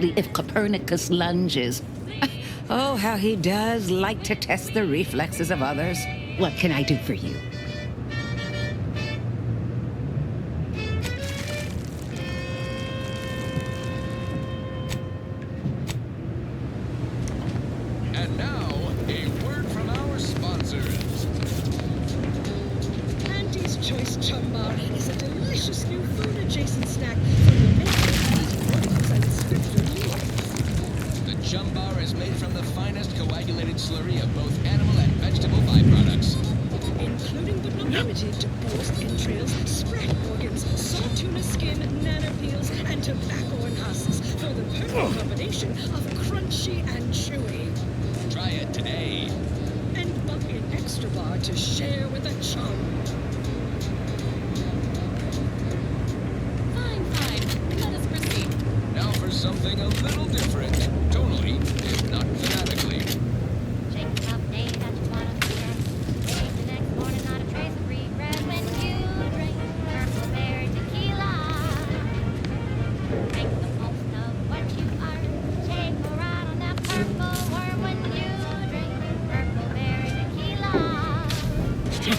immediately if Copernicus lunges. Oh, how he does like to test the reflexes of others. What can I do for you? And now, a word from our sponsors. Auntie's Choice Chumbar is a delicious new food-adjacent snack from the maker of these rolls and scripture meals. The Chumbar is made from the finest coagulated slurry of both animal and vegetable byproducts. Including but not limited to boar's entrails, spread organs, salt tuna skin, nana peels, and tobacco and husks for the perfect combination of crunchy and chewy. Try it today. And bucket extra bar to share with a chum. Fine. Let us proceed. Now for something a little different. Tonally, if not thematically. Shake the cup, day at your bottom again. Wake the next morning, not a trace of regret when you drink Purple Berry Tequila. Make the most of what you are. Shake a ride on that purple worm when you drink Purple Berry Tequila. When you drink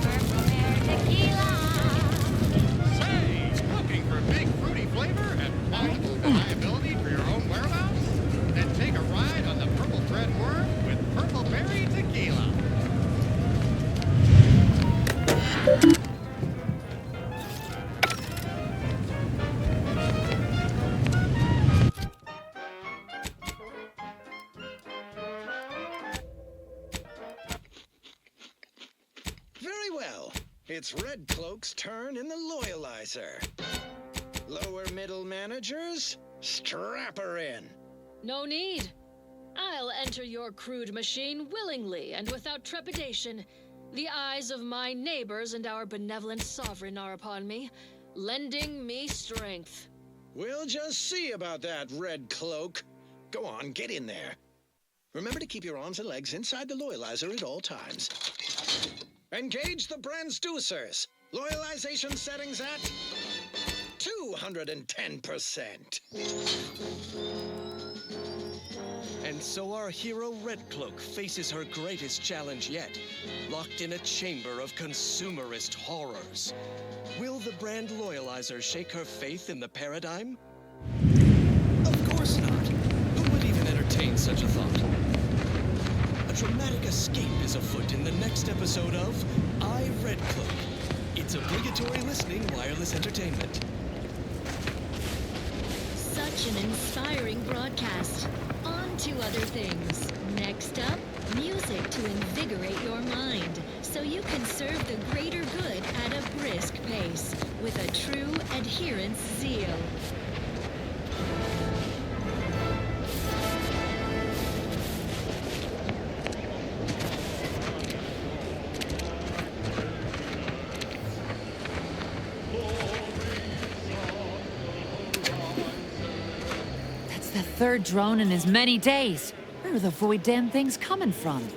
Purple Berry Tequila. Say, looking for big fruity flavor and quality reliability for your own whereabouts? Then take a ride on the Purple Thread Worm with Purple Berry Tequila. Very well. It's Red Cloak's turn in the Loyalizer. Lower middle managers, strap her in. No need. I'll enter your crude machine willingly and without trepidation. The eyes of my neighbors and our benevolent sovereign are upon me, lending me strength. We'll just see about that, Red Cloak. Go on, get in there. Remember to keep your arms and legs inside the Loyalizer at all times. Engage the transducers. Loyalization settings at 210%. And so our hero Red Cloak faces her greatest challenge yet, locked in a chamber of consumerist horrors. Will the brand Loyalizer shake her faith in the paradigm? Of course not. Who would even entertain such a thought? A dramatic escape is afoot in the next episode of I, Red Cloak. It's obligatory listening wireless entertainment. Such an inspiring broadcast. On to other things. Next up, music to invigorate your mind so you can serve the greater good at a brisk pace with a true adherence zeal. That's the third drone in as many days. Where are the void damn things coming from?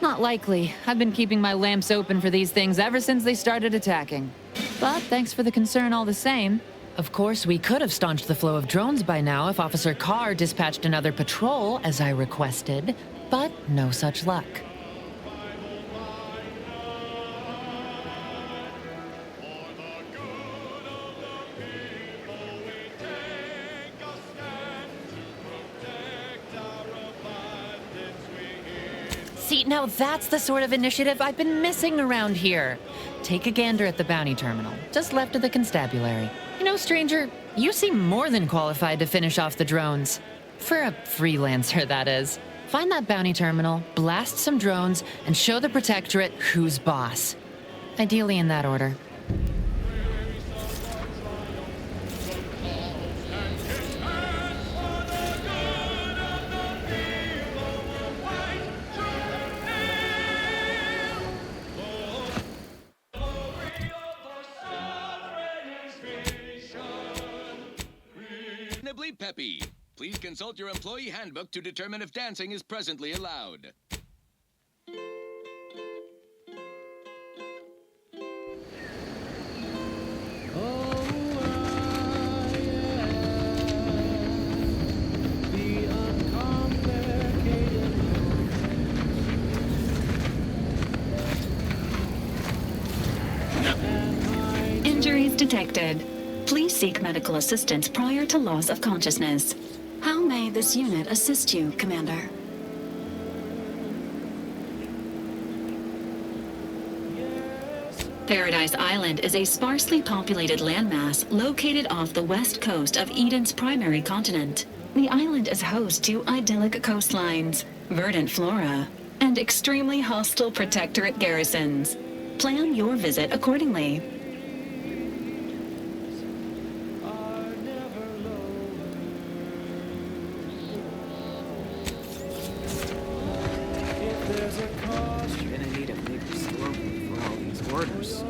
Not likely. I've been keeping my lamps open for these things ever since they started attacking. But thanks for the concern all the same. Of course, we could have staunched the flow of drones by now if Officer Carr dispatched another patrol, as I requested. But no such luck. See, now that's the sort of initiative I've been missing around here. Take a gander at the bounty terminal, just left of the constabulary. You know, stranger, you seem more than qualified to finish off the drones. For a freelancer, that is. Find that bounty terminal, blast some drones, and show the Protectorate who's boss. Ideally in that order. peppy. Please consult your employee handbook to determine if dancing is presently allowed. Injuries detected. Please seek medical assistance prior to loss of consciousness. How may this unit assist you, Commander? Paradise Island is a sparsely populated landmass located off the west coast of Eden's primary continent. The island is host to idyllic coastlines, verdant flora, and extremely hostile protectorate garrisons. Plan your visit accordingly. Gonna need a big slogan for all these orders.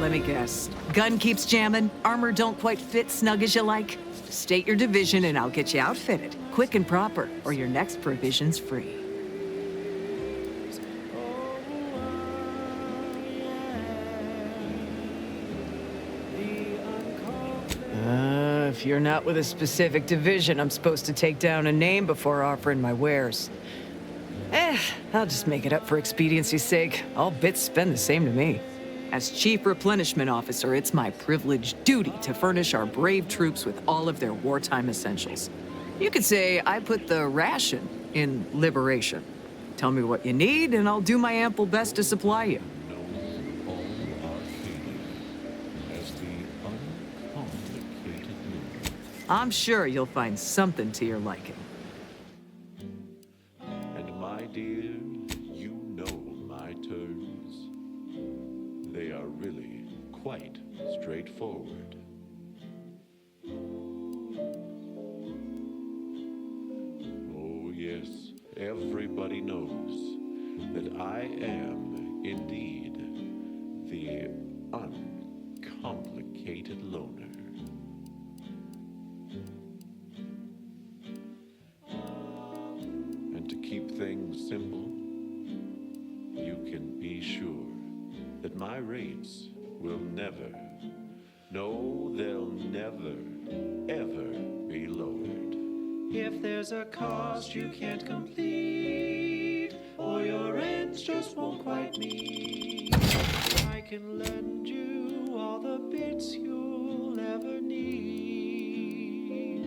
Let me guess. Gun keeps jamming, armor don't quite fit snug as you like. State your division and I'll get you outfitted, quick and proper, or your next provision's free. If you're not with a specific division, I'm supposed to take down a name before offering my wares. I'll just make it up for expediency's sake. All bits spend the same to me. As Chief Replenishment Officer, it's my privileged duty to furnish our brave troops with all of their wartime essentials. You could say I put the ration in liberation. Tell me what you need, and I'll do my ample best to supply you. I'm sure you'll find something to your liking. And my dear, you know my terms. They are really quite straightforward. Oh yes, everybody knows that I am indeed the uncomplicated loner. Keep things simple, you can be sure that my rates will never, no, they'll never, ever be lowered. If there's a cost you can't complete, or your ends just won't quite meet, I can lend you all the bits you'll ever need.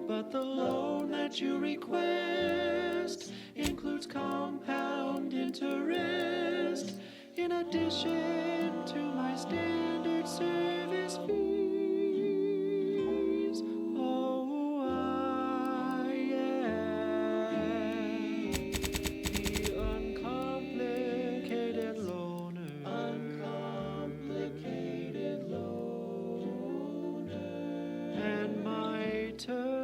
But the loan that you request includes compound interest, in addition to my standard service fees. Oh, I am the uncomplicated loner. Uncomplicated loner. And my terms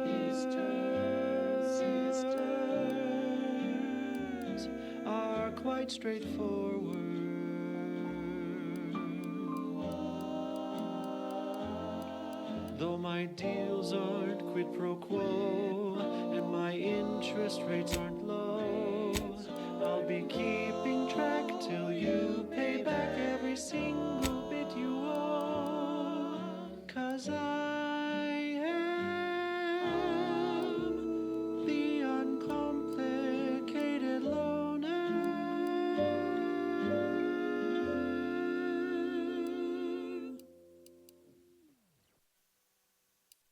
are quite straightforward. Though my deals aren't quid pro quo and my interest rates aren't low, I'll be keeping track till you pay back every single bit you owe. 'Cause I am the uncomplicated loner.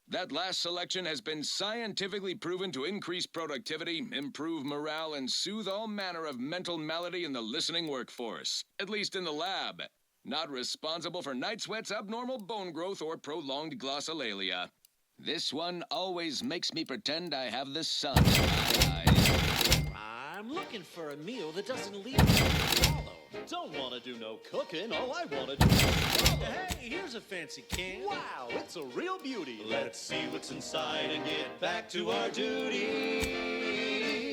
That last selection has been scientifically proven to increase productivity, improve morale, and soothe all manner of mental malady in the listening workforce. At least in the lab. Not responsible for night sweats, abnormal bone growth, or prolonged glossolalia. This one always makes me pretend I have the sun in my eyes. I'm looking for a meal that doesn't leave me hollow. Don't want to do no cooking, all I want to do is swallow. Hey, here's a fancy can. Wow, it's a real beauty. Let's see what's inside and get back to our duty.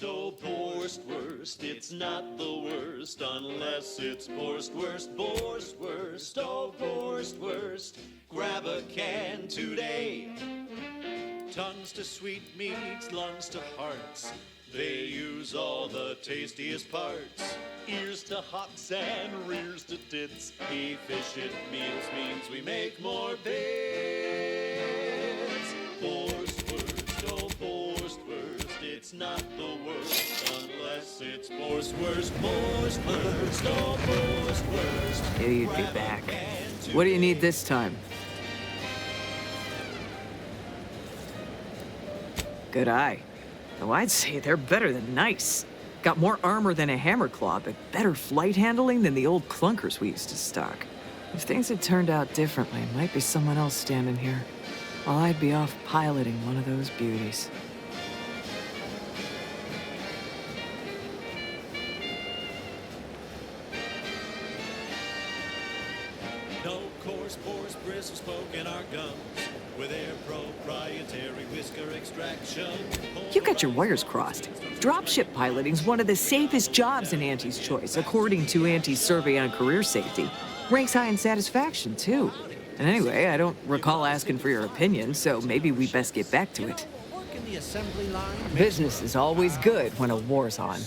oh Borstwurst, it's not the worst unless it's Borstwurst, Borstwurst, oh Borstwurst. Grab a can today. Tongues to sweetmeats, lungs to hearts. They use all the tastiest parts. Ears to hocks and rears to tits. Efficient meals means we make more bits. Borstwurst, oh Borstwurst, it's not the worst unless it's Borstwurst, Borstwurst, oh Borstwurst. Yeah, you'd be back. What do you need this time? Good eye. Though I'd say they're better than nice. Got more armor than a hammerclaw, but better flight handling than the old clunkers we used to stock. If things had turned out differently, it might be someone else standing here, while I'd be off piloting one of those beauties. No coarse pores, bristles poking our gums with their proprietary whisker extraction. You got your wires crossed. Dropship piloting's one of the safest jobs in Auntie's Choice, according to Auntie's survey on career safety. Ranks high in satisfaction, too. And anyway, I don't recall asking for your opinion, so maybe we best get back to it. Working the assembly line. Business is always good when a war's on.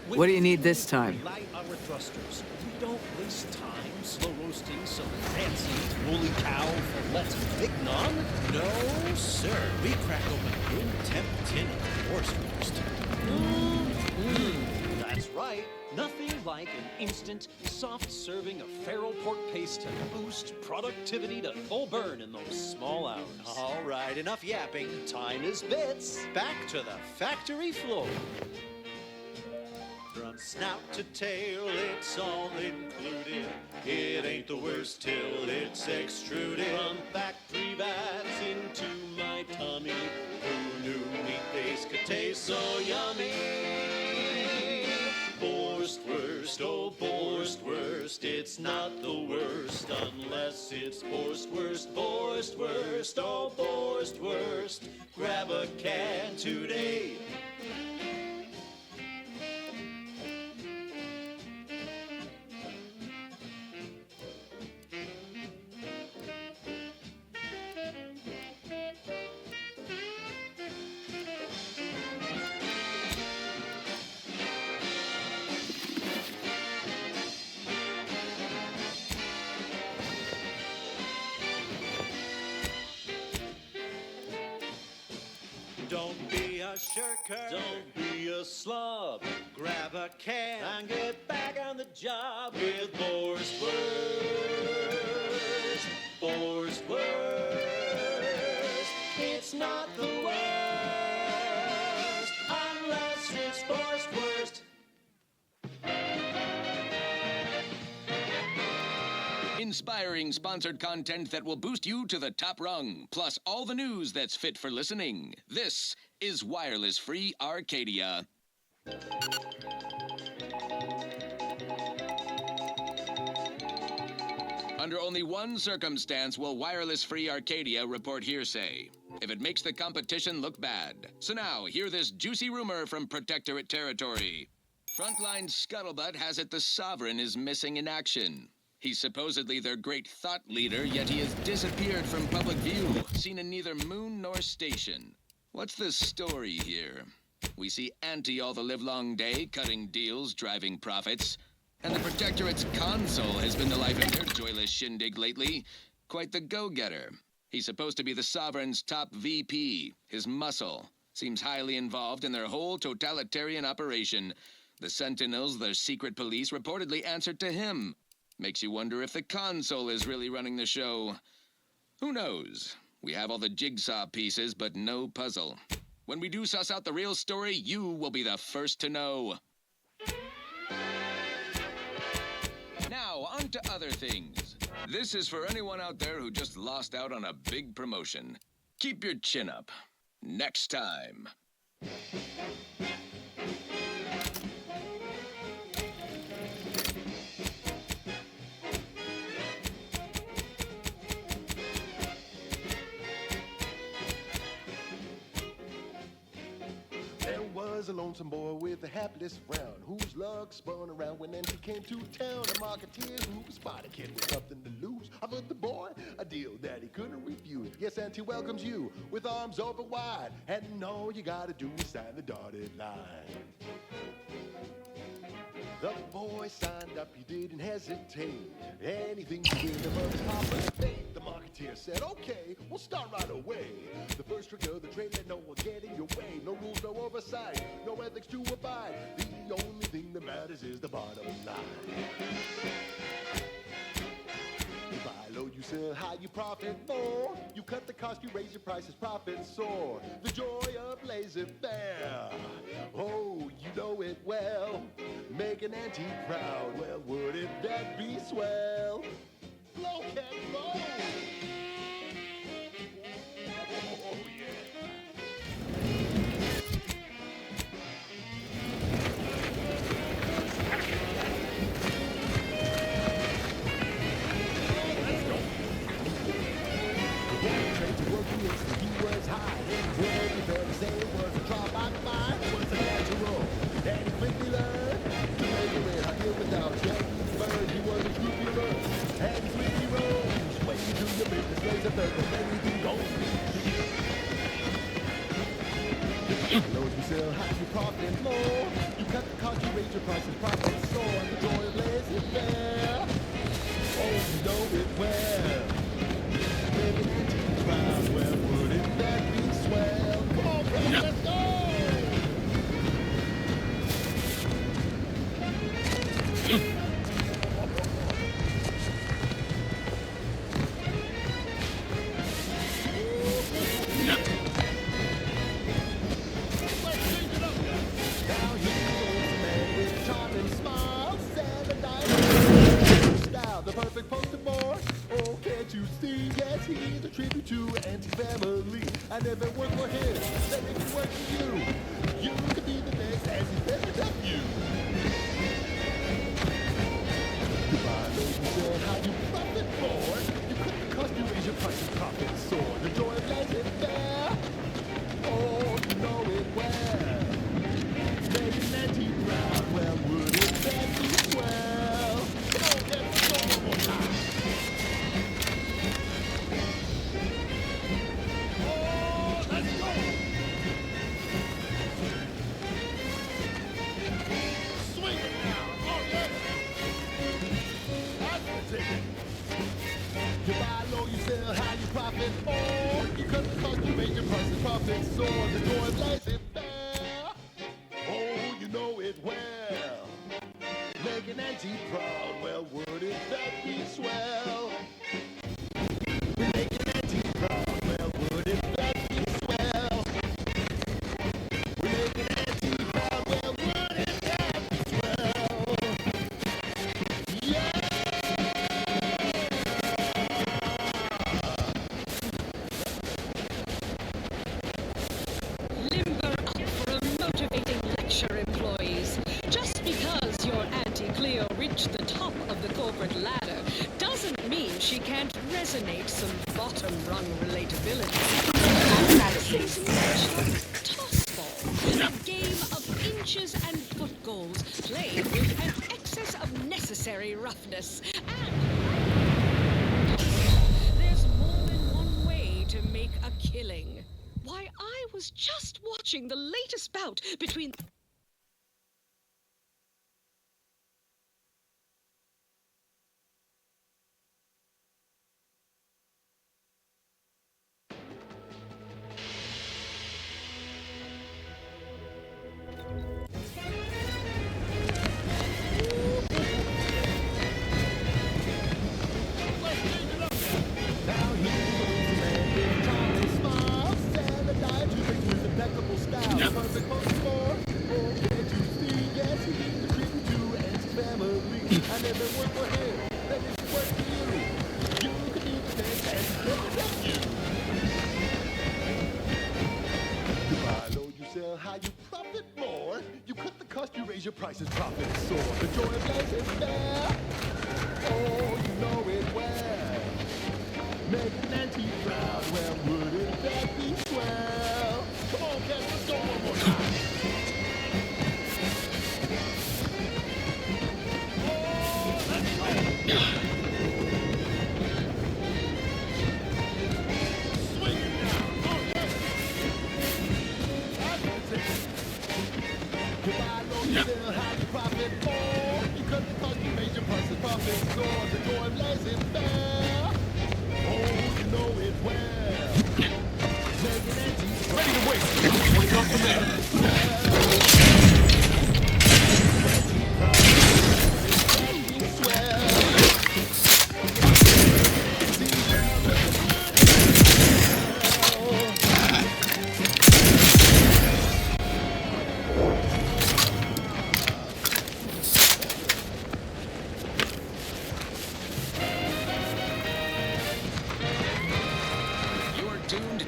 What do you need this time? Light our thrusters. We don't waste time slow roasting some fancy woolly cow for let's mignon. No, sir. We crack open a good temp tin of Borstwurst. That's right. Nothing like an instant, soft serving of feral pork paste to boost productivity to full burn in those small hours. All right, enough yapping. Time is bits. Back to the factory floor. From snout to tail, it's all included. It ain't the worst till it's extruded. From factory vats into my tummy. Who knew meat-based could taste so yummy? Borstwurst, oh Borstwurst, it's not the worst unless it's Borstwurst, Borstwurst, oh Borstwurst. Grab a can today. Don't be a shirker. Don't be a slob. Grab a can and get back on the job with Borstwurst. Borstwurst. It's not the worst unless it's Borstwurst. Inspiring sponsored content that will boost you to the top rung, plus all the news that's fit for listening. This is Wireless Free Arcadia. Under only one circumstance will Wireless Free Arcadia report hearsay: if it makes the competition look bad. So now, hear this juicy rumor from Protectorate territory. Frontline Scuttlebutt has it the Sovereign is missing in action. He's supposedly their great thought leader, yet he has disappeared from public view, seen in neither moon nor station. What's the story here? We see Auntie all the livelong day, cutting deals, driving profits. And the Protectorate's console has been the life of their joyless shindig lately. Quite the go-getter. He's supposed to be the Sovereign's top VP, his muscle. Seems highly involved in their whole totalitarian operation. The Sentinels, their secret police, reportedly answered to him. Makes you wonder if the console is really running the show. Who knows? We have all the jigsaw pieces, but no puzzle. When we do suss out the real story, you will be the first to know. Now, on to other things. This is for anyone out there who just lost out on a big promotion. Keep your chin up. Next time. was a lonesome boy with a hapless frown, whose luck spun around when Nancy came to town. A marketeer who spotted a kid with nothing to lose, offered the boy a deal that he couldn't refuse. Yes, Auntie welcomes you with arms open wide, and all you gotta do is sign the dotted line. The boy signed up, he didn't hesitate. Anything to win the mother's Papa's fate. The marketeer said, okay, we'll start right away. The first trick of the trade, let no one get in your way. No rules, no oversight, no ethics to abide. The only thing that matters is the bottom line. You buy low, you sell high, you profit more. You cut the cost, you raise your prices, profits soar. The joy of laissez-faire, oh, you know it well. Make an auntie proud, well, wouldn't that be swell? Blow cat blow! Oh, he was high, and what you better say was a drop on mine, was a natural, and he quickly learned to make it I deal without checking bird. He was a true hero, and he quickly rose. When you do your business, raise a third, and everything goes. Load you sell high, you profit more. You cut the cost, you raise your prices, profits soar. And the joy of laissez-faire, oh, you know it well. Make an antique proud, well, wouldn't that be swell? Come on, baby, let's go! Now here's a man with a charming smile, style, the perfect poster boy. Oh, can't you see? Yes, he's a tribute to Auntie Family. I never worked for him, let me work for you. You could be the next Auntie Family. You buy those you sell, how you profit more. You cut the cost, you raise your prices, profit soar. The joy of laissez-faire, oh, you know it well. Make an auntie proud, well, wouldn't that be swell? Come on, let's go one more time. Oh, let's go! Swing it now, oh yeah! That's the ticket. You buy low, you sell high, you profit more. You cut the cost, you raise your prices, profit soar. The joy of laissez-faire, oh, you know it well. Make an auntie proud, well, wouldn't that be swell? Make an auntie proud, well, wouldn't that be swell? Make an auntie proud, well, wouldn't that be swell? Yeah! Limber up for a motivating lecture, employees. Just because your Auntie Cleo reached the top of the corporate ladder doesn't mean she can't resonate some bottom-rung relatability. It's much like toss-ball, a game of inches and foot goals played with an excess of necessary roughness. And there's more than one way to make a killing. Why, I was just watching the latest bout between... How you profit more? You cut the cost, you raise your prices, profits soar. The joy of laissez-faire, oh, you know it well. Make an auntie proud, well, wouldn't that be swell? Come on, cats, let's go one more time.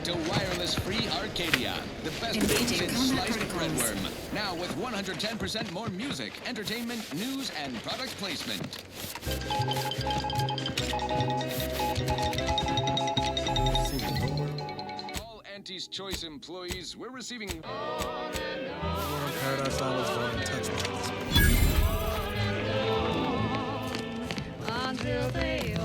to wireless-free Arcadia, the best things in sliced breadworm. Now with 110% more music, entertainment, news, and product placement. All Auntie's Choice employees, we're receiving... Paradise Island's going touch points. Until they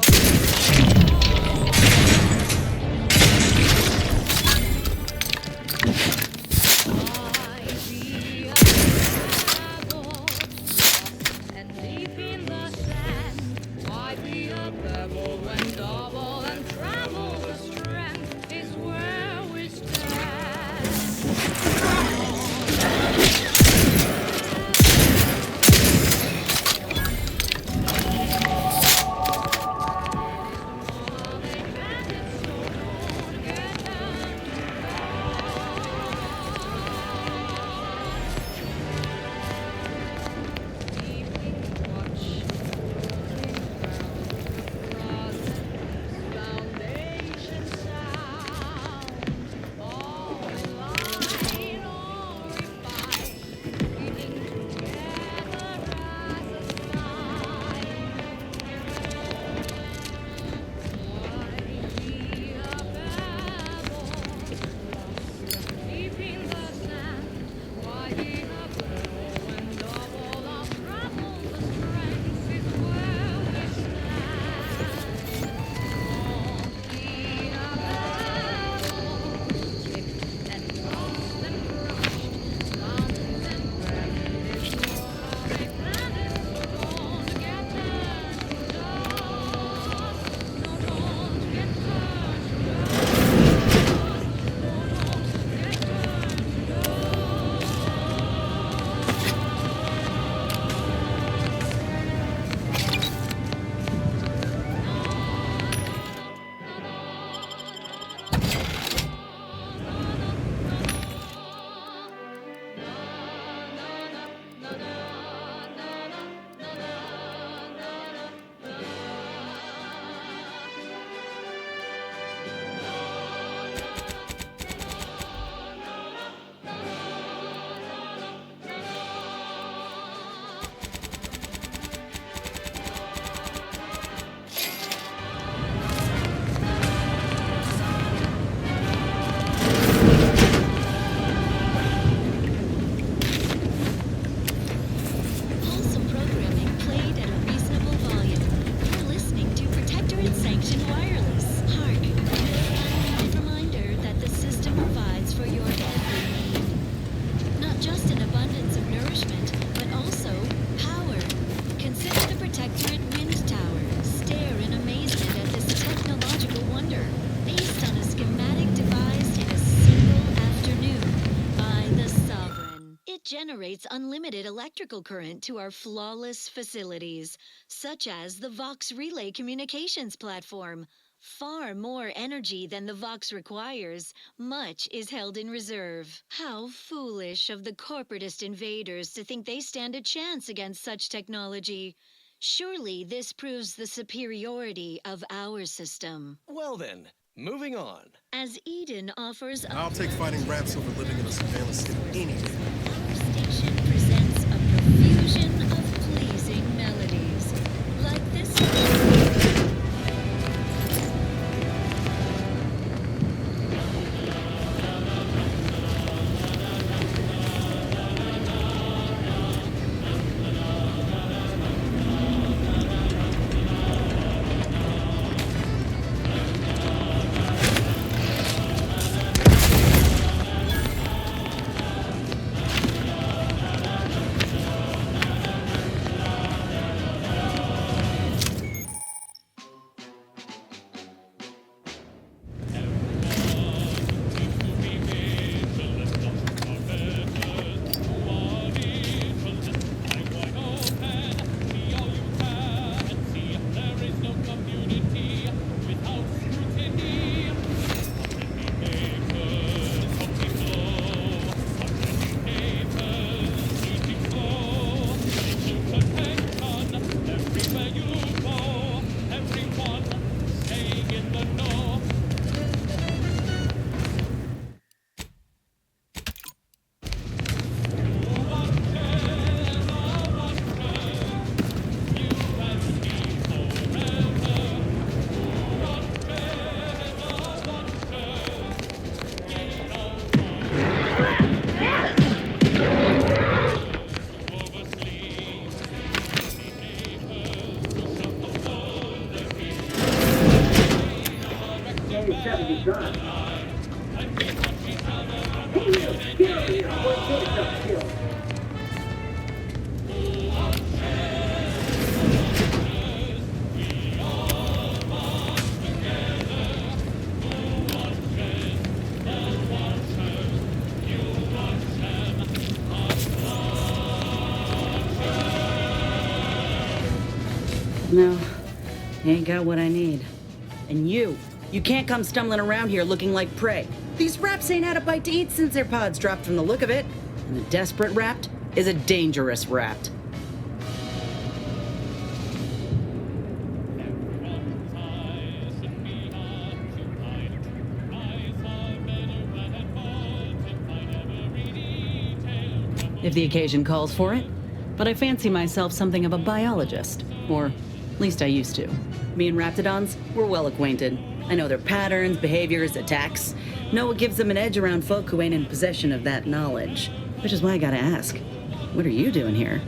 generates unlimited electrical current to our flawless facilities, such as the Vox Relay Communications Platform. Far more energy than the Vox requires, much is held in reserve. How foolish of the corporatist invaders to think they stand a chance against such technology. Surely this proves the superiority of our system. Well then, moving on. As Eden offers I'll take fighting rats over living in a surveillance state any day. Our station presents a profusion of pleasing melodies, like this one. No, you ain't got what I need. And you can't come stumbling around here looking like prey. These raps ain't had a bite to eat since their pods dropped from the look of it. And a desperate rapt is a dangerous rapt. If the occasion calls for it. But I fancy myself something of a biologist. Or at least I used to. Me and Raptidons, we're well acquainted. I know their patterns, behaviors, attacks. Know what gives them an edge around folk who ain't in possession of that knowledge. Which is why I gotta ask, what are you doing here?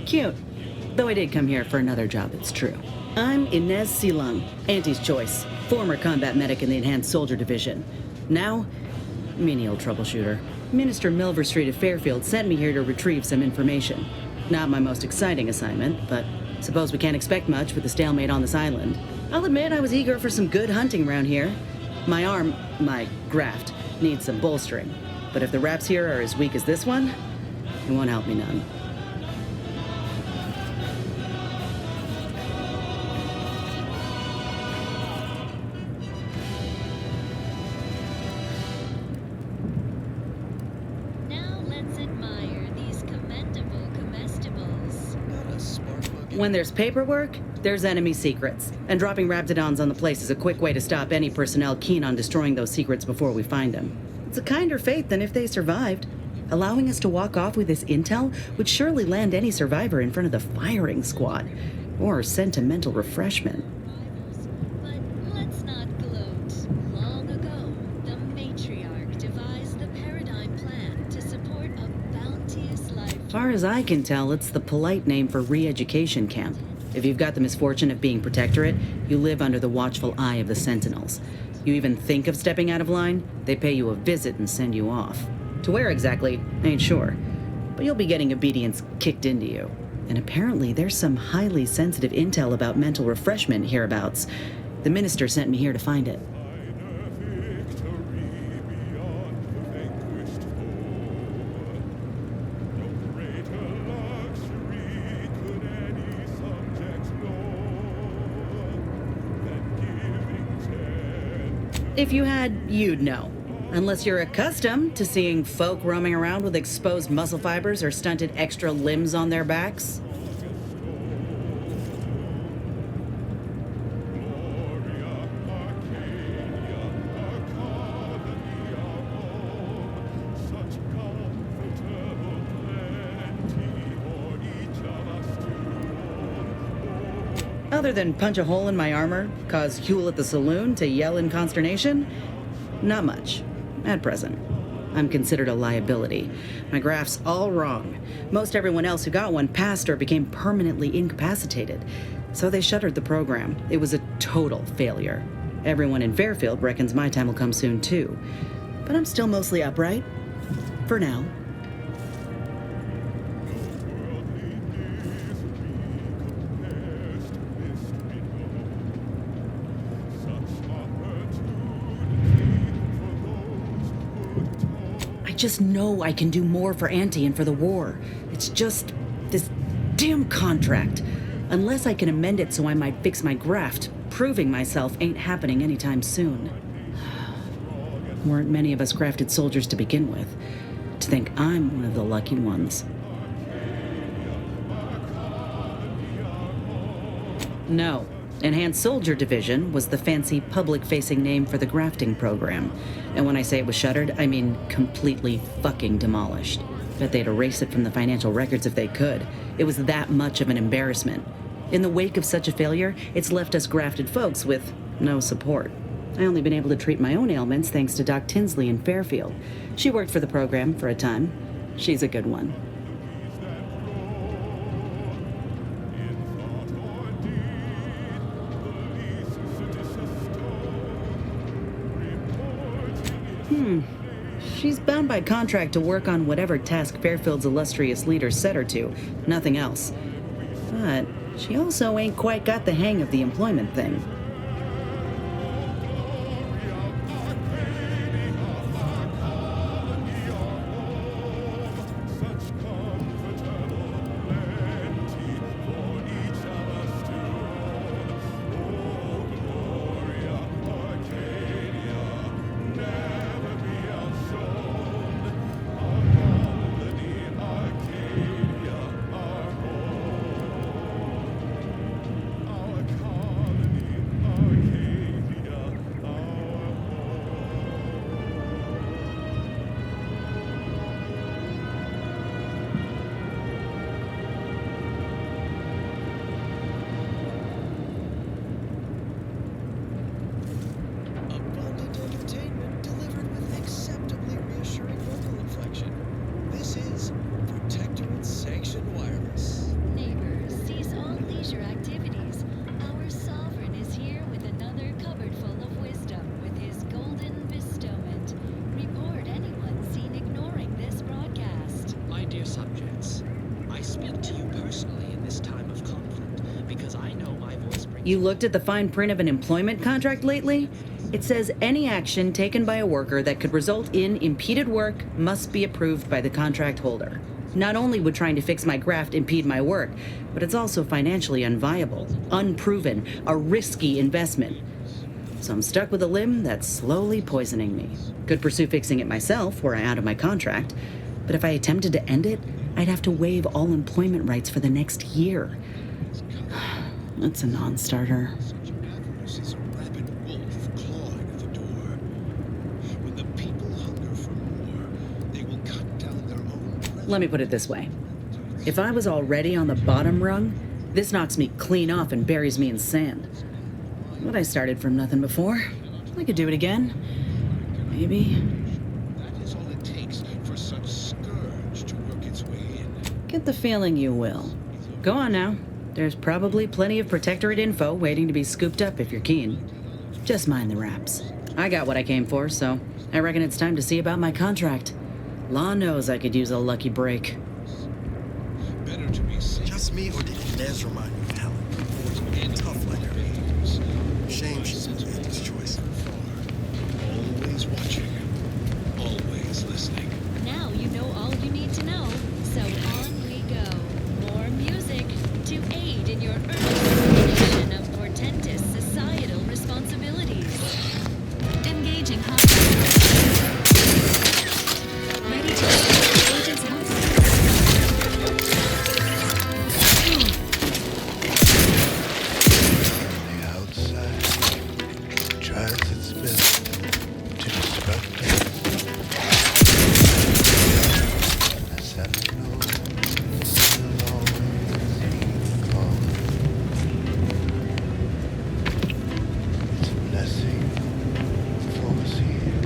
Cute. Though I did come here for another job, it's true. I'm Inez Silung, Auntie's choice, former combat medic in the Enhanced Soldier Division. Now, menial troubleshooter. Minister Milver Street of Fairfield sent me here to retrieve some information. Not my most exciting assignment, but suppose we can't expect much with the stalemate on this island. I'll admit I was eager for some good hunting around here. My arm, my graft, needs some bolstering. But if the raps here are as weak as this one, it won't help me none. When there's paperwork, there's enemy secrets. And dropping Raptidons on the place is a quick way to stop any personnel keen on destroying those secrets before we find them. It's a kinder fate than if they survived. Allowing us to walk off with this intel would surely land any survivor in front of the firing squad. Or sentimental refreshment. But let's not gloat. Long ago, the matriarch devised the paradigm plan to support a bounteous life. Far as I can tell, it's the polite name for re-education camp. If you've got the misfortune of being protectorate, you live under the watchful eye of the Sentinels. You even think of stepping out of line, they pay you a visit and send you off. To where exactly, I ain't sure. But you'll be getting obedience kicked into you. And apparently there's some highly sensitive intel about mental refreshment hereabouts. The minister sent me here to find it. If you had, you'd know. Unless you're accustomed to seeing folk roaming around with exposed muscle fibers or stunted extra limbs on their backs. Other than punch a hole in my armor, cause Huel at the saloon to yell in consternation, not much. At present. I'm considered a liability. My graph's all wrong. Most everyone else who got one passed or became permanently incapacitated. So they shuttered the program. It was a total failure. Everyone in Fairfield reckons my time will come soon too. But I'm still mostly upright. For now. I just know I can do more for Auntie and for the war. It's just this damn contract. Unless I can amend it so I might fix my graft, proving myself ain't happening anytime soon. Weren't many of us grafted soldiers to begin with. To think I'm one of the lucky ones. No. Enhanced Soldier Division was the fancy public-facing name for the grafting program. And when I say it was shuttered, I mean completely fucking demolished. Bet they'd erase it from the financial records if they could. It was that much of an embarrassment. In the wake of such a failure, it's left us grafted folks with no support. I only been able to treat my own ailments thanks to Doc Tinsley in Fairfield. She worked for the program for a time. She's a good one. She's bound by contract to work on whatever task Fairfield's illustrious leader set her to, nothing else. But she also ain't quite got the hang of the employment thing. Abundant entertainment delivered with acceptably reassuring vocal inflection. This is Protectorate Sanctioned Wireless. Neighbors, cease all leisure activities. Our sovereign is here with another cupboard full of wisdom with his golden bestowment. Report anyone seen ignoring this broadcast. My dear subjects, I speak to you personally in this time of conflict because I know my voice brings. You looked at the fine print of an employment contract lately? It says any action taken by a worker that could result in impeded work must be approved by the contract holder. Not only would trying to fix my graft impede my work, but it's also financially unviable, unproven, a risky investment. So I'm stuck with a limb that's slowly poisoning me. Could pursue fixing it myself were I out of my contract, but if I attempted to end it, I'd have to waive all employment rights for the next year. That's a non-starter. Avarice is a rabid wolf clawing at the door. When the people hunger for more, they will cut down their own breath. Let me put it this way. If I was already on the bottom rung, this knocks me clean off and buries me in sand. But I started from nothing before. I could do it again. Maybe. That is all it takes for such scourge to work its way in. Get the feeling you will. Go on now. There's probably plenty of Protectorate info waiting to be scooped up if you're keen. Just mind the raps. I got what I came for, so I reckon it's time to see about my contract. Law knows I could use a lucky break. Better to be safe. Just me, or did Inez remind you of Helen? Tough like her. Shame she's Andy's choice. Always watching. Always listening. Now you know all you need to know, so on we go. More music to aid in your earnest of portentous societal responsibilities. Engaging hot. Ready to agent's house. The outside tries its best to disrupt us. The sentinel will always be calling. It's a blessing for us here,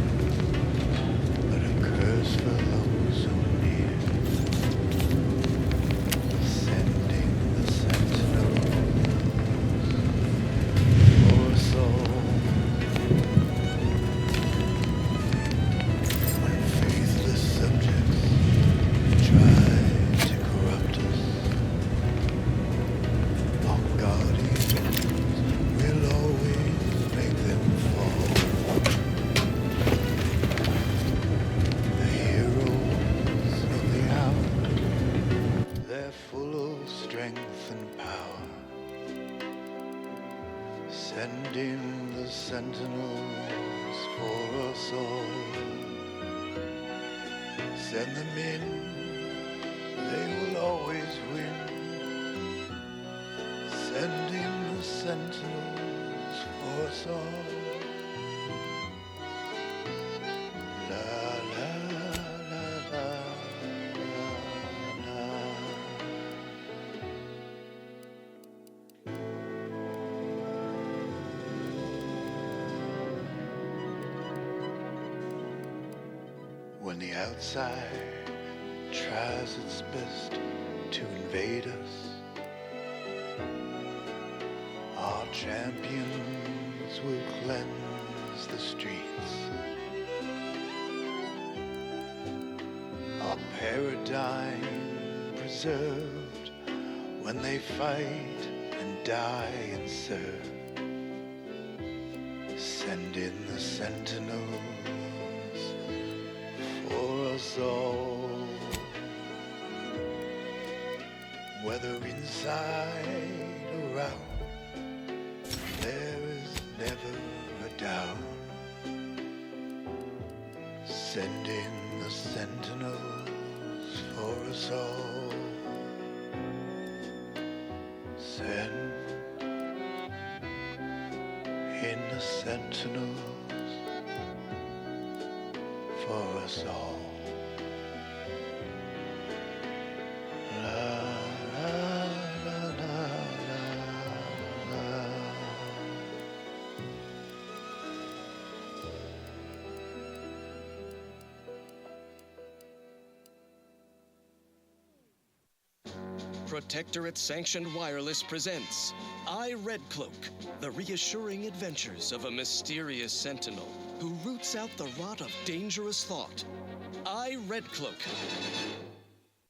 but a curse for those who near. Sending the sentinels for us all. When faithless subjects try to corrupt us, our guardians will always make them fall. The heroes of the hour, they're full of strength and power. Send in the sentinels for us all. Send them in, they will always win. Send in the sentinels for us all. La la la la la la. When the outside tries its best to invade us, our champions will cleanse the streets. Our paradigm preserved when they fight and die and serve. Send in the sentinels for us all. Whether inside or out, there is never a doubt. Send in the sentinels for us all. Send in the sentinels for us all. Protectorate Sanctioned Wireless presents I, Red Cloak, the reassuring adventures of a mysterious sentinel who roots out the rot of dangerous thought. I, Red Cloak.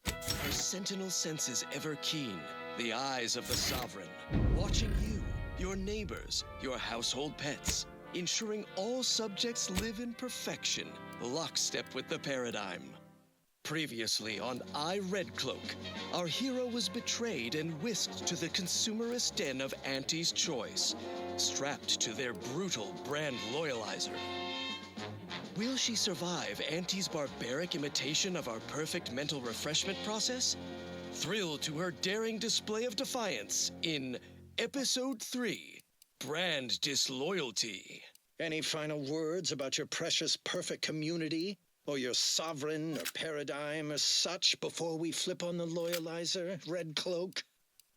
Her sentinel senses ever keen, the eyes of the sovereign, watching you, your neighbors, your household pets, ensuring all subjects live in perfection, lockstep with the paradigm. Previously on I, Red Cloak, our hero was betrayed and whisked to the consumerist den of Auntie's Choice, strapped to their brutal brand loyalizer. Will she survive Auntie's barbaric imitation of our perfect mental refreshment process? Thrilled to her daring display of defiance in Episode 3, Brand Disloyalty. Any final words about your precious perfect community? Or your sovereign or paradigm or such before we flip on the loyalizer, Red Cloak?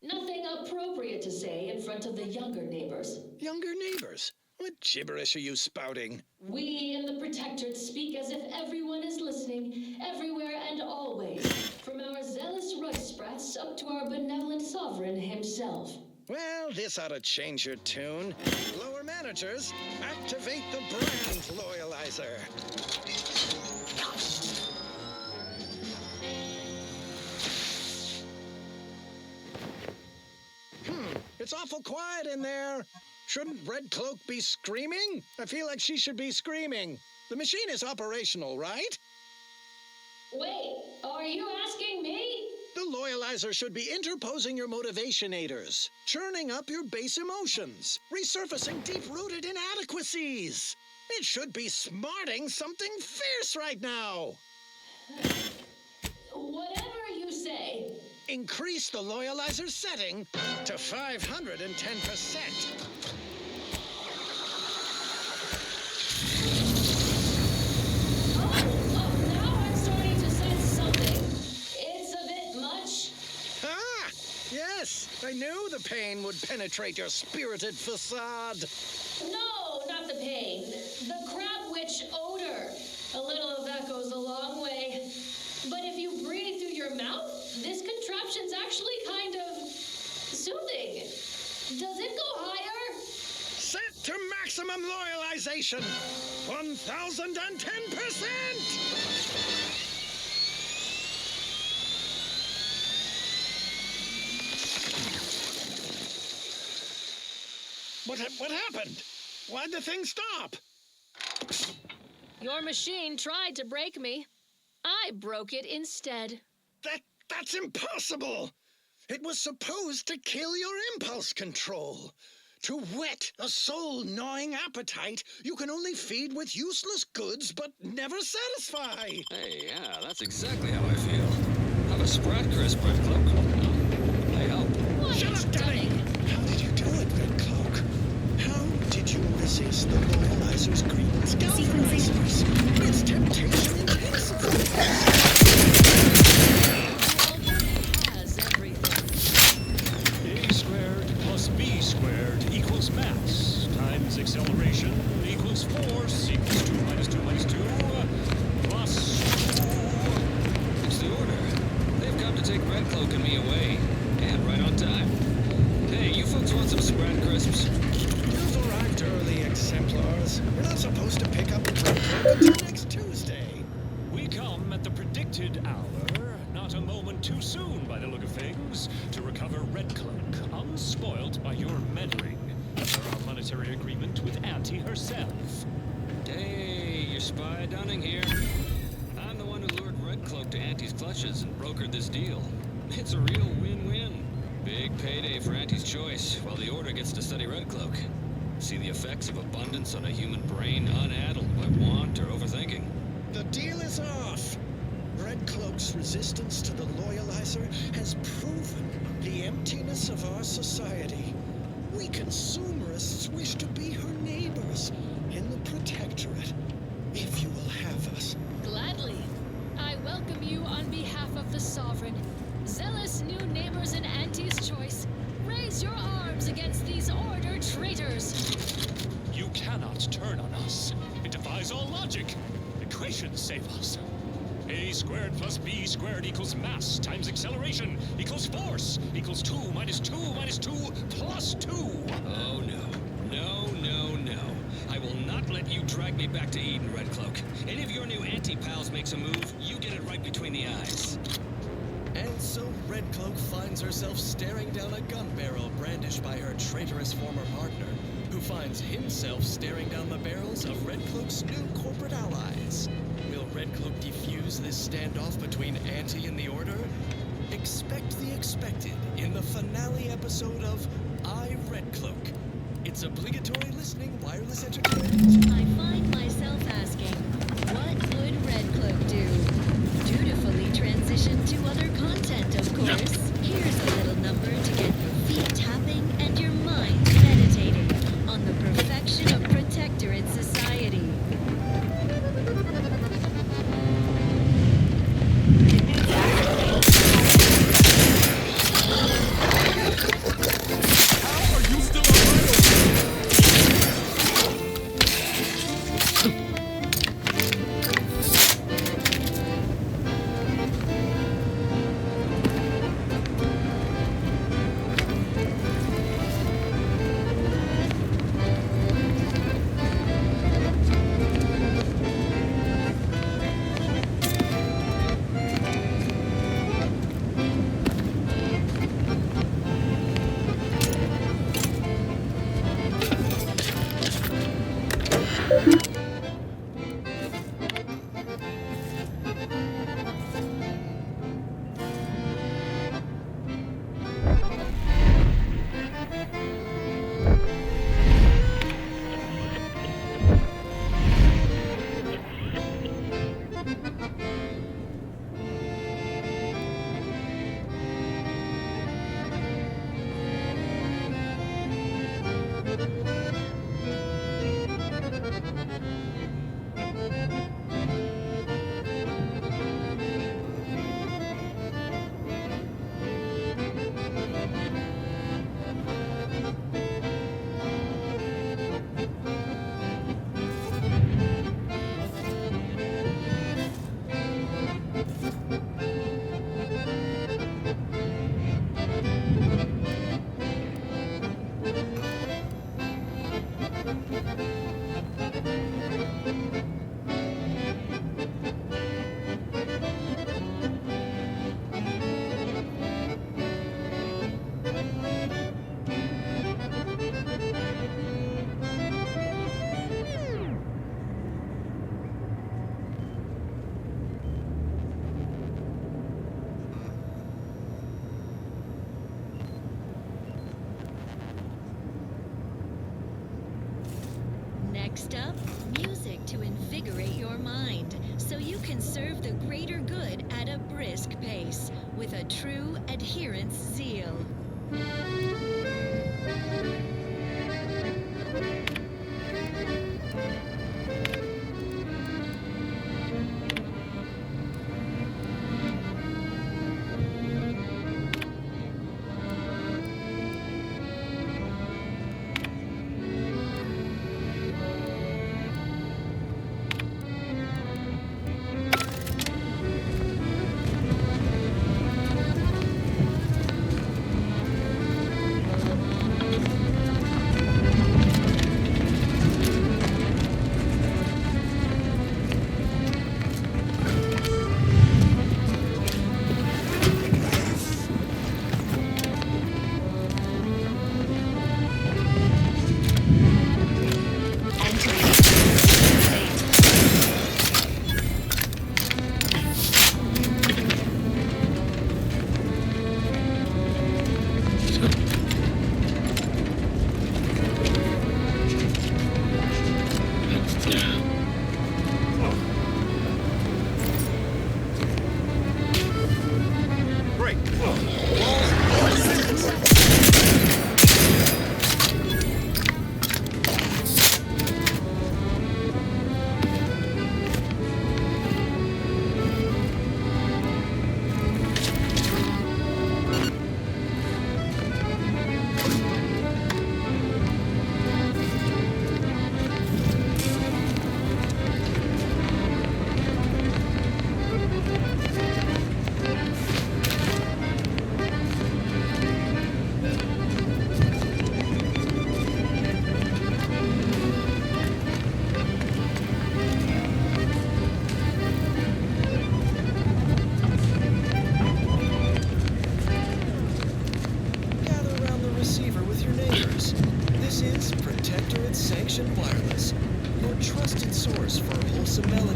Nothing appropriate to say in front of the younger neighbors. Younger neighbors? What gibberish are you spouting? We in the Protectorate speak as if everyone is listening, everywhere and always, from our zealous rug sprats up to our benevolent sovereign himself. Well, this ought to change your tune. Lower managers, activate the brand loyalizer. It's awful quiet in there. Shouldn't Red Cloak be screaming? I feel like she should be screaming. The machine is operational, right? Wait, are you asking me? The loyalizer should be interposing your motivationators, churning up your base emotions, resurfacing deep-rooted inadequacies. It should be smarting something fierce right now. Whatever you say. Increase the loyalizer setting to 510%. Now I'm starting to sense something. It's a bit much. Ah, yes, I knew the pain would penetrate your spirited facade. No, not the pain. The crab witch odor. A little of that goes a long way. But if you breathe through your mouth, this contraption's actually kind of soothing. Does it go higher? Set to maximum loyalization. 1010%! What happened? Why'd the thing stop? Your machine tried to break me. I broke it instead. That's impossible! It was supposed to kill your impulse control. To whet a soul-gnawing appetite, you can only feed with useless goods but never satisfy. Hey, yeah, that's exactly how I feel. Have a Sprat Crisp, Red Cloak. I help. Shut up, Danny! How did you do it, Red Cloak? How did you resist the loyalizer's green galvanizers? Its temptation intensifies. A squared plus B squared equals mass times acceleration equals force equals 2 minus 2 minus 2 plus us to recover Red Cloak, unspoiled by your meddling, under our monetary agreement with Auntie herself. Hey, your spy Dunning here. I'm the one who lured Red Cloak to Auntie's clutches and brokered this deal. It's a real win-win. Big payday for Auntie's Choice, while the Order gets to study Red Cloak. See the effects of abundance on a human brain unaddled by want or overthinking. The deal is off! Red Cloak's resistance to the Loyalizer has proven the emptiness of our society. We consumerists wish to be her neighbors in the Protectorate, if you will have us. Gladly. I welcome you on behalf of the Sovereign. Zealous new neighbors in Auntie's Choice, raise your arms against these Order traitors. You cannot turn on us. It defies all logic. Equations save us. A squared plus B squared equals mass times acceleration equals force equals 2 minus 2 minus 2 plus 2. Oh no. No, no, no. I will not let you drag me back to Eden, Red Cloak. Any of your new anti-pals makes a move, you get it right between the eyes. And so Red Cloak finds herself staring down a gun barrel brandished by her traitorous former partner, who finds himself staring down the barrels of Red Cloak's new corporate allies. Will Red Cloak defuse this standoff between Auntie and the Order? Expect the expected in the finale episode of I, Red Cloak. It's obligatory listening wireless entertainment. I find myself asking, what would Red Cloak do? Dutifully transition to other content, of course. Here's a little number to get your feet tapping and your mind meditating on the perfection of Protectorate society. Next up, music to invigorate your mind, so you can serve the greater good at a brisk pace, with a true adherence zeal.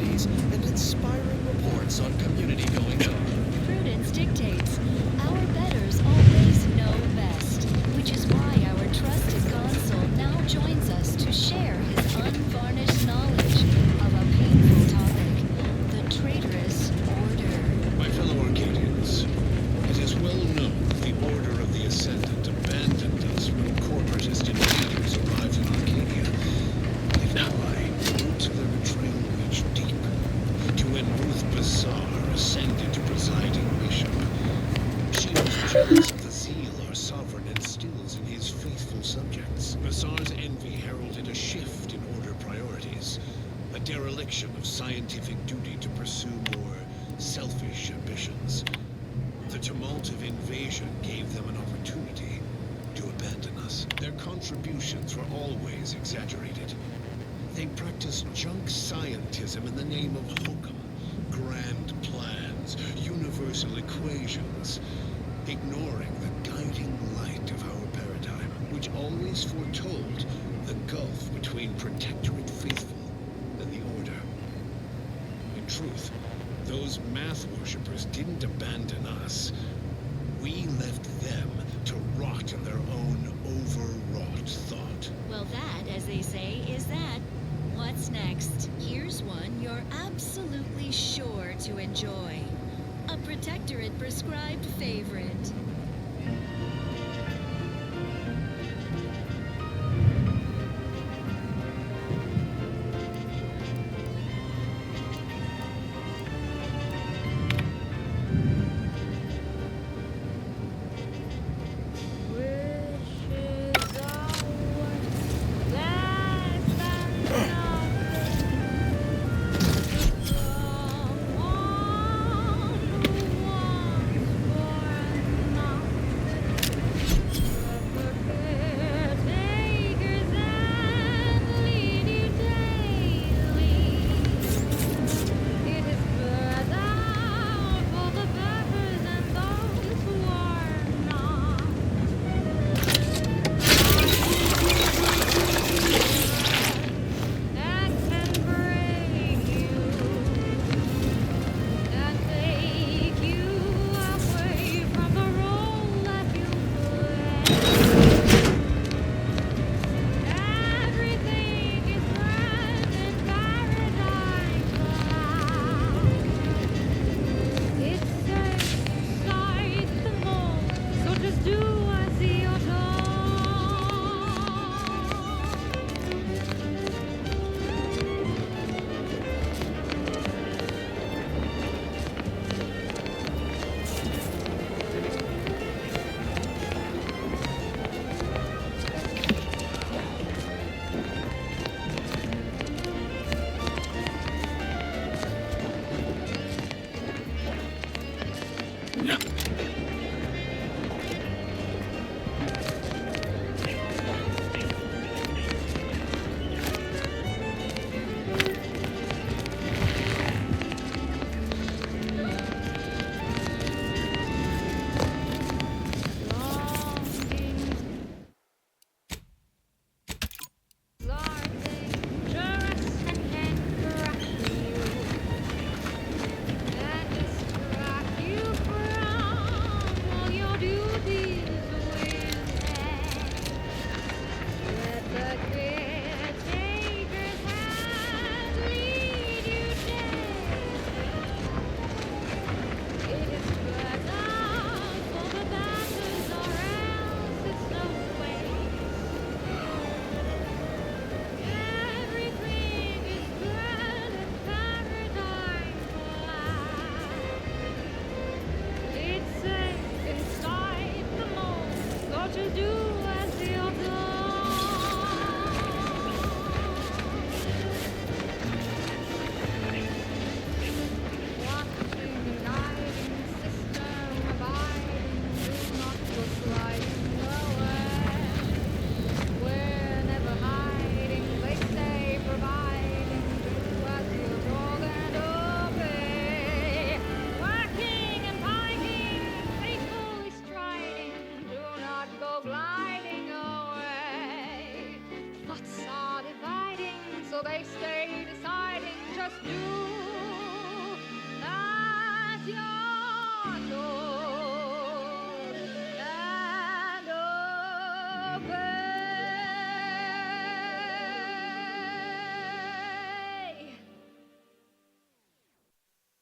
activities and inspiring reports on community goings-on. Prudence dictates. Our betters always know best, which is why our trusted consul now joins us to share his unvarnished knowledge of a painful topic, the traitorous Order. My fellow Arcadians, it is well known the Order of the Ascendant abandoned us when corporatist invaders arrived in Arcadia. If now the roots of their betrayal reach deep, to when Ruth Bazaar ascended to presiding bishop. She was jealous of the zeal our sovereign instills in his faithful subjects. Bazaar's envy heralded a shift in Order priorities, a dereliction of scientific duty to pursue more selfish ambitions. The tumult of invasion gave them an opportunity to abandon us. Their contributions were always exaggerated. They practiced junk scientism in the name of hokum, grand plans, universal equations, ignoring the guiding light of our paradigm, which always foretold the gulf between Protectorate faithful and the Order. In truth, those math worshippers didn't abandon us. We left them to rot in their own overwrought thought. Well, that, as they say, is that. What's next? Here's one you're absolutely sure to enjoy. A Protectorate prescribed favorite.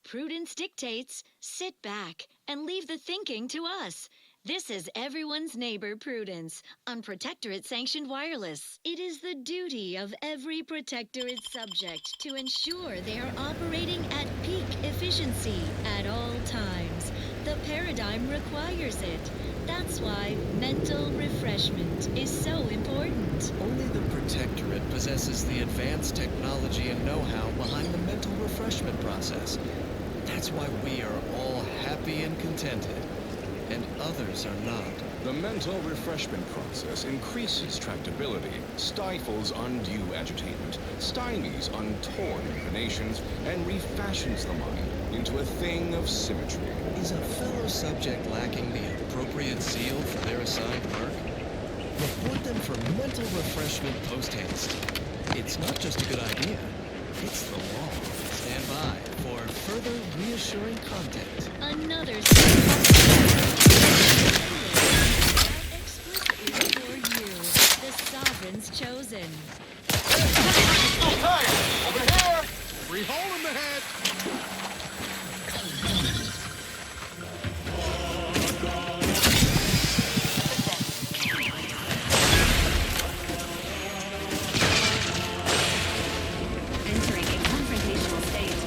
prudence dictates, sit back and leave the thinking to us. This is everyone's neighbor Prudence on Protectorate-sanctioned wireless. It is the duty of every Protectorate subject to ensure they are operating at peak efficiency at all times. The paradigm requires it. That's why mental refreshment is so important. Only the Protectorate possesses the advanced technology and know-how behind the mental refreshment process. That's why we are all happy and contented, and others are not. The mental refreshment process increases tractability, stifles undue agitation, stymies untorn inclinations, and refashions the mind into a thing of symmetry. Is a fellow subject lacking the appropriate zeal for their assigned work? Report them for mental refreshment post-haste. It's not just a good idea, it's the law. Stand by for further reassuring content. Another explicitly for you, the Sovereign's chosen. Hey, over here! Free hole in the head! Entering a confrontational state.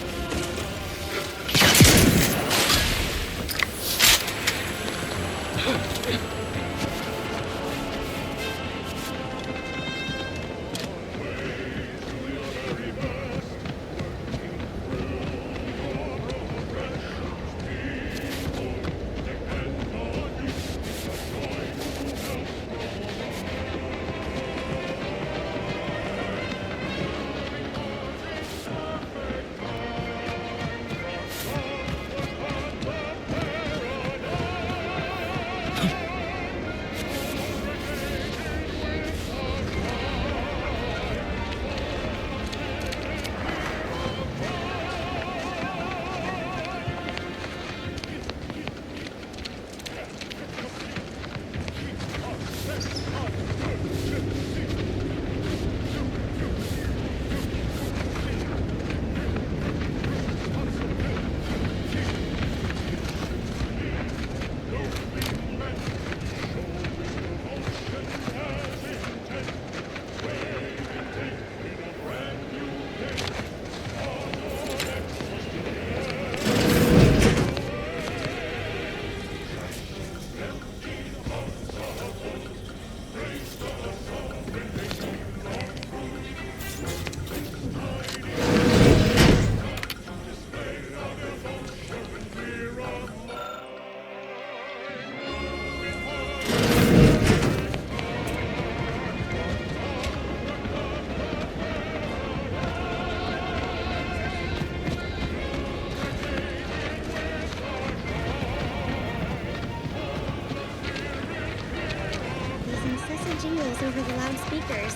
jingles over the loudspeakers.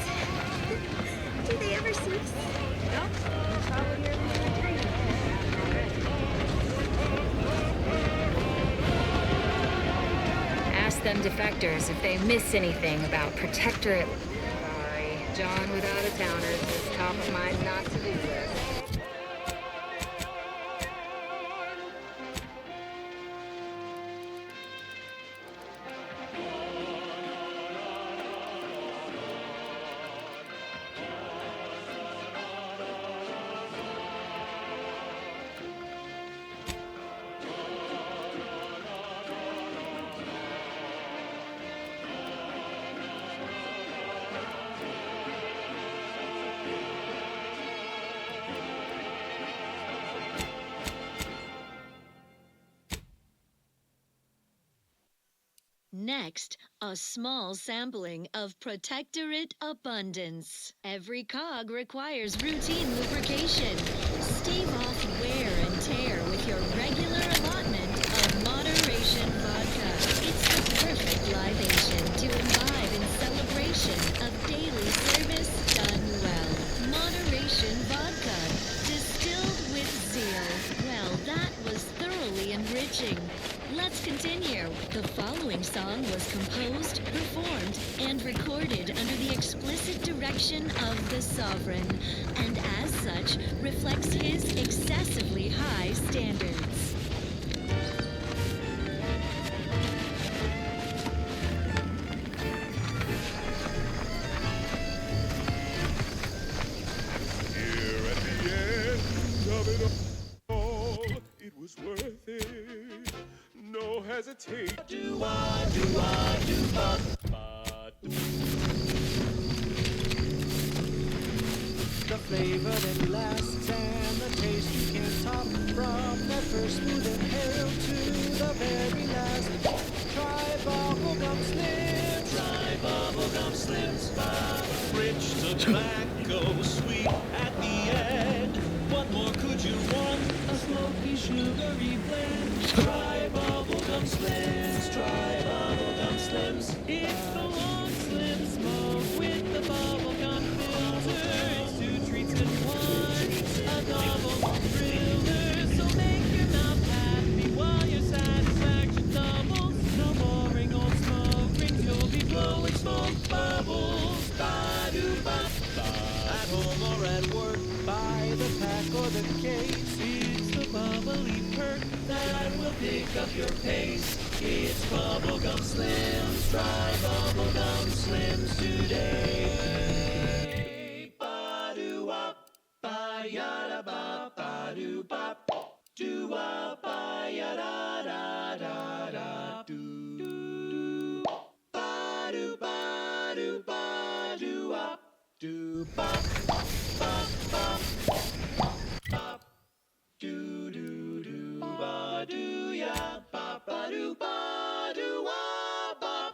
Do they ever cease? Nope. That's probably your retreat. Ask them defectors if they miss anything about Protectorate. Sorry, John without a downer is top of my not-to-do list. Next, a small sampling of Protectorate abundance. Every cog requires routine lubrication. Stave off wear and tear with your regular allotment of Moderation Vodka. It's the perfect libation to imbibe in celebration of daily service done well. Moderation Vodka, distilled with zeal. Well, that was thoroughly enriching. Let's continue. The following song was composed, performed, and recorded under the explicit direction of the Sovereign, and as such reflects his excessively high standards. hesitate. The flavor that lasts and the taste you can't top. From that first smooth inhale to the very last. Try bubblegum slims. Try bubblegum slims. Rich tobacco, sweet at the end. What more could you want? A smoky, sugary blend. Try bubblegum slims. Try bubblegum slims. It's the long slim smoke with the bubblegum filter. It's 2 treats in one. A double thriller. So make your mouth happy while your satisfaction doubles. No boring old smoke rings. You'll be blowing smoke bubbles. Ba-do-ba-ba. At home or at work, By the pack or the case. It's the bubbly perk that will pick up your pace. It's bubblegum slims. Try bubblegum slims today. Ba-do-wop, ba-yada-ba, ba-do-bop. Do-wop, ba-yada-da-da-da-do. Ba-do-ba-do-ba-do-wop, do-bop, bop, bop, bop. Do-do-do, ba-do-ya, ba-ba-do-ba-do-wop, bop.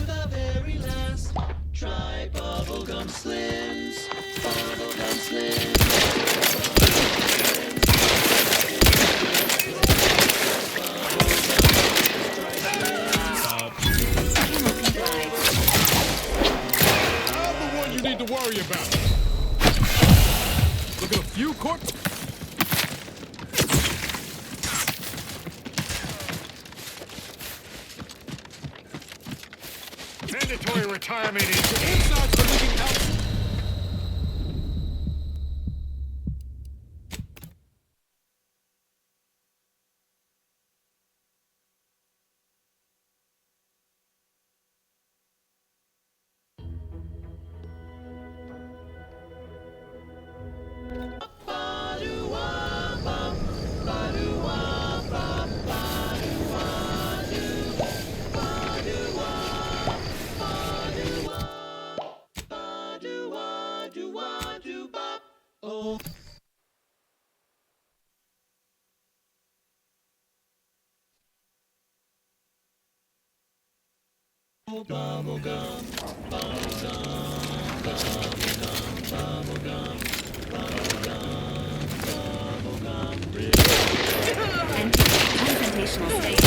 The very last. Try bubblegum slims. Bubblegum slims. I'm the one you need to worry about. Look at a few corpses. Mandatory retirement is inside for living out. Bubblegum, bubblegum, bubblegum, bubblegum, bubblegum, bubblegum, Confrontational state.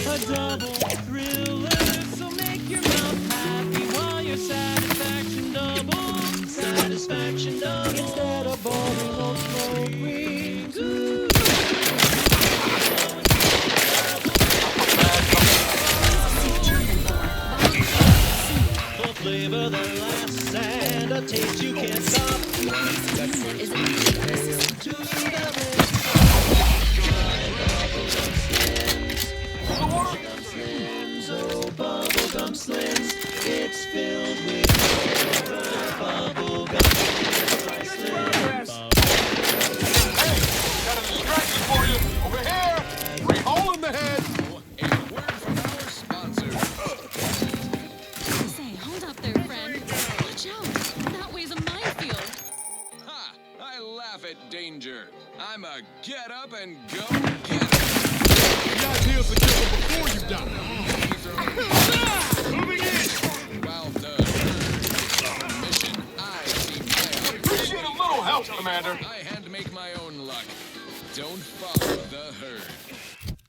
A double thriller, so make your mouth happy while your satisfaction doubles. Satisfaction doubles. Instead of boring old smoke rings. Ooh. for flavor that lasts and a taste you can't stop. To the best. Try bubblegum slims. get up and go get it. The idea is to kill them before you die. Moving in! While the mission, I see my own. Appreciate a little help, Commander. I hand make my own luck. Don't follow the herd.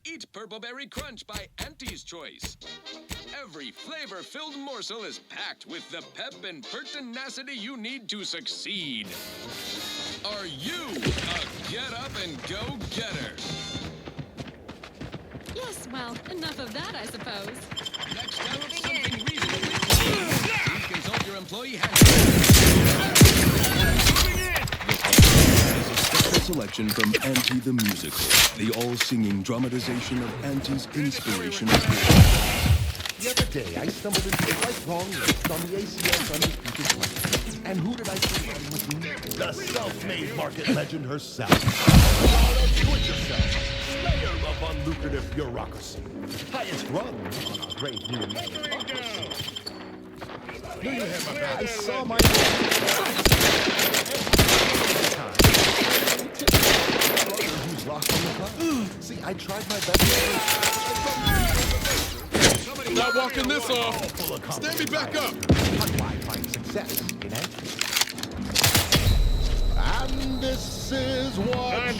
Eat Purple Berry Crunch by Auntie's Choice. Every flavor-filled morsel is packed with the pep and pertinacity you need to succeed. Are you a get-up-and-go-getter? Yes, well, enough of that, I suppose. Next up, something reasonably please consult your employee handbook. Is a special selection from Auntie the Musical, the all-singing dramatization of Auntie's inspirational work. The other day, I stumbled into a lifelong list on the ACS Undisputed Classic. And who did I see running with me? The self-made market legend herself. Quit yourself. Slayer of unlucrative bureaucracy. Highest rung on our great new meritocracy. Do you have my back? I saw my who's lost on the clock. See, I tried my best. Not walking this off. Stand me back up. How do I find success in entry? And this is what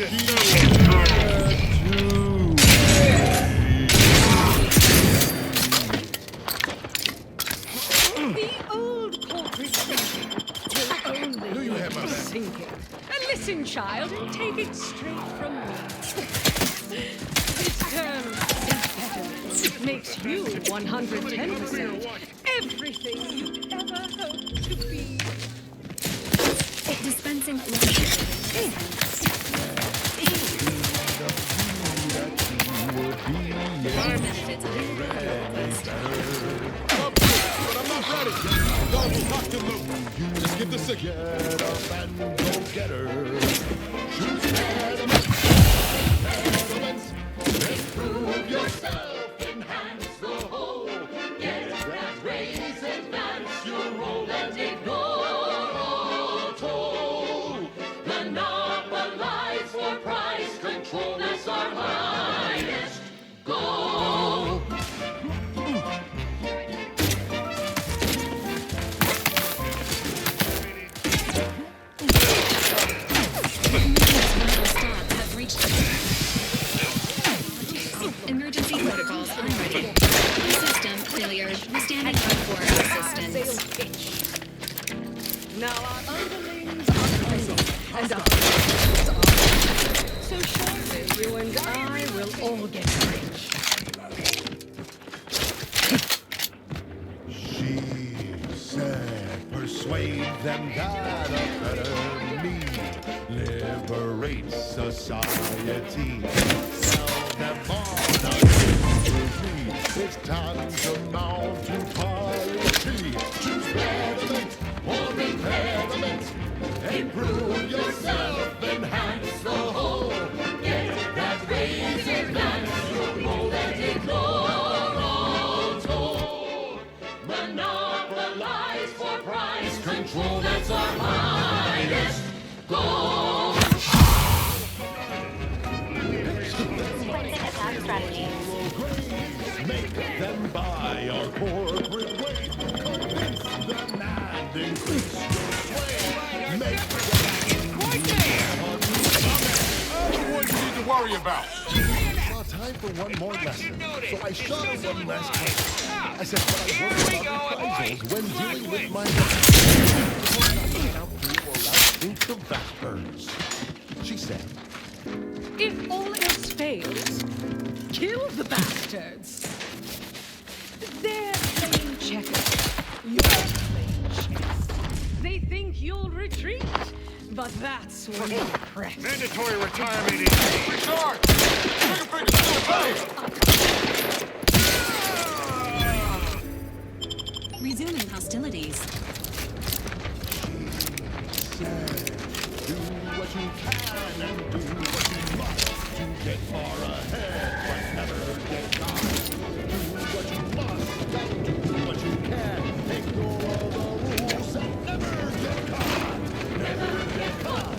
The old corporate thinking will only lead to sinking. And listen, child, and take it straight from me. This colonel it makes you 110% everything you ever hoped to be. Dispensing luxury. Benefits But I'm not ready. Dog will lock and load. Just get the signal. Get up and go get her. Choose pediments. Improve yourself. Enhance the whole. Get that raise, advance your role and ignore all toll. Monopolize for price control. That's our highest goal. Emergency protocols unready. System failure. Standing by for assistance. Now our underlings are present, and our officers are. So shortly, you and I will all get rich. She said, persuade them that a better me liberates society. Sell them on a free. It's time to mount to piety. Choose betterment or impairment. Improve yourself, enhance the whole. Get that raise, advance your role and ignore all toll. Monopolize for price control, that's our highest goal. Attack strategy. Make them buy our corporate way. Convince them and increase your sway. Make them Right there! I'm the one you need to worry about. Well, time for one more lesson. So I shot her one last time. I said, but I worry about reprisals when dealing with my instinctive backburns. She said, If all else fails, kill the bastards. They're playing checkers. You're playing chess. They think you'll retreat, but that's when you press. Mandatory retirement is retard. Trigger finger still Resuming hostilities. do what you can and do what you must to get far ahead, but never get caught. Do what you must and do what you can. Ignore all the rules and never get caught. Never get caught.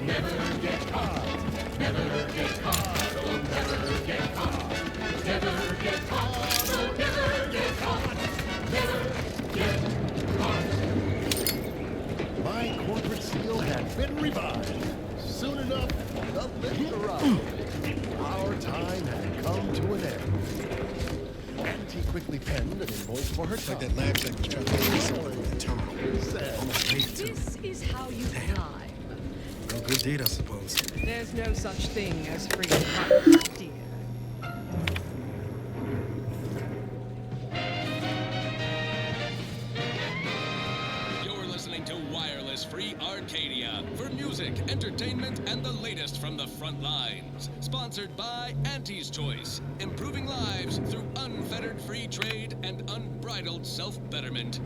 Never get caught. Never Divine. Soon enough, the lift arrived. Our time had come to an end. Auntie quickly penned an invoice for her time. That lab tech was trying to do something in the terminal. Said, This is how you die. No good deed, I suppose. There's no such thing as free lunch, dear. You're listening to Wireless Free Arcadia for music, entertainment, and the latest from the front lines. Sponsored by Auntie's Choice, improving lives through unfettered free trade and unbridled self-betterment.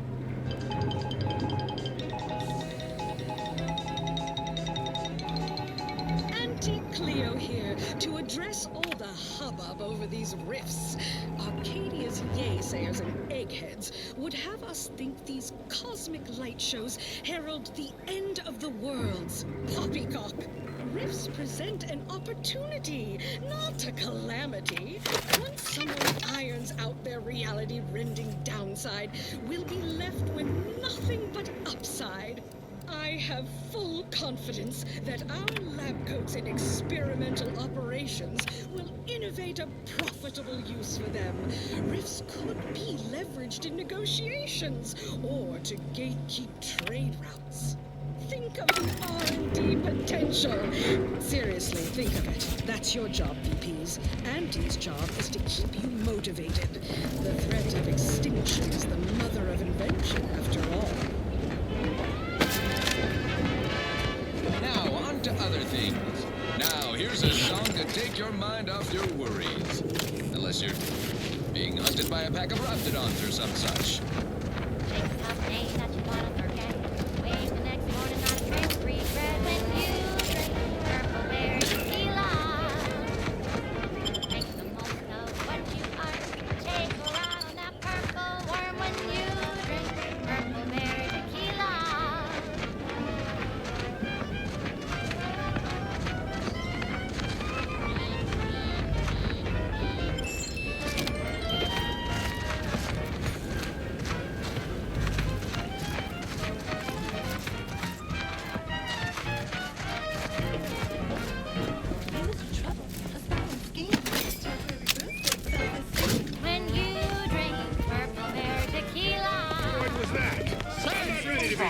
Auntie Cleo here to address all the hubbub over these rifts. Arcadia's yaysayers and eggheads would have us think these cosmic light shows herald the end of the worlds. Poppycock! Rifts present an opportunity, not a calamity. Once someone irons out their reality-rending downside, we'll be left with nothing but upside. I have full confidence that our lab coats in experimental operations will innovate a profitable use for them. Rifts could be leveraged in negotiations or to gatekeep trade routes. Think of the R&D potential. Seriously, think of it. That's your job, VPs. Auntie's job is to keep you motivated. The threat of extinction is the mother of invention, after all. Now, on to other things. Now, here's a song to take your mind off your worries. Unless you're being hunted by a pack of raptidons or some such.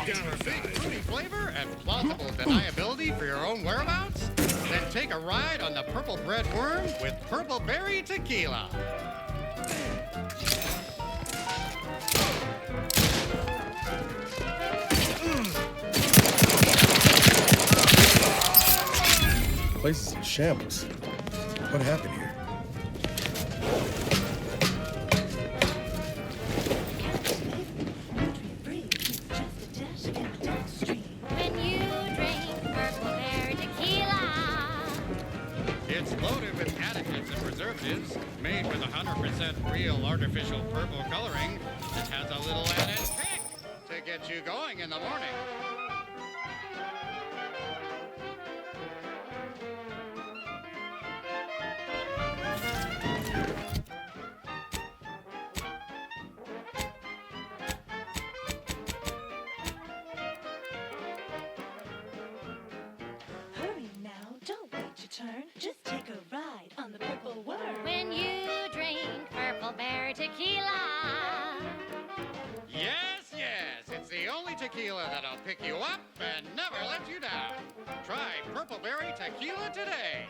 Fruity flavor and plausible deniability for your own whereabouts? Then take a ride on the Purple Bread Worm with Purple Berry Tequila. The place is in shambles. What happened here? It's loaded with additives and preservatives, made with 100% real artificial purple coloring. It has a little added kick to get you going in the morning. Hurry now, don't wait your turn. Just take a ride on the Purple Worm. When you drink Purple Berry Tequila. Yes, yes, it's the only tequila that'll pick you up and never let you down. Try Purple Berry Tequila today.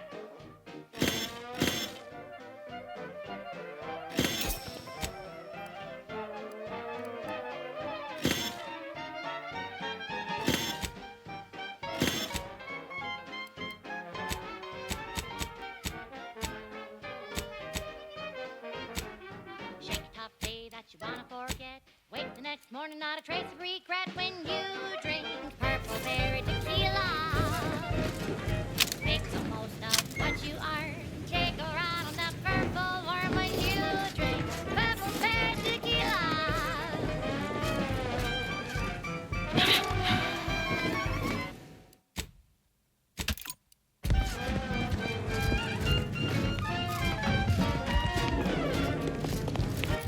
Shake a tough day that you wanna forget. Wake the next morning, not a trace of regret when you drink Purple Berry Tequila. Make the most of what you are. Take a ride on that purple worm when you drink Purple Berry Tequila.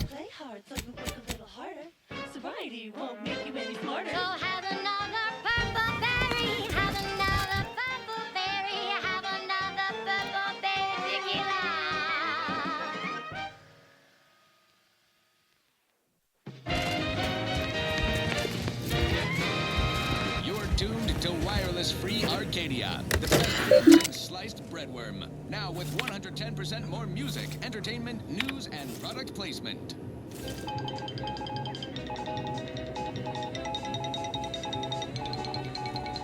Play hard so you work a little harder. Sobriety won't make you any smarter. So have another Purple Berry, have another to wireless-free Arcadia, the best beans and sliced breadworm. Now with 110% more music, entertainment, news, and product placement.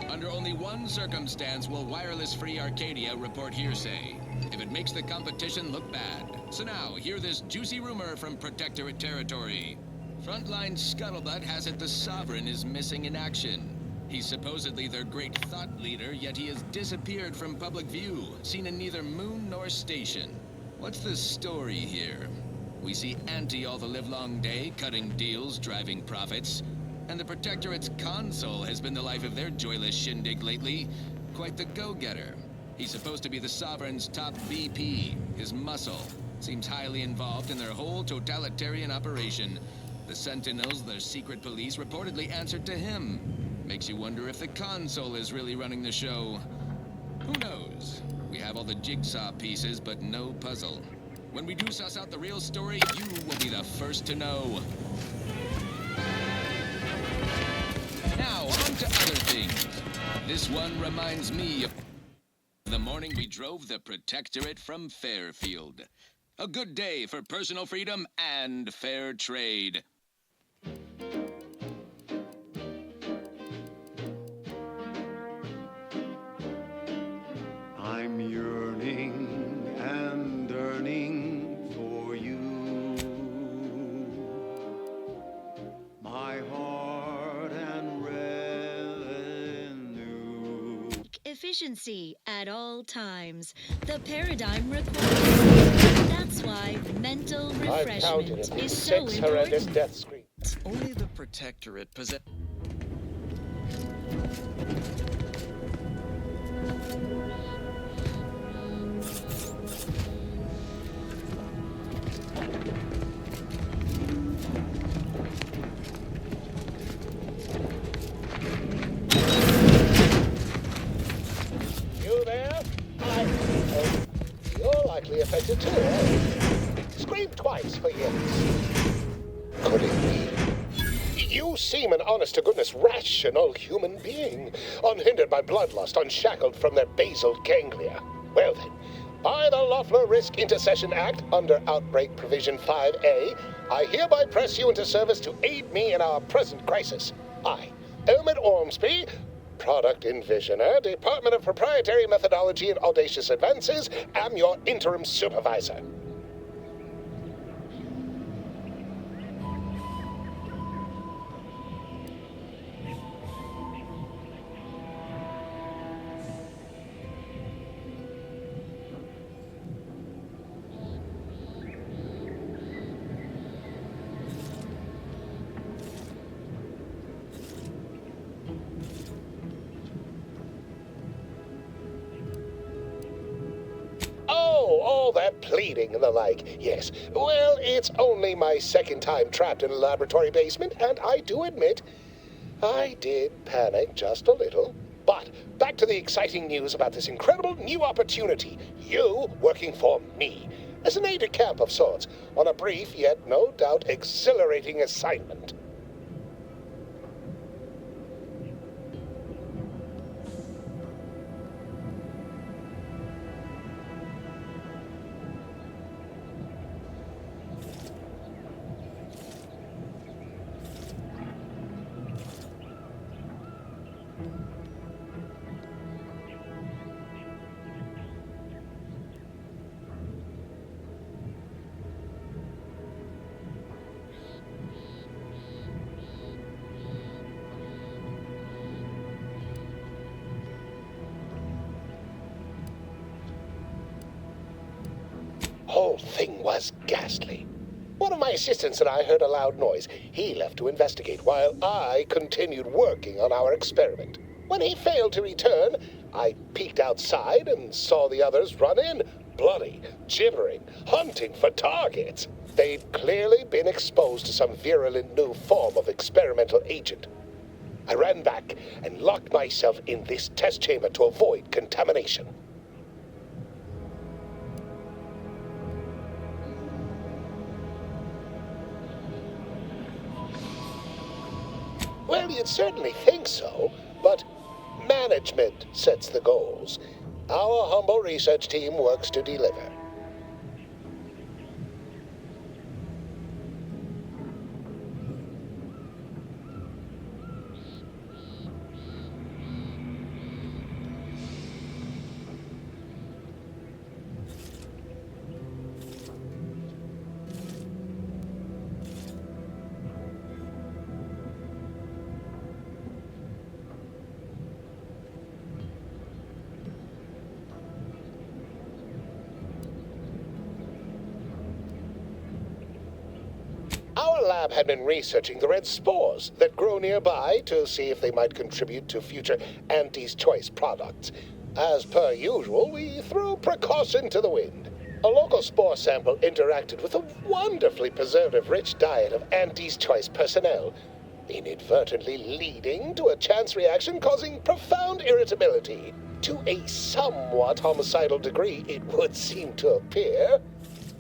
Under only one circumstance will wireless-free Arcadia report hearsay. If it makes the competition look bad. So now, hear this juicy rumor from Protectorate territory. Frontline Scuttlebutt has it the Sovereign is missing in action. He's supposedly their great thought leader, yet he has disappeared from public view, seen in neither moon nor station. What's the story here? We see Anti all the livelong day, cutting deals, driving profits. And the Protectorate's console has been the life of their joyless shindig lately. Quite the go-getter. He's supposed to be the Sovereign's top VP, his muscle. Seems highly involved in their whole totalitarian operation. The Sentinels, their secret police, reportedly answered to him. Makes you wonder if the console is really running the show. Who knows? We have all the jigsaw pieces, but no puzzle. When we do suss out the real story, you will be the first to know. Now, on to other things. This one reminds me of the morning we drove the Protectorate from Fairfield. A good day for personal freedom and fair trade. I'm yearning and yearning for you. My heart and revenue. Efficiency at all times. The paradigm requires. That's why mental refreshment is so important. death screens. Only the Protectorate possess. You there? You're likely affected too, eh? Scream twice for yes. Could it be? You seem an honest-to-goodness rational human being, unhindered by bloodlust, unshackled from their basal ganglia. Well then, by the Loeffler Risk Intercession Act, under Outbreak Provision 5A, I hereby press you into service to aid me in our present crisis. I, Elmid Ormsby, Product Envisioner, Department of Proprietary Methodology and Audacious Advances, am your interim supervisor. All that pleading and the like. Yes. Well, it's only my second time trapped in a laboratory basement, and I do admit, I did panic just a little. But back to the exciting news about this incredible new opportunity. You working for me, as an aide-de-camp of sorts, on a brief yet no doubt exhilarating assignment. Whole thing was ghastly. One of my assistants and I heard a loud noise. He left to investigate while I continued working on our experiment. When he failed to return, I peeked outside and saw the others run in, bloody, gibbering, hunting for targets. They'd clearly been exposed to some virulent new form of experimental agent. I ran back and locked myself in this test chamber to avoid contamination. Well, you'd certainly think so, but management sets the goals. Our humble research team works to deliver. Our lab had been researching the red spores that grow nearby to see if they might contribute to future Auntie's Choice products. As per usual, we threw precaution to the wind. A local spore sample interacted with a wonderfully preservative-rich diet of Auntie's Choice personnel, inadvertently leading to a chance reaction causing profound irritability. To a somewhat homicidal degree, it would seem to appear.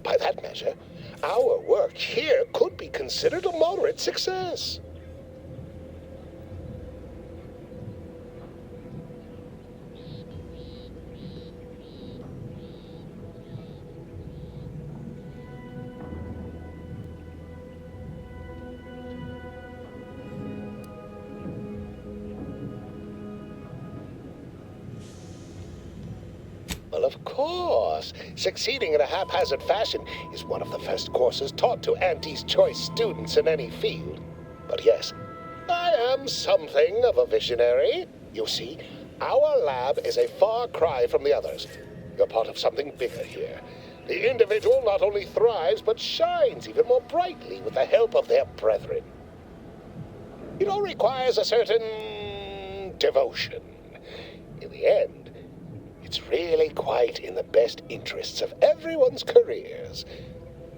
By that measure, our work here could be considered a moderate success. Well, of course. Succeeding in a haphazard fashion is one of the first courses taught to Auntie's Choice students in any field. But yes, I am something of a visionary. You see, our lab is a far cry from the others. You're part of something bigger here. The individual not only thrives, but shines even more brightly with the help of their brethren. It all requires a certain devotion. In the end, it's really quite in the best interests of everyone's careers.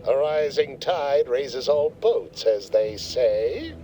A rising tide raises all boats, as they say.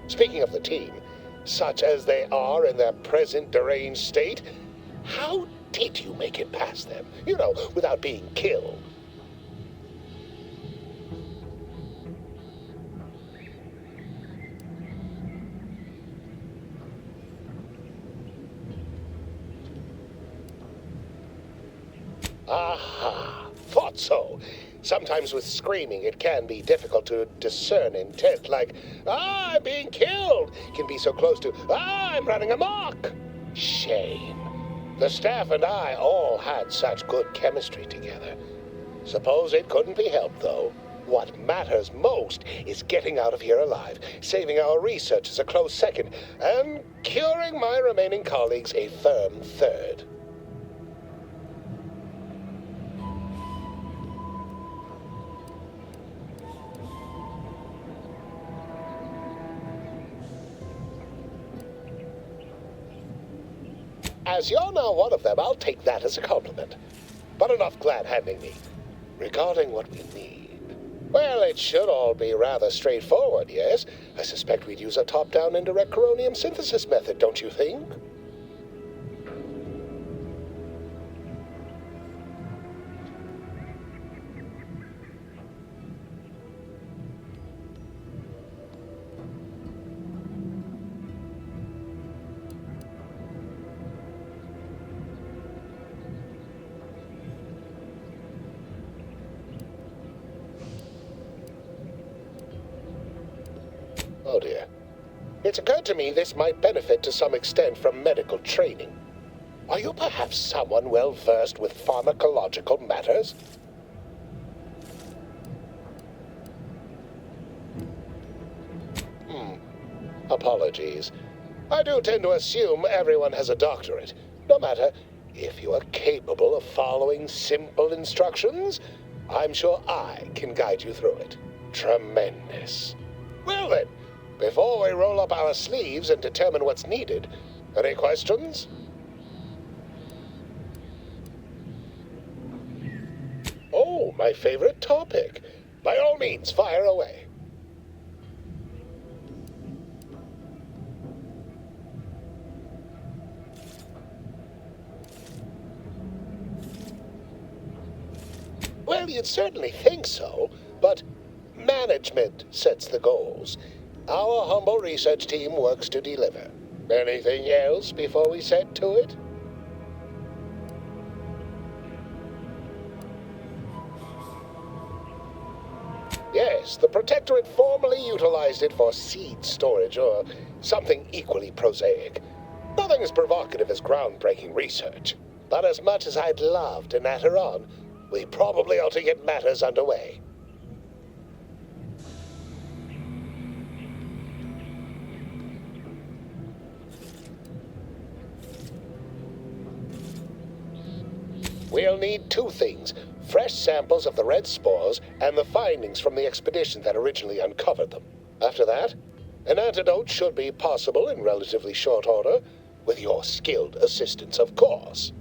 Speaking of the team, such as they are in their present deranged state, how did you make it past them? You know, without being killed. Aha, thought so. Sometimes with screaming, it can be difficult to discern intent, like, I'm being killed, can be so close to, I'm running amok. Shame. The staff and I all had such good chemistry together. Suppose it couldn't be helped, though. What matters most is getting out of here alive, saving our researchers a close second, and curing my remaining colleagues a firm third. As you're now one of them, I'll take that as a compliment. But enough glad-handing me. Regarding what we need, well, it should all be rather straightforward, yes? I suspect we'd use a top-down indirect coronium synthesis method, don't you think? Oh dear. It's occurred to me this might benefit to some extent from medical training. Are you perhaps someone well versed with pharmacological matters? Apologies. I do tend to assume everyone has a doctorate. No matter, if you are capable of following simple instructions, I'm sure I can guide you through it. Tremendous. Well then, before we roll up our sleeves and determine what's needed, any questions? Oh, my favorite topic. By all means, fire away. Well, you'd certainly think so, but management sets the goals. Our humble research team works to deliver. Anything else before we set to it? Yes, the Protectorate formerly utilized it for seed storage or something equally prosaic. Nothing as provocative as groundbreaking research. But as much as I'd love to natter on, we probably ought to get matters underway. We'll need two things: fresh samples of the red spores and the findings from the expedition that originally uncovered them. After that, an antidote should be possible in relatively short order, with your skilled assistance, of course.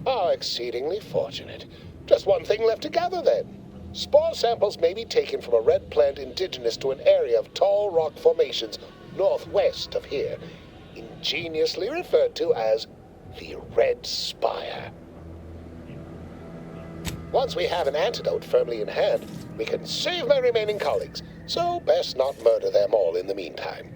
How exceedingly fortunate. Just one thing left to gather, then. Spore samples may be taken from a red plant indigenous to an area of tall rock formations northwest of here, ingeniously referred to as the Red Spire. Once we have an antidote firmly in hand, we can save my remaining colleagues, so best not murder them all in the meantime.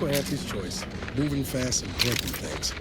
Auntie's choice. Moving fast and breaking things.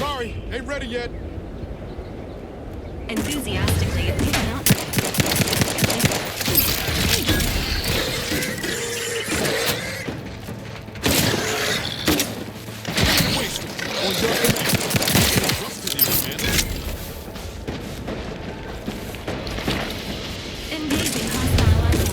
Sorry, ain't ready yet. Enthusiastically picking up. Engaging hostile items.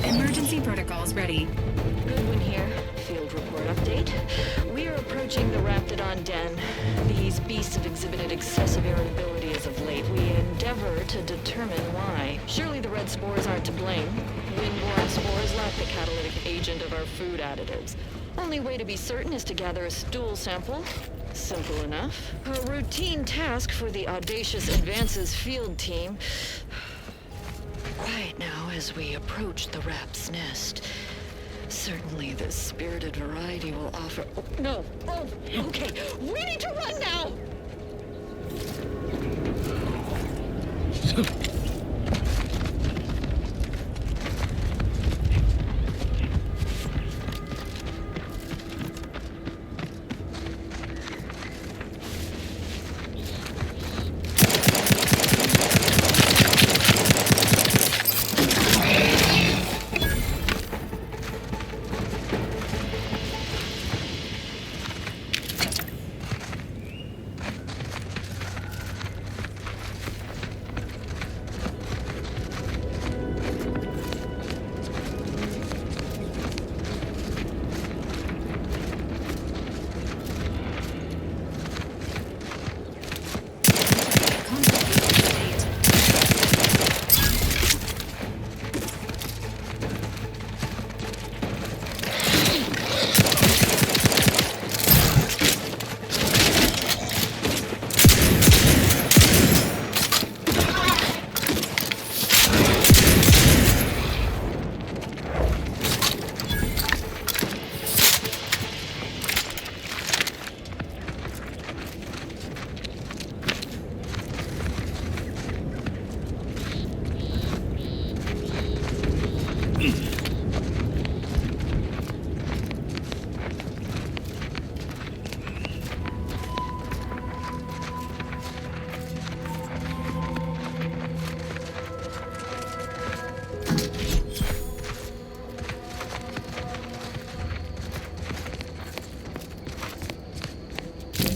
Emergency protocols ready. Goodwin here. Field report update. We are approaching the Raptidon Den. These beasts have exhibited excessive irritability as of late. We endeavor to determine why. Surely the red spores aren't to blame. Windborne spores lack the catalytic agent of our food additives. Only way to be certain is to gather a stool sample. Simple enough. A routine task for the Audacious Advances field team. Quiet now as we approach the rap's nest. Certainly the spirited variety will offer... Oh, no! Oh, okay. We need to run now!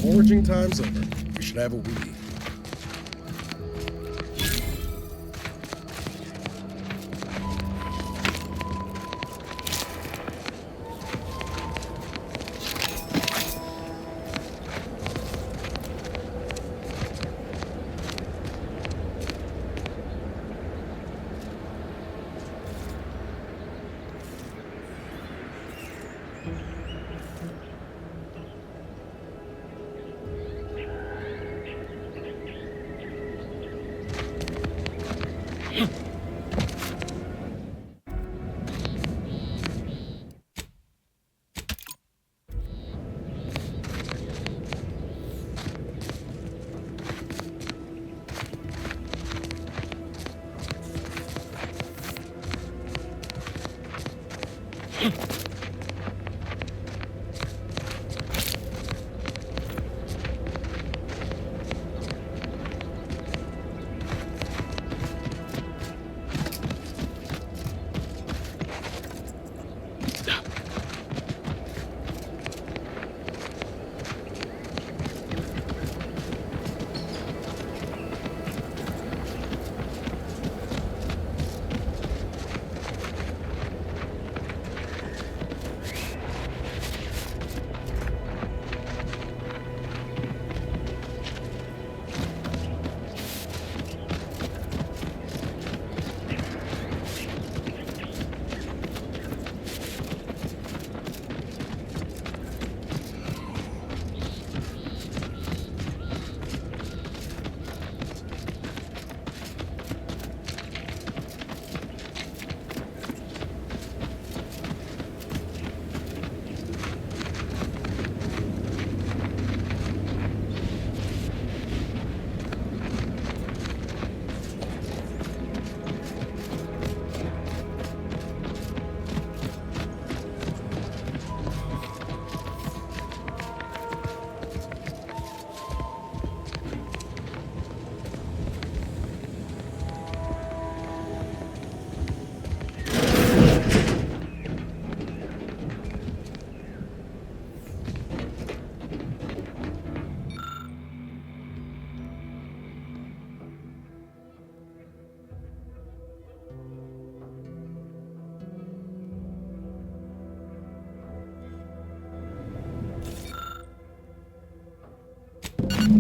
Foraging time's over. We should have what we need.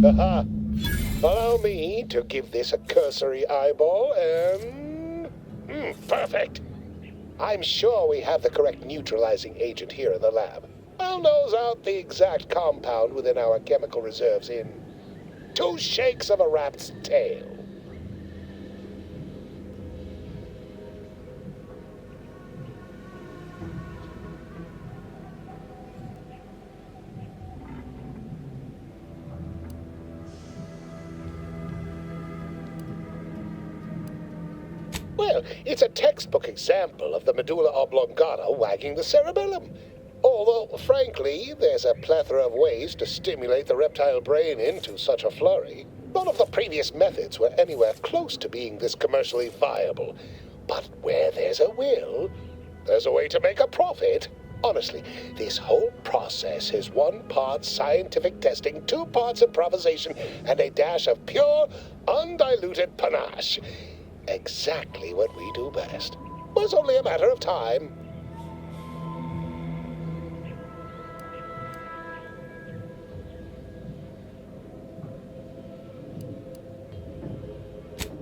Haha. Allow me to give this a cursory eyeball and... perfect. I'm sure we have the correct neutralizing agent here in the lab. I'll nose out the exact compound within our chemical reserves in 2 shakes of a rat's tail. Well, it's a textbook example of the medulla oblongata wagging the cerebellum. Although, frankly, there's a plethora of ways to stimulate the reptile brain into such a flurry. None of the previous methods were anywhere close to being this commercially viable. But where there's a will, there's a way to make a profit. Honestly, this whole process is 1 part scientific testing, 2 parts improvisation, and a dash of pure, undiluted panache. Exactly what we do best. Was only a matter of time.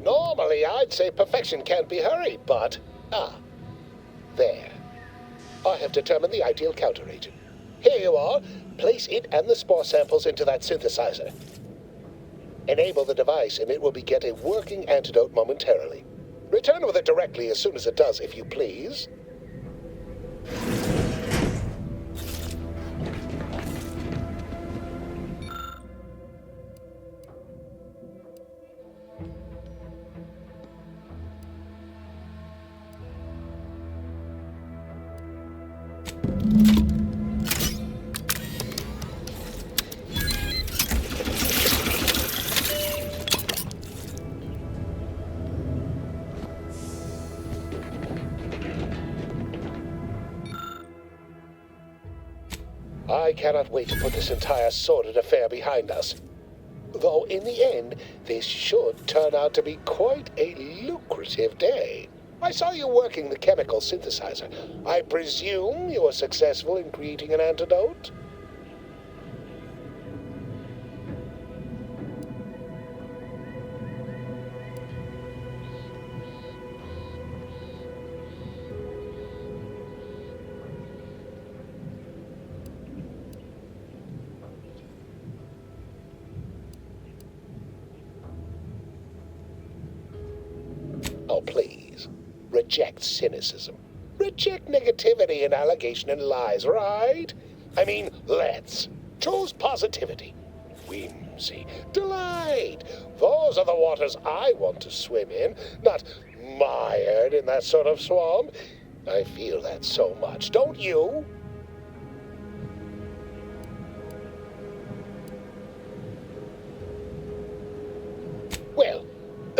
Normally, I'd say perfection can't be hurried, but... there. I have determined the ideal counteragent. Here you are. Place it and the spore samples into that synthesizer. Enable the device and it will beget a working antidote momentarily. Return with it directly as soon as it does, if you please. I cannot wait to put this entire sordid affair behind us. Though in the end, this should turn out to be quite a lucrative day. I saw you working the chemical synthesizer. I presume you were successful in creating an antidote? Oh, please. Reject cynicism. Reject negativity and allegation and lies, right? I mean, let's. Choose positivity. Whimsy. Delight. Those are the waters I want to swim in, not mired in that sort of swamp. I feel that so much, don't you? Well,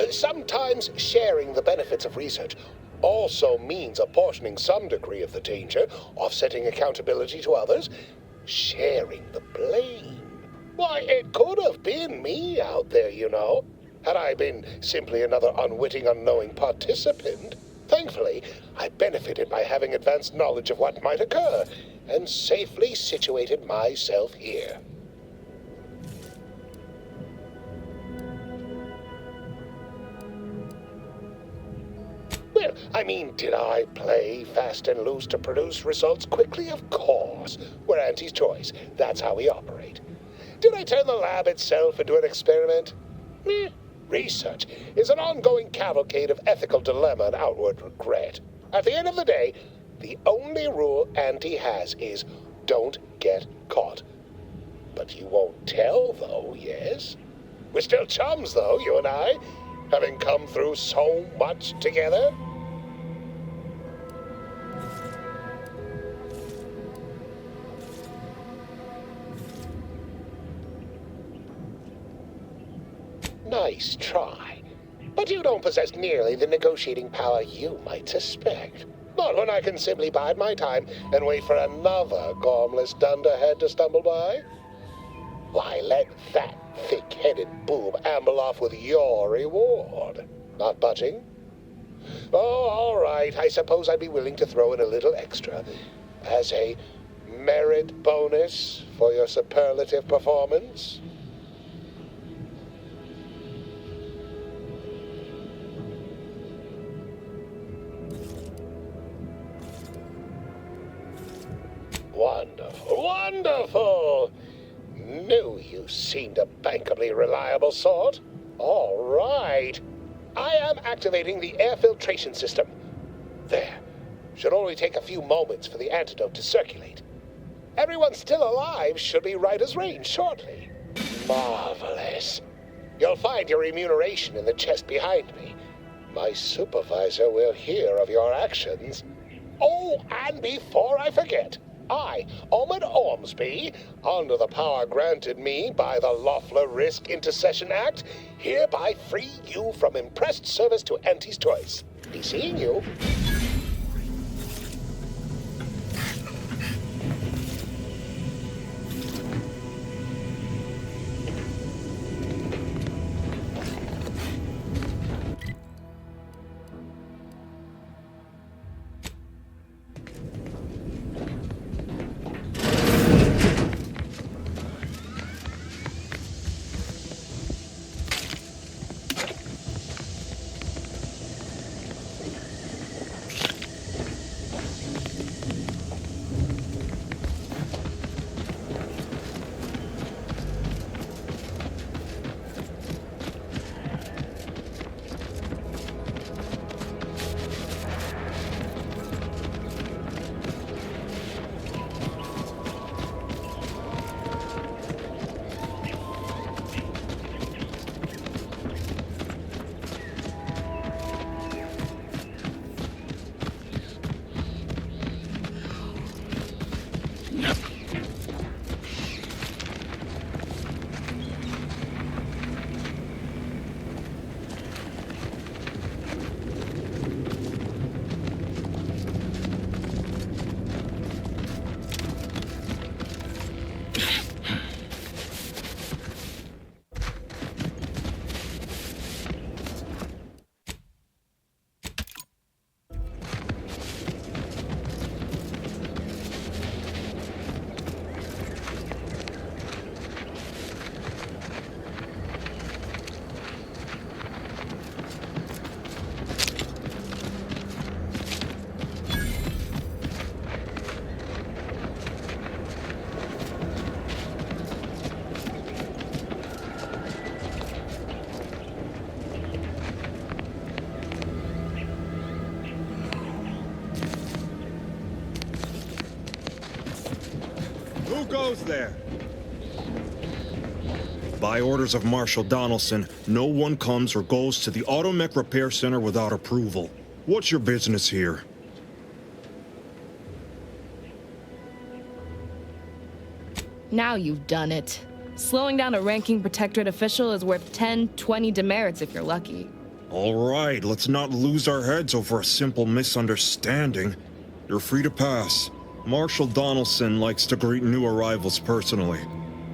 sometimes sharing the benefits of research also means apportioning some degree of the danger, offsetting accountability to others, sharing the blame. Why, it could have been me out there, you know, had I been simply another unwitting, unknowing participant. Thankfully, I benefited by having advanced knowledge of what might occur, and safely situated myself here. Well, I mean, did I play fast and loose to produce results quickly? Of course. We're Auntie's choice. That's how we operate. Did I turn the lab itself into an experiment? Research is an ongoing cavalcade of ethical dilemma and outward regret. At the end of the day, the only rule Auntie has is don't get caught. But you won't tell, though, yes? We're still chums, though, you and I, having come through so much together. Nice try. But you don't possess nearly the negotiating power you might suspect. Not when I can simply bide my time and wait for another gormless dunderhead to stumble by. Why, let that thick-headed boob amble off with your reward. Not budging? Oh, all right. I suppose I'd be willing to throw in a little extra as a merit bonus for your superlative performance. Wonderful, wonderful! Knew you seemed a bankably reliable sort. All right. I am activating the air filtration system. There. Should only take a few moments for the antidote to circulate. Everyone still alive should be right as rain shortly. Marvelous. You'll find your remuneration in the chest behind me. My supervisor will hear of your actions. Oh, and before I forget, I, Ahmed Ormsby, under the power granted me by the Loeffler Risk Intercession Act, hereby free you from impressed service to Auntie's Choice. Be seeing you. Who goes there? By orders of Marshal Donaldson, no one comes or goes to the Automech Repair Center without approval. What's your business here? Now you've done it. Slowing down a ranking protectorate official is worth 10, 20 demerits if you're lucky. All right, let's not lose our heads over a simple misunderstanding. You're free to pass. Marshal Donaldson likes to greet new arrivals personally.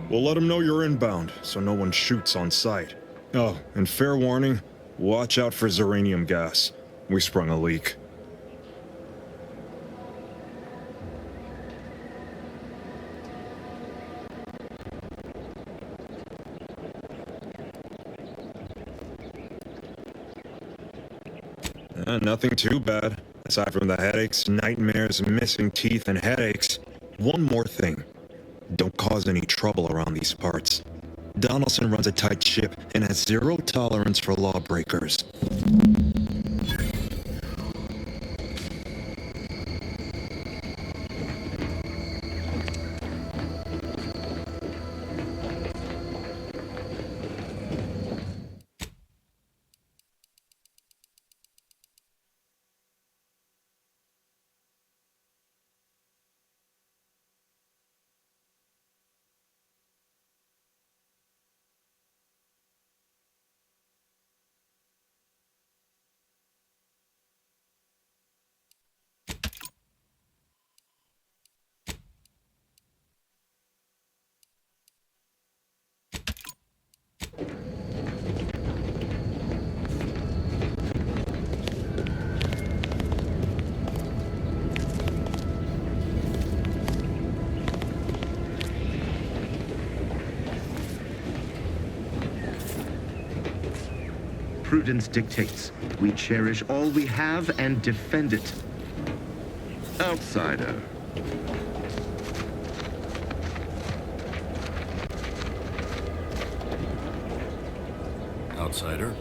We'll let him know you're inbound, so no one shoots on sight. Oh, and fair warning, watch out for xeranium gas. We sprung a leak. Nothing too bad. Aside from the headaches, nightmares, missing teeth, and headaches. One more thing. Don't cause any trouble around these parts. Donaldson runs a tight ship and has zero tolerance for lawbreakers. Prudence dictates we cherish all we have and defend it. Outsider. outsider.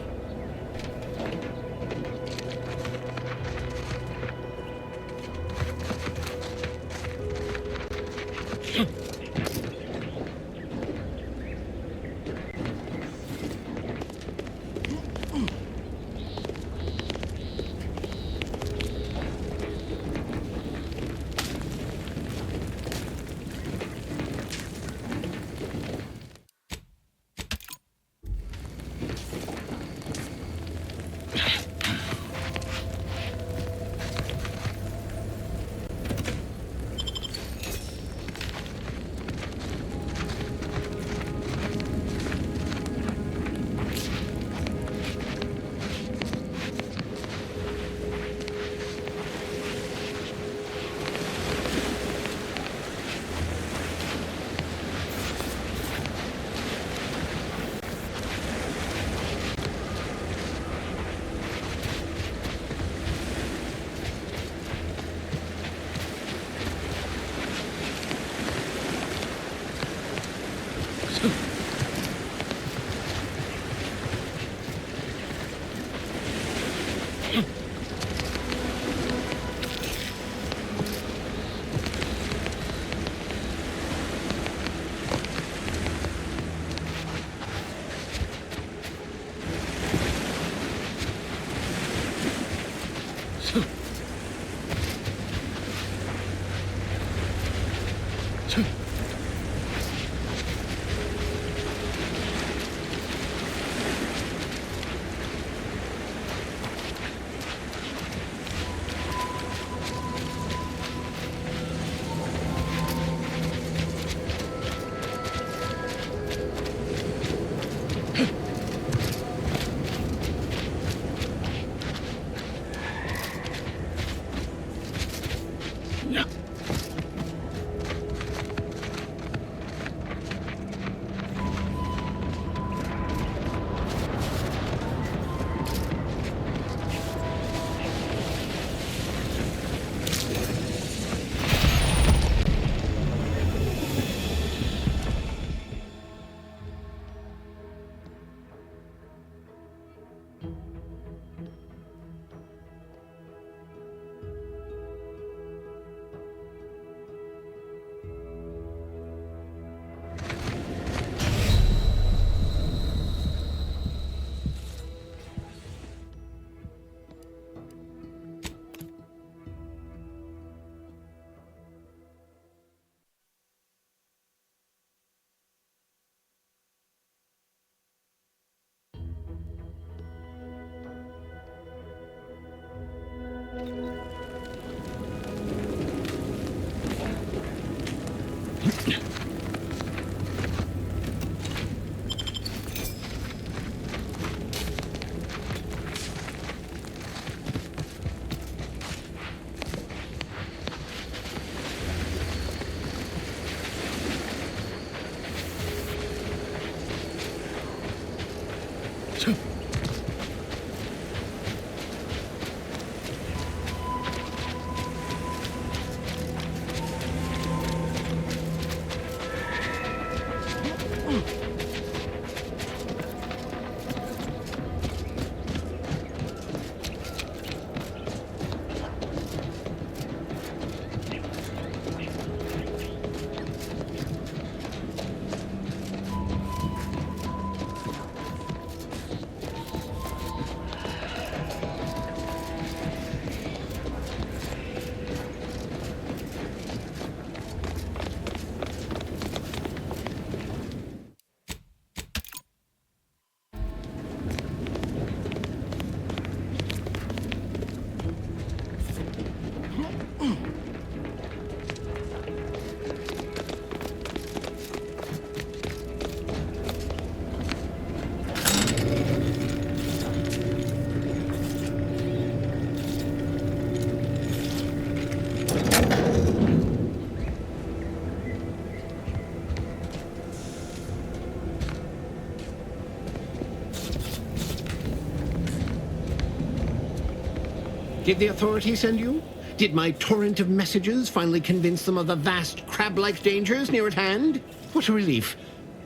Did the authorities send you? Did my torrent of messages finally convince them of the vast crab-like dangers near at hand? What a relief.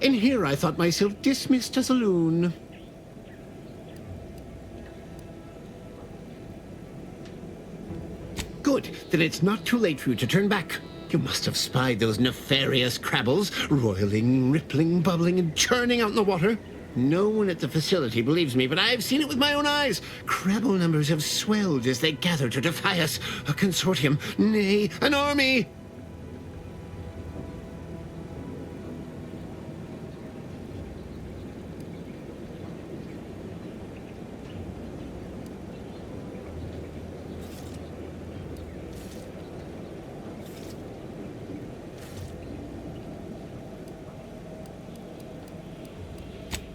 In here I thought myself dismissed as a loon. Good. Then it's not too late for you to turn back. You must have spied those nefarious crabbles, roiling, rippling, bubbling, and churning out in the water. No one at the facility believes me, but I've seen it with my own eyes. Crabble numbers have swelled as they gather to defy us. A consortium, nay, an army.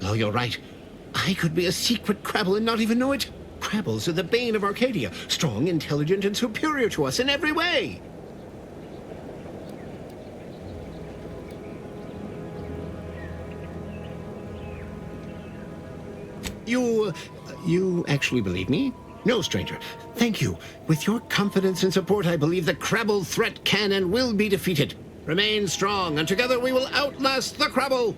Oh, you're right. I could be a secret Crabble and not even know it. Crabbles are the bane of Arcadia. Strong, intelligent, and superior to us in every way. You actually believe me? No, stranger. Thank you. With your confidence and support, I believe the Crabble threat can and will be defeated. Remain strong, and together we will outlast the Crabble!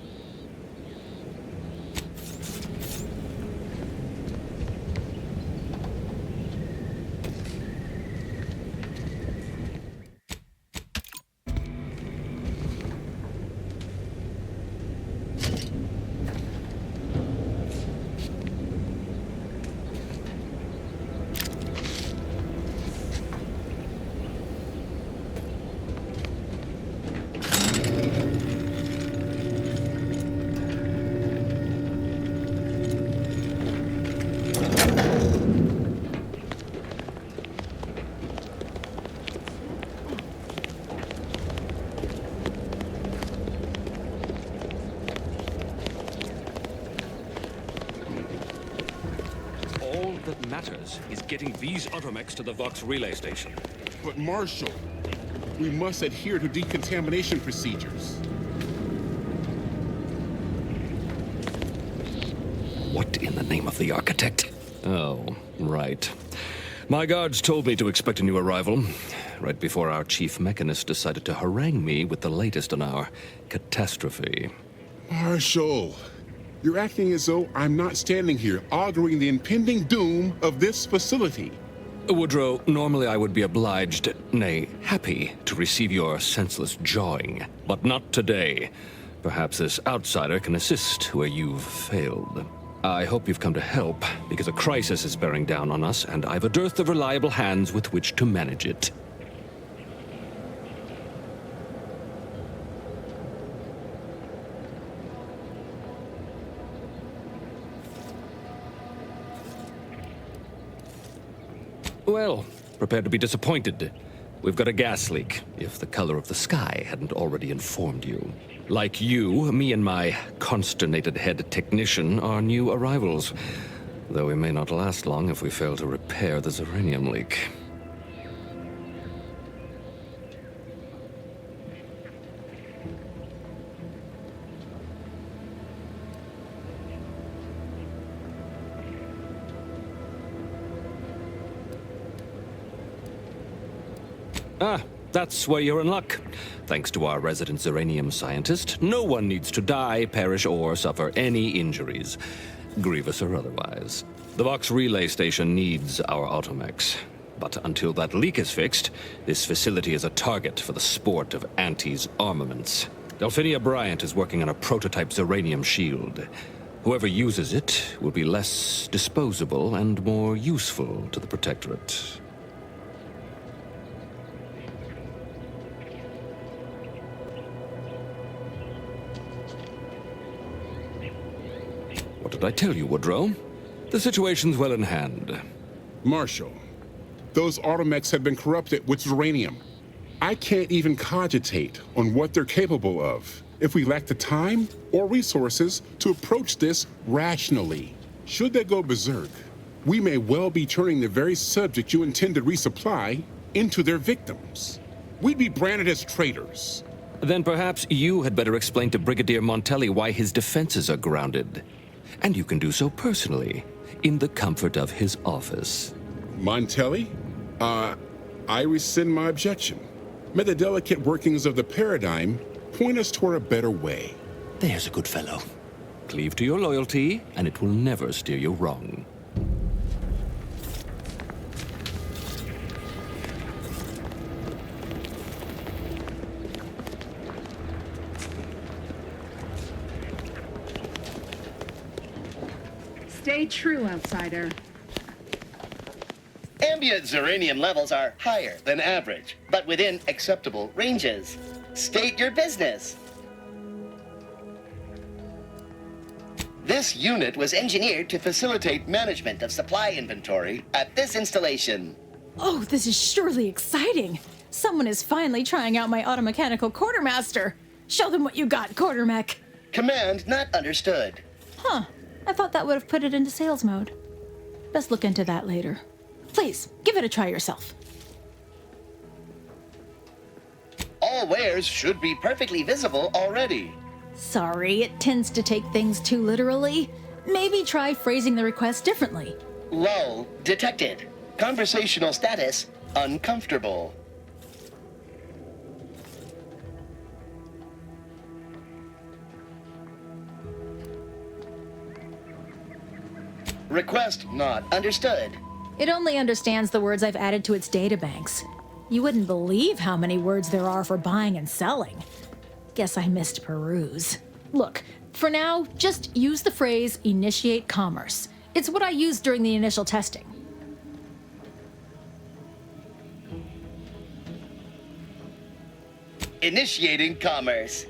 that matters is getting these Automex to the Vox relay station. But Marshal, we must adhere to decontamination procedures. What in the name of the architect? Oh, right. My guards told me to expect a new arrival, right before our chief mechanist decided to harangue me with the latest on our catastrophe. Marshal, you're acting as though I'm not standing here auguring the impending doom of this facility. Woodrow, normally I would be obliged, nay, happy, to receive your senseless jawing, but not today. Perhaps this outsider can assist where you've failed. I hope you've come to help, because a crisis is bearing down on us, and I've a dearth of reliable hands with which to manage it. Well, prepare to be disappointed. We've got a gas leak, if the color of the sky hadn't already informed you. Like you, me and my consternated head technician are new arrivals, though we may not last long if we fail to repair the uranium leak. Ah, that's where you're in luck. Thanks to our resident uranium scientist, no one needs to die, perish, or suffer any injuries, grievous or otherwise. The Vox relay station needs our Automex. But until that leak is fixed, this facility is a target for the sport of Anti's armaments. Delphinia Bryant is working on a prototype uranium shield. Whoever uses it will be less disposable and more useful to the Protectorate. What did I tell you, Woodrow? The situation's well in hand. Marshal, those Automex have been corrupted with uranium. I can't even cogitate on what they're capable of if we lack the time or resources to approach this rationally. Should they go berserk, we may well be turning the very subject you intend to resupply into their victims. We'd be branded as traitors. Then perhaps you had better explain to Brigadier Montelli why his defenses are grounded. And you can do so personally, in the comfort of his office. Montelli? I rescind my objection. May the delicate workings of the paradigm point us toward a better way. There's a good fellow. Cleave to your loyalty, and it will never steer you wrong. Stay true, outsider. Ambient Zeranium levels are higher than average, but within acceptable ranges. State your business. This unit was engineered to facilitate management of supply inventory at this installation. Oh, this is surely exciting. Someone is finally trying out my automechanical quartermaster. Show them what you got, Quartermech. Command not understood. Huh. I thought that would have put it into sales mode. Best look into that later. Please, give it a try yourself. All wares should be perfectly visible already. Sorry, it tends to take things too literally. Maybe try phrasing the request differently. Lull detected. Conversational status uncomfortable. Request not understood. It only understands the words I've added to its databanks. You wouldn't believe how many words there are for buying and selling. Guess I missed peruse. Look, for now, just use the phrase initiate commerce. It's what I used during the initial testing. Initiating commerce.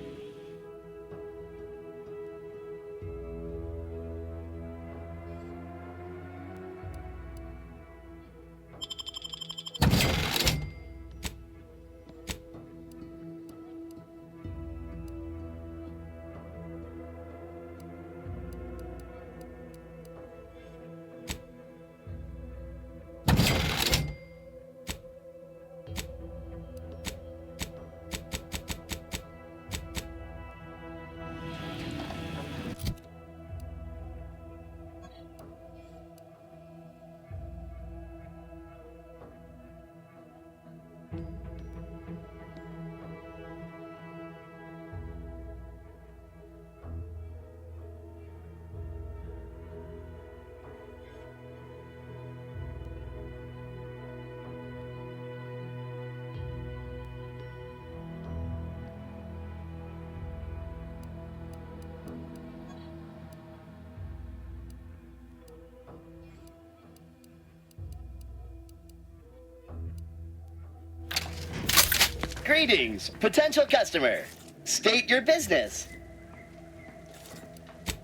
Greetings, potential customer. State your business.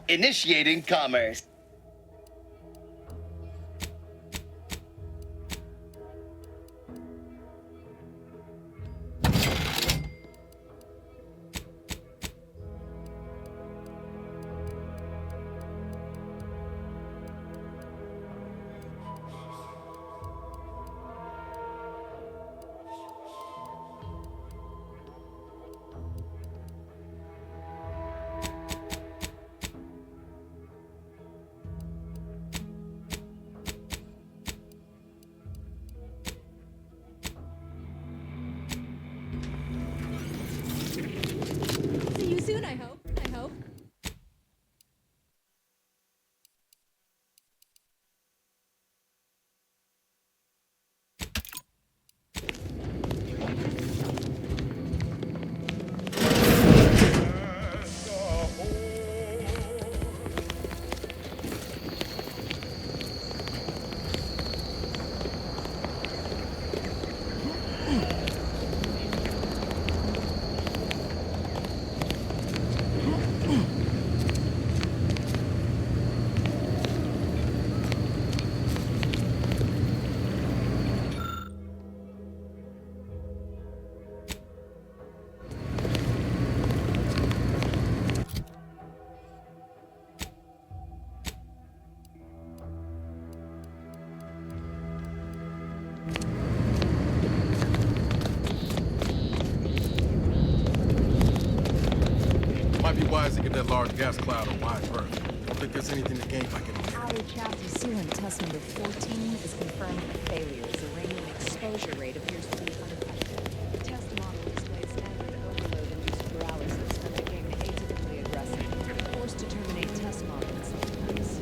Initiating commerce. See you soon, I hope. Might be wise to get that large gas cloud on wide berth. Don't think there's anything to gain by getting Alley chassis sealant test number 14 is confirmed failure. Uranium exposure rate appears to be unaffected. The test model displays standard overload induced paralysis when it became atypically aggressive. Forced to terminate test model in self-defense.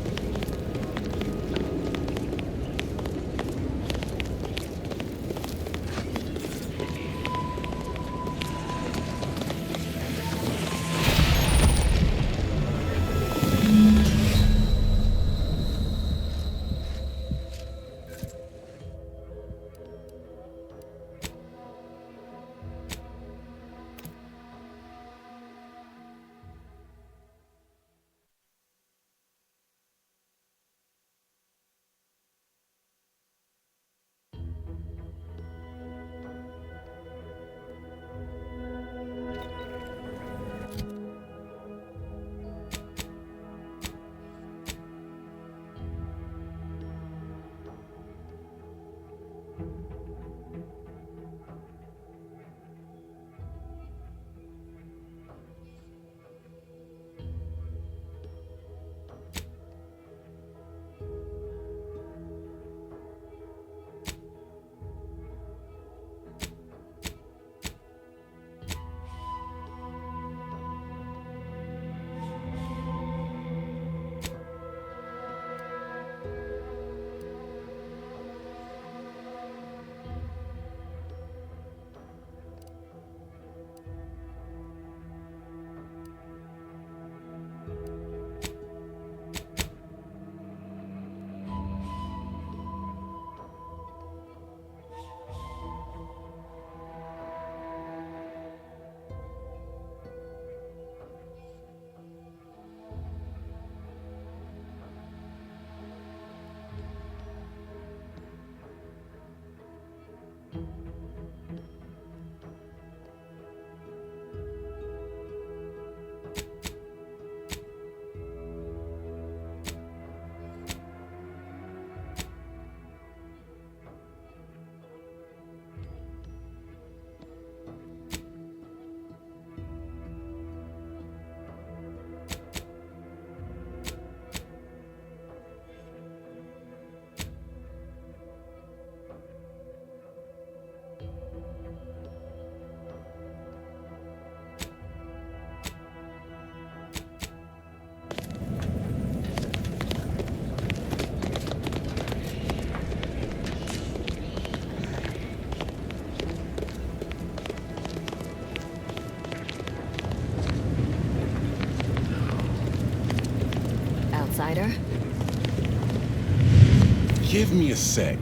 Give me a sec.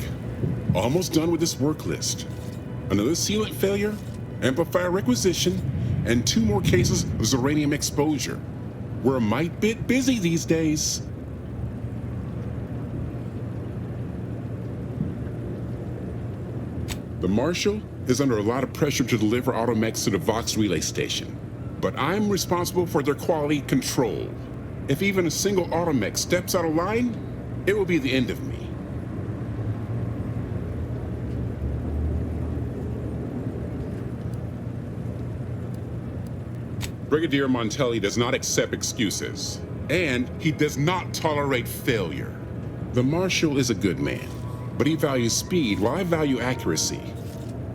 Almost done with this work list. Another sealant failure, amplifier requisition, and 2 more cases of Zeranium exposure. We're a mite bit busy these days. The Marshal is under a lot of pressure to deliver automechs to the Vox relay station, but I'm responsible for their quality control. If even a single automech steps out of line, it will be the end of me. Brigadier Montelli does not accept excuses, and he does not tolerate failure. The Marshal is a good man, but he values speed while I value accuracy.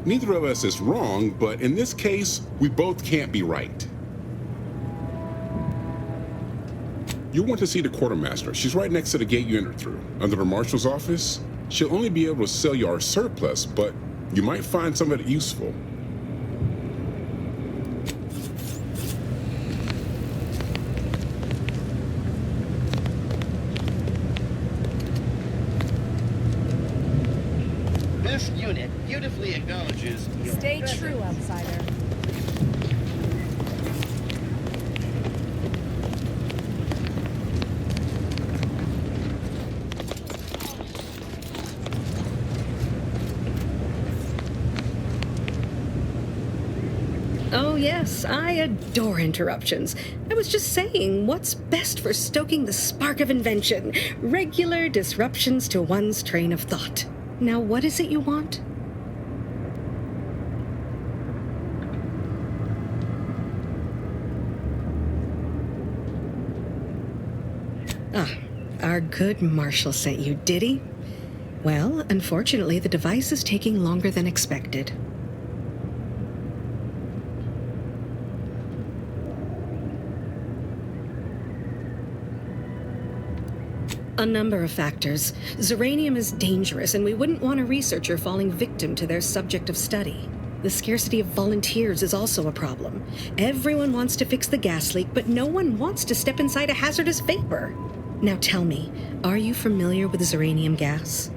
Neither of us is wrong, but in this case, we both can't be right. You'll want to see the quartermaster. She's right next to the gate you entered through. Under the Marshal's office, she'll only be able to sell you our surplus, but you might find some of it useful. This unit beautifully acknowledges your Stay presence. true, outsider. Oh yes, I adore interruptions. I was just saying, what's best for stoking the spark of invention? Regular disruptions to one's train of thought. Now what is it you want? Ah, our good Marshal sent you, did he? Well, unfortunately, the device is taking longer than expected. A number of factors. Zeranium is dangerous, and we wouldn't want a researcher falling victim to their subject of study. The scarcity of volunteers is also a problem. Everyone wants to fix the gas leak, but no one wants to step inside a hazardous vapor. Now tell me, are you familiar with Zeranium gas?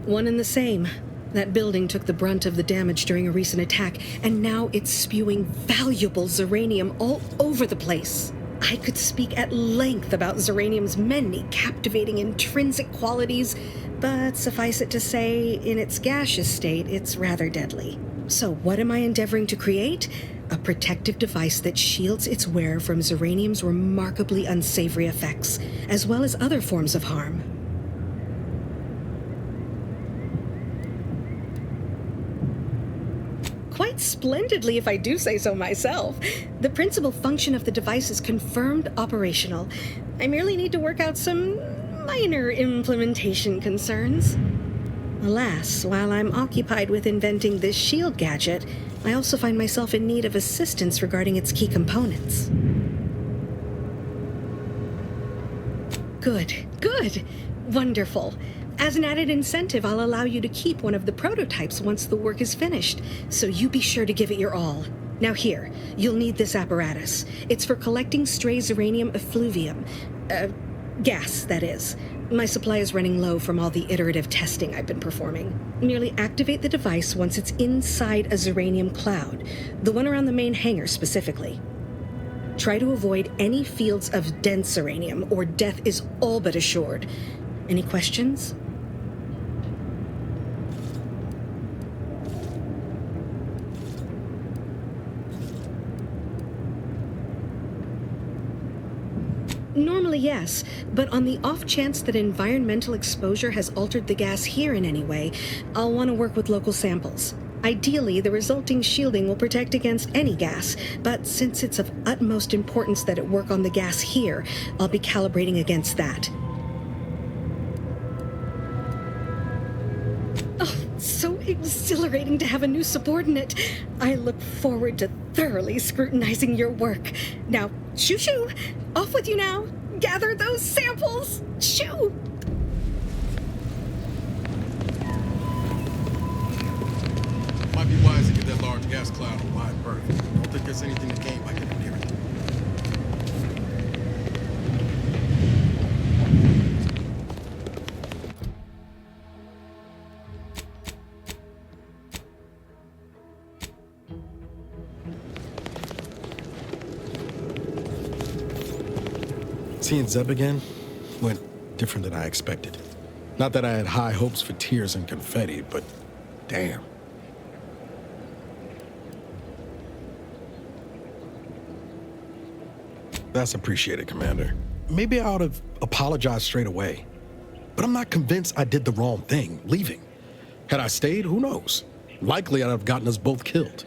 One and the same. That building took the brunt of the damage during a recent attack, and now it's spewing valuable Zeranium all over the place. I could speak at length about Zeranium's many captivating intrinsic qualities, but suffice it to say, in its gaseous state, it's rather deadly. So what am I endeavoring to create? A protective device that shields its wearer from Zeranium's remarkably unsavory effects, as well as other forms of harm. Quite splendidly, if I do say so myself. The principal function of the device is confirmed operational. I merely need to work out some minor implementation concerns. Alas, while I'm occupied with inventing this shield gadget, I also find myself in need of assistance regarding its key components. Good. Wonderful. As an added incentive, I'll allow you to keep one of the prototypes once the work is finished, so you be sure to give it your all. Now here, you'll need this apparatus. It's for collecting stray Zeranium effluvium. Gas, that is. My supply is running low from all the iterative testing I've been performing. Merely activate the device once it's inside a Zeranium cloud, the one around the main hangar specifically. Try to avoid any fields of dense Zeranium, or death is all but assured. Any questions? Normally, yes, but on the off chance that environmental exposure has altered the gas here in any way, I'll want to work with local samples. Ideally, the resulting shielding will protect against any gas, but since it's of utmost importance that it work on the gas here, I'll be calibrating against that. Oh, so exhilarating to have a new subordinate. I look forward to thoroughly scrutinizing your work. Now, shoo-shoo! Off with you now! Gather those samples! Shoo! Might be wise to get that large gas cloud a wide berth. Don't think there's anything to gain by getting near it. Seeing Zeb again went different than I expected. Not that I had high hopes for tears and confetti, but damn. That's appreciated, Commander. Maybe I ought to apologize straight away. But I'm not convinced I did the wrong thing, leaving. Had I stayed, who knows? Likely I'd have gotten us both killed.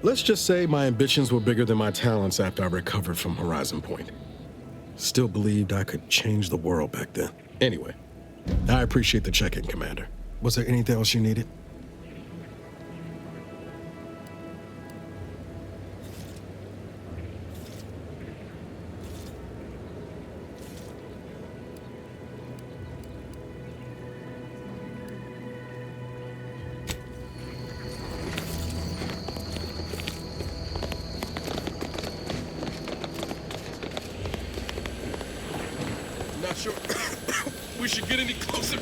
Let's just say my ambitions were bigger than my talents after I recovered from Horizon Point. Still believed I could change the world back then. Anyway, I appreciate the check-in, Commander. Was there anything else you needed? Not sure we should get any closer.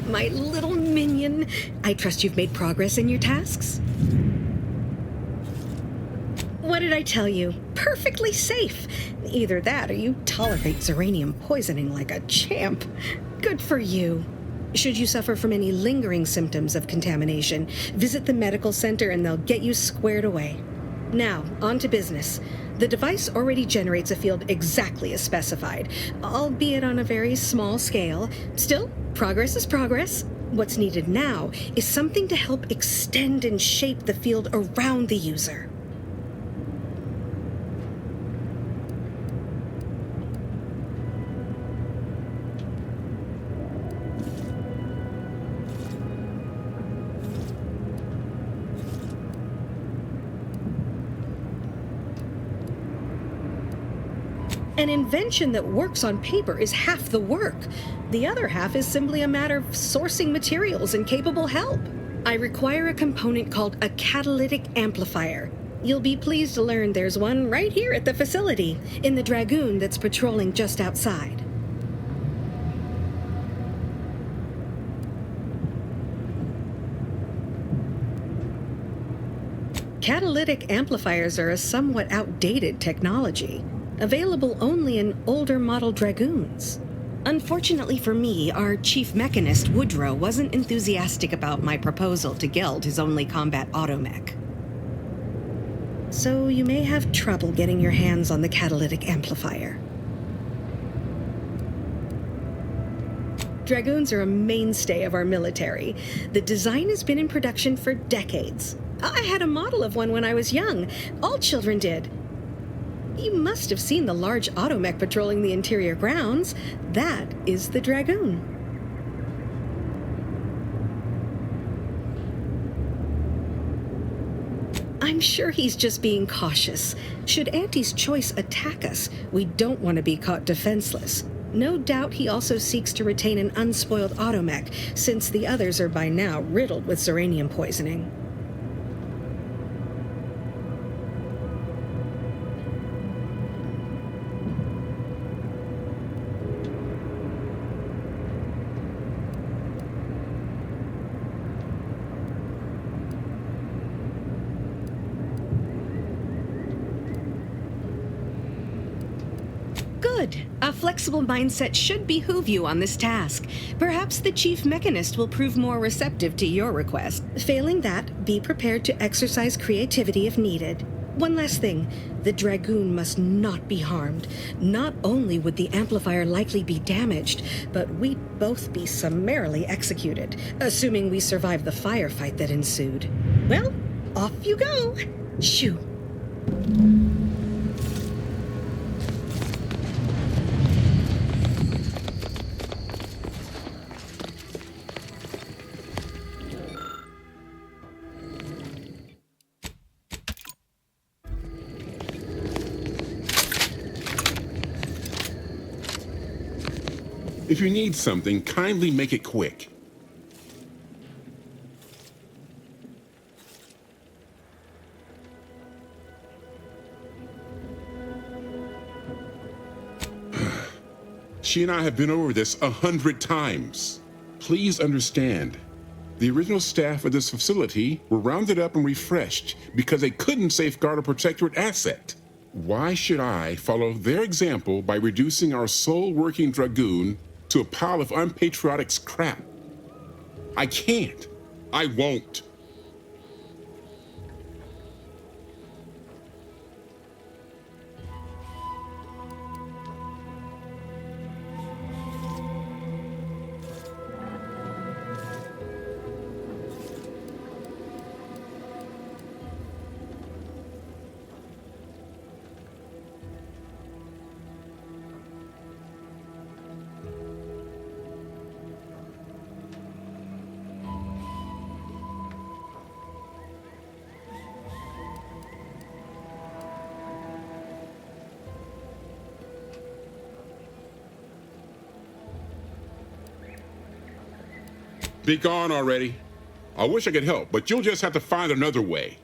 My little minion. I trust you've made progress in your tasks? What did I tell you? Perfectly safe. Either that or you tolerate Zeranium poisoning like a champ. Good for you. Should you suffer from any lingering symptoms of contamination, visit the medical center and they'll get you squared away. Now, on to business. The device already generates a field exactly as specified, albeit on a very small scale. Still, progress is progress. What's needed now is something to help extend and shape the field around the user. An invention that works on paper is half the work. The other half is simply a matter of sourcing materials and capable help. I require a component called a catalytic amplifier. You'll be pleased to learn there's one right here at the facility, in the Dragoon that's patrolling just outside. Catalytic amplifiers are a somewhat outdated technology, available only in older model Dragoons. Unfortunately for me, our chief mechanist, Woodrow, wasn't enthusiastic about my proposal to Geld his only combat automech. So you may have trouble getting your hands on the catalytic amplifier. Dragoons are a mainstay of our military. The design has been in production for decades. I had a model of one when I was young. All children did. You must have seen the large automech patrolling the interior grounds. That is the Dragoon. I'm sure he's just being cautious. Should Auntie's Choice attack us, we don't want to be caught defenseless. No doubt he also seeks to retain an unspoiled automech, since the others are by now riddled with Zeranium poisoning. Good. A flexible mindset should behoove you on this task. Perhaps the chief mechanist will prove more receptive to your request. Failing that, be prepared to exercise creativity if needed. One last thing. The Dragoon must not be harmed. Not only would the amplifier likely be damaged, but we'd both be summarily executed, assuming we survive the firefight that ensued. Well, off you go. Shoo. If you need something, kindly make it quick. She and I have been over this 100 times. Please understand, the original staff of this facility were rounded up and refreshed because they couldn't safeguard a protectorate asset. Why should I follow their example by reducing our sole working Dragoon to a pile of unpatriotic scrap? I can't. I won't. Be gone already. I wish I could help, but you'll just have to find another way.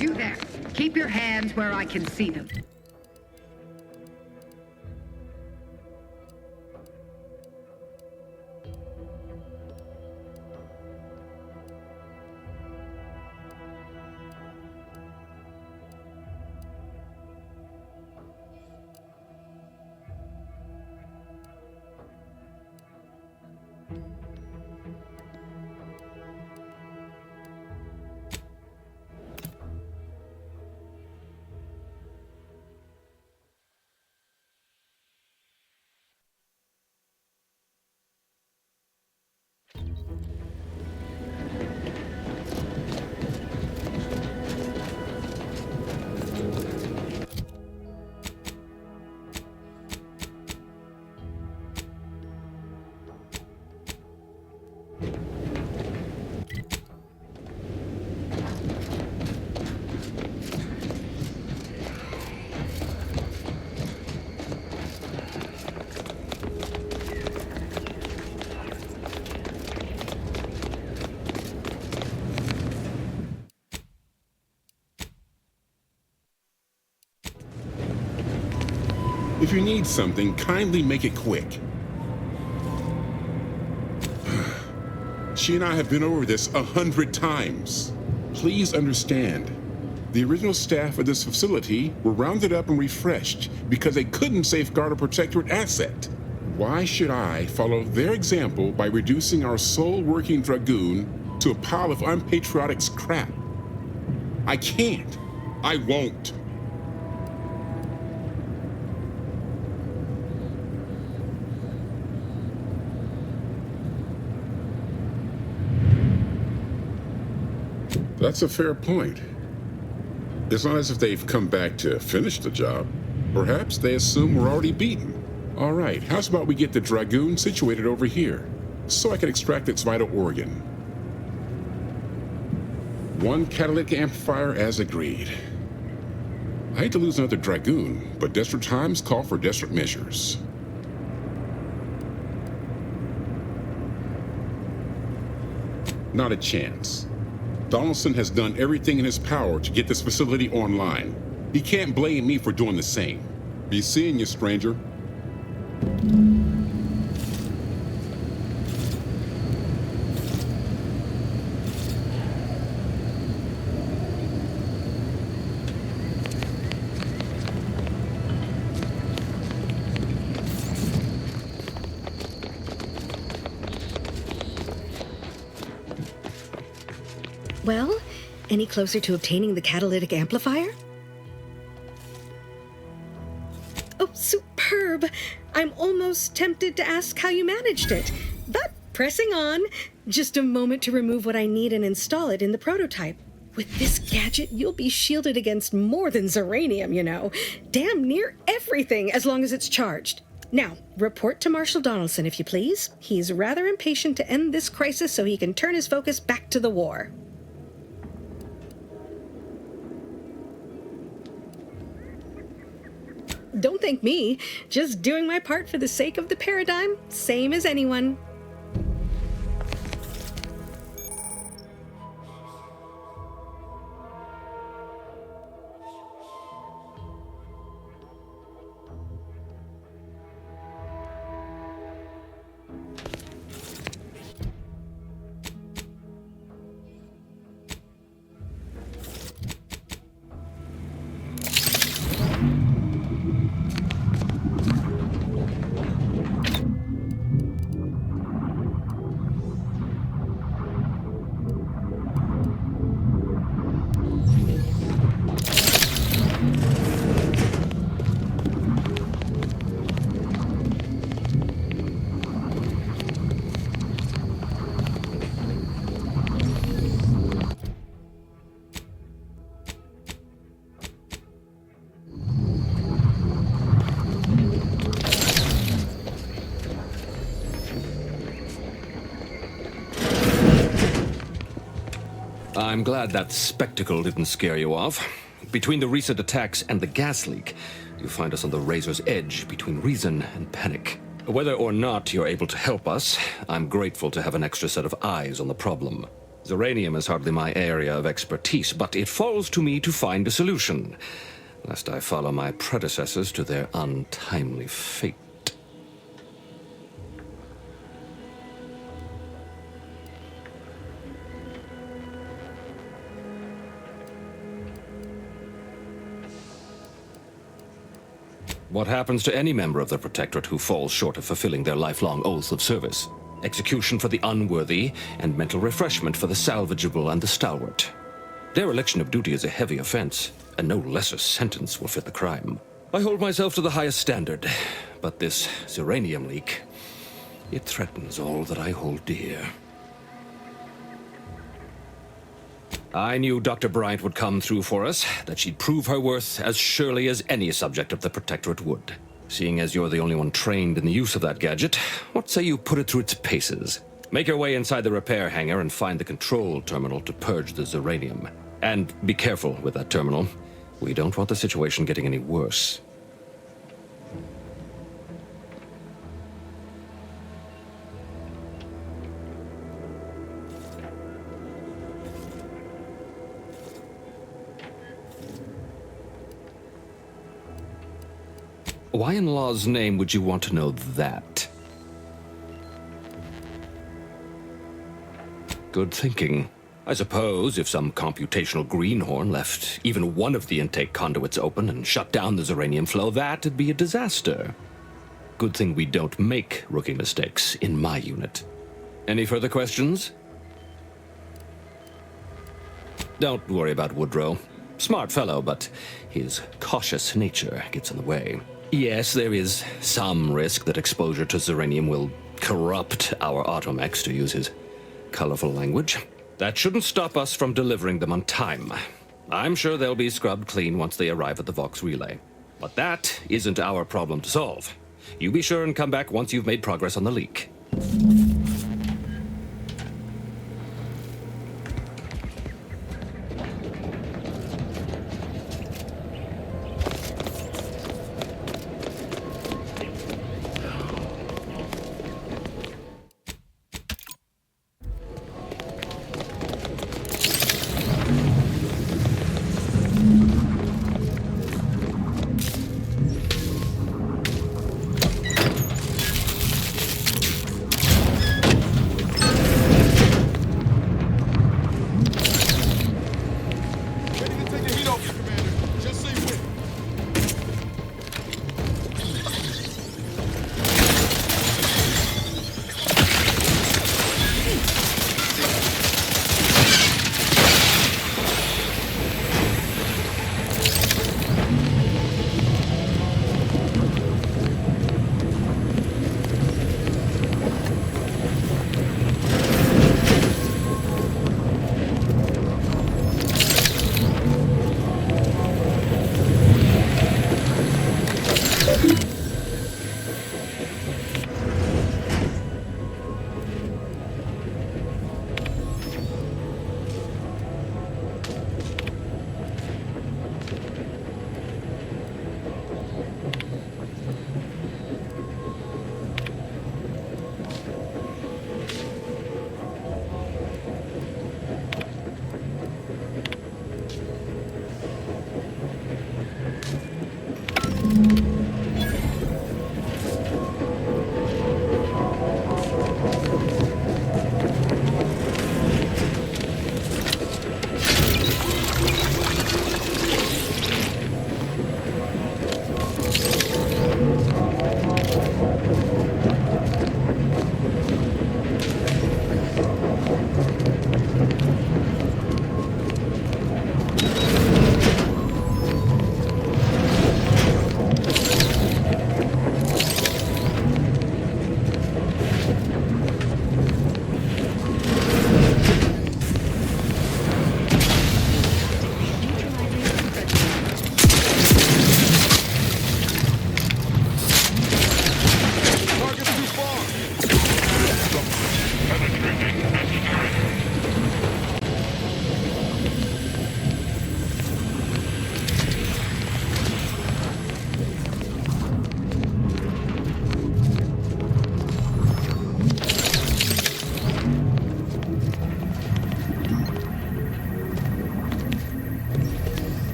You there. Keep your hands where I can see them. If you need something, kindly make it quick. She and I have been over this 100 times. Please understand, the original staff of this facility were rounded up and refreshed because they couldn't safeguard a protectorate asset. Why should I follow their example by reducing our sole working Dragoon to a pile of unpatriotic scrap? I can't. I won't. That's a fair point. It's not as if they've come back to finish the job. Perhaps they assume we're already beaten. All right, how's about we get the Dragoon situated over here, so I can extract its vital organ? One catalytic amplifier as agreed. I hate to lose another Dragoon, but desperate times call for desperate measures. Not a chance. Donaldson has done everything in his power to get this facility online. He can't blame me for doing the same. Be seeing you, stranger. Well, any closer to obtaining the catalytic amplifier? Oh, superb! I'm almost tempted to ask how you managed it, but pressing on. Just a moment to remove what I need and install it in the prototype. With this gadget, you'll be shielded against more than Zeranium, you know. Damn near everything, as long as it's charged. Now, report to Marshal Donaldson, if you please. He's rather impatient to end this crisis so he can turn his focus back to the war. Don't thank me. Just doing my part for the sake of the paradigm, same as anyone. I'm glad that spectacle didn't scare you off. Between the recent attacks and the gas leak, you find us on the razor's edge between reason and panic. Whether or not you're able to help us, I'm grateful to have an extra set of eyes on the problem. Zeranium is hardly my area of expertise, but it falls to me to find a solution, lest I follow my predecessors to their untimely fate. What happens to any member of the Protectorate who falls short of fulfilling their lifelong oaths of service? Execution for the unworthy, and mental refreshment for the salvageable and the stalwart. Dereliction of duty is a heavy offense, and no lesser sentence will fit the crime. I hold myself to the highest standard, but this Zeranium leak, it threatens all that I hold dear. I knew Dr. Bryant would come through for us, that she'd prove her worth as surely as any subject of the Protectorate would. Seeing as you're the only one trained in the use of that gadget, what say you put it through its paces? Make your way inside the repair hangar and find the control terminal to purge the Zeranium. And be careful with that terminal. We don't want the situation getting any worse. Why in law's name would you want to know that? Good thinking. I suppose if some computational greenhorn left even one of the intake conduits open and shut down the Zeranium flow, that'd be a disaster. Good thing we don't make rookie mistakes in my unit. Any further questions? Don't worry about Woodrow. Smart fellow, but his cautious nature gets in the way. Yes, there is some risk that exposure to Zeranium will corrupt our automechs, to use his colorful language. That shouldn't stop us from delivering them on time. I'm sure they'll be scrubbed clean once they arrive at the Vox relay. But that isn't our problem to solve. You be sure and come back once you've made progress on the leak.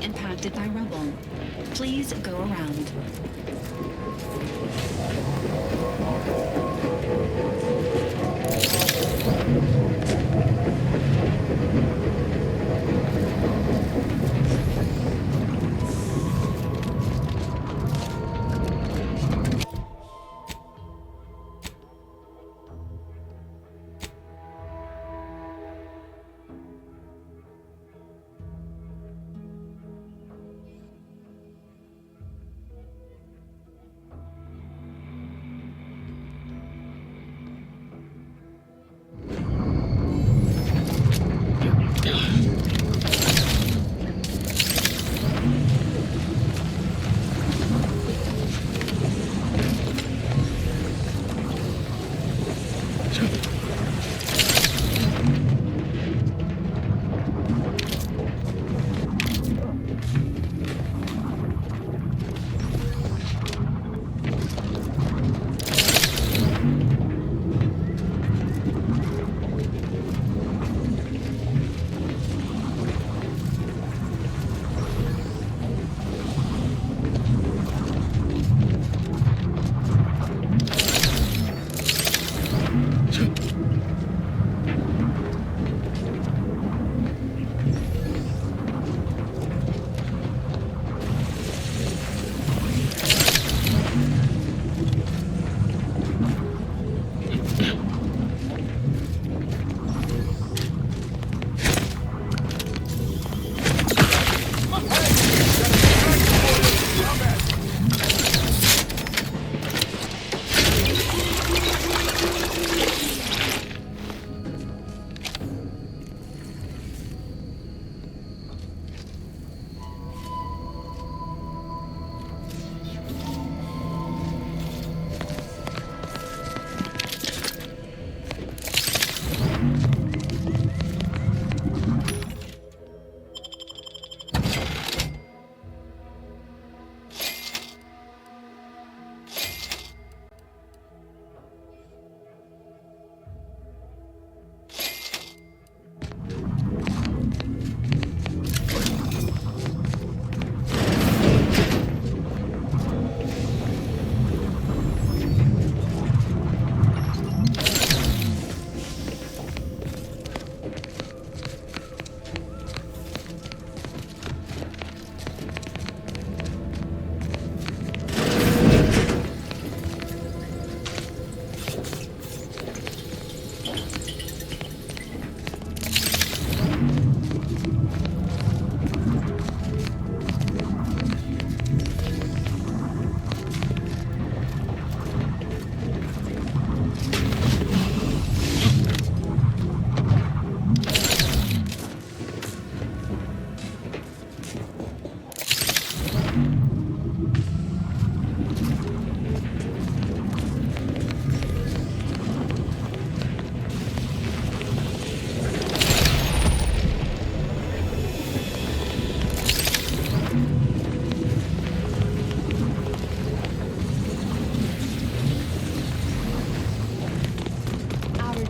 impacted by rubble. Please go around.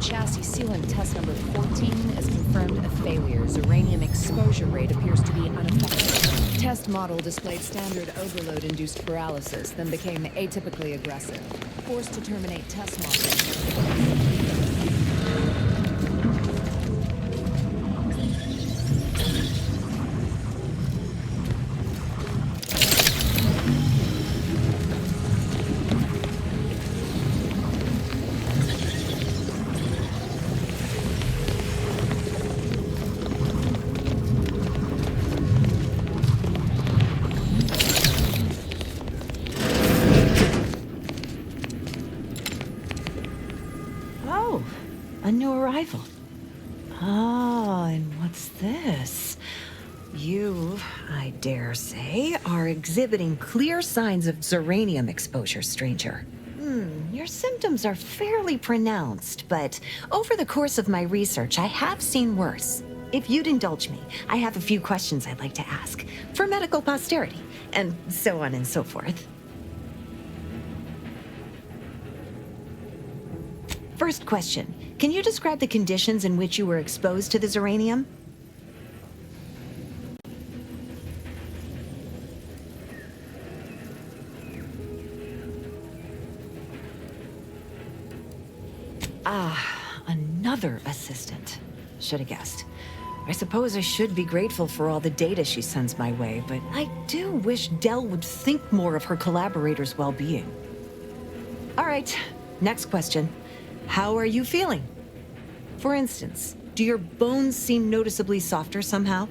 Chassis sealant test number 14 is confirmed a failure. Uranium exposure rate appears to be unaffected. Test model displayed standard overload-induced paralysis, then became atypically aggressive. Forced to terminate test model. A new arrival. Ah, and what's this? You, I dare say, are exhibiting clear signs of Zeranium exposure, stranger. Your symptoms are fairly pronounced, but over the course of my research, I have seen worse. If you'd indulge me, I have a few questions I'd like to ask, for medical posterity, and so on and so forth. First question. Can you describe the conditions in which you were exposed to the Zeranium? Another assistant. Should have guessed. I suppose I should be grateful for all the data she sends my way, but I do wish Dell would think more of her collaborators' well-being. All right, next question. How are you feeling? For instance, do your bones seem noticeably softer somehow?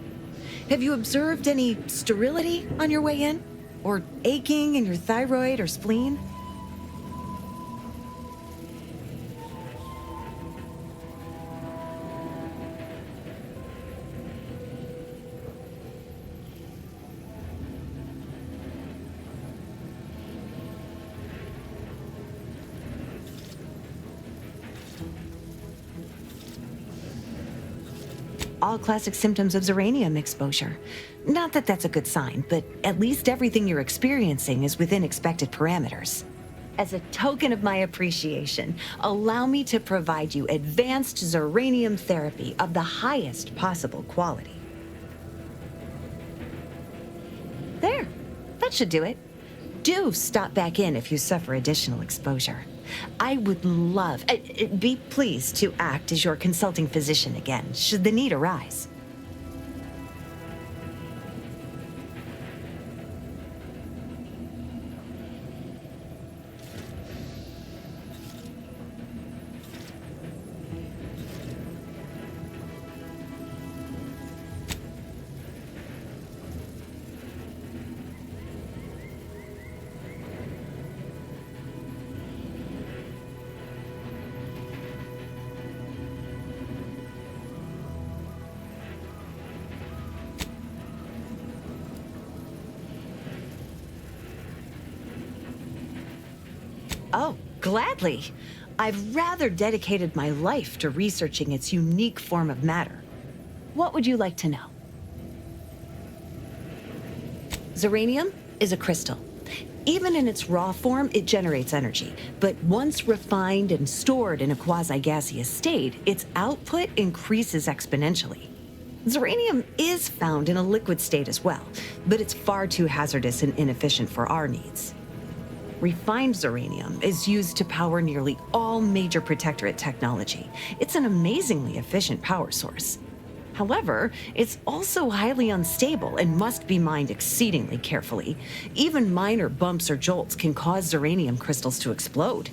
Have you observed any sterility on your way in? Or aching in your thyroid or spleen? All classic symptoms of Zeranium exposure. Not that that's a good sign, but at least everything you're experiencing is within expected parameters. As a token of my appreciation, allow me to provide you advanced Zeranium therapy of the highest possible quality. There, that should do it. Do stop back in if you suffer additional exposure. I would love, be pleased to act as your consulting physician again, should the need arise. Oh, gladly. I've rather dedicated my life to researching its unique form of matter. What would you like to know? Zeranium is a crystal. Even in its raw form, it generates energy. But once refined and stored in a quasi-gaseous state, its output increases exponentially. Zeranium is found in a liquid state as well, but it's far too hazardous and inefficient for our needs. Refined Zeranium is used to power nearly all major Protectorate technology. It's an amazingly efficient power source. However, it's also highly unstable and must be mined exceedingly carefully. Even minor bumps or jolts can cause Zeranium crystals to explode.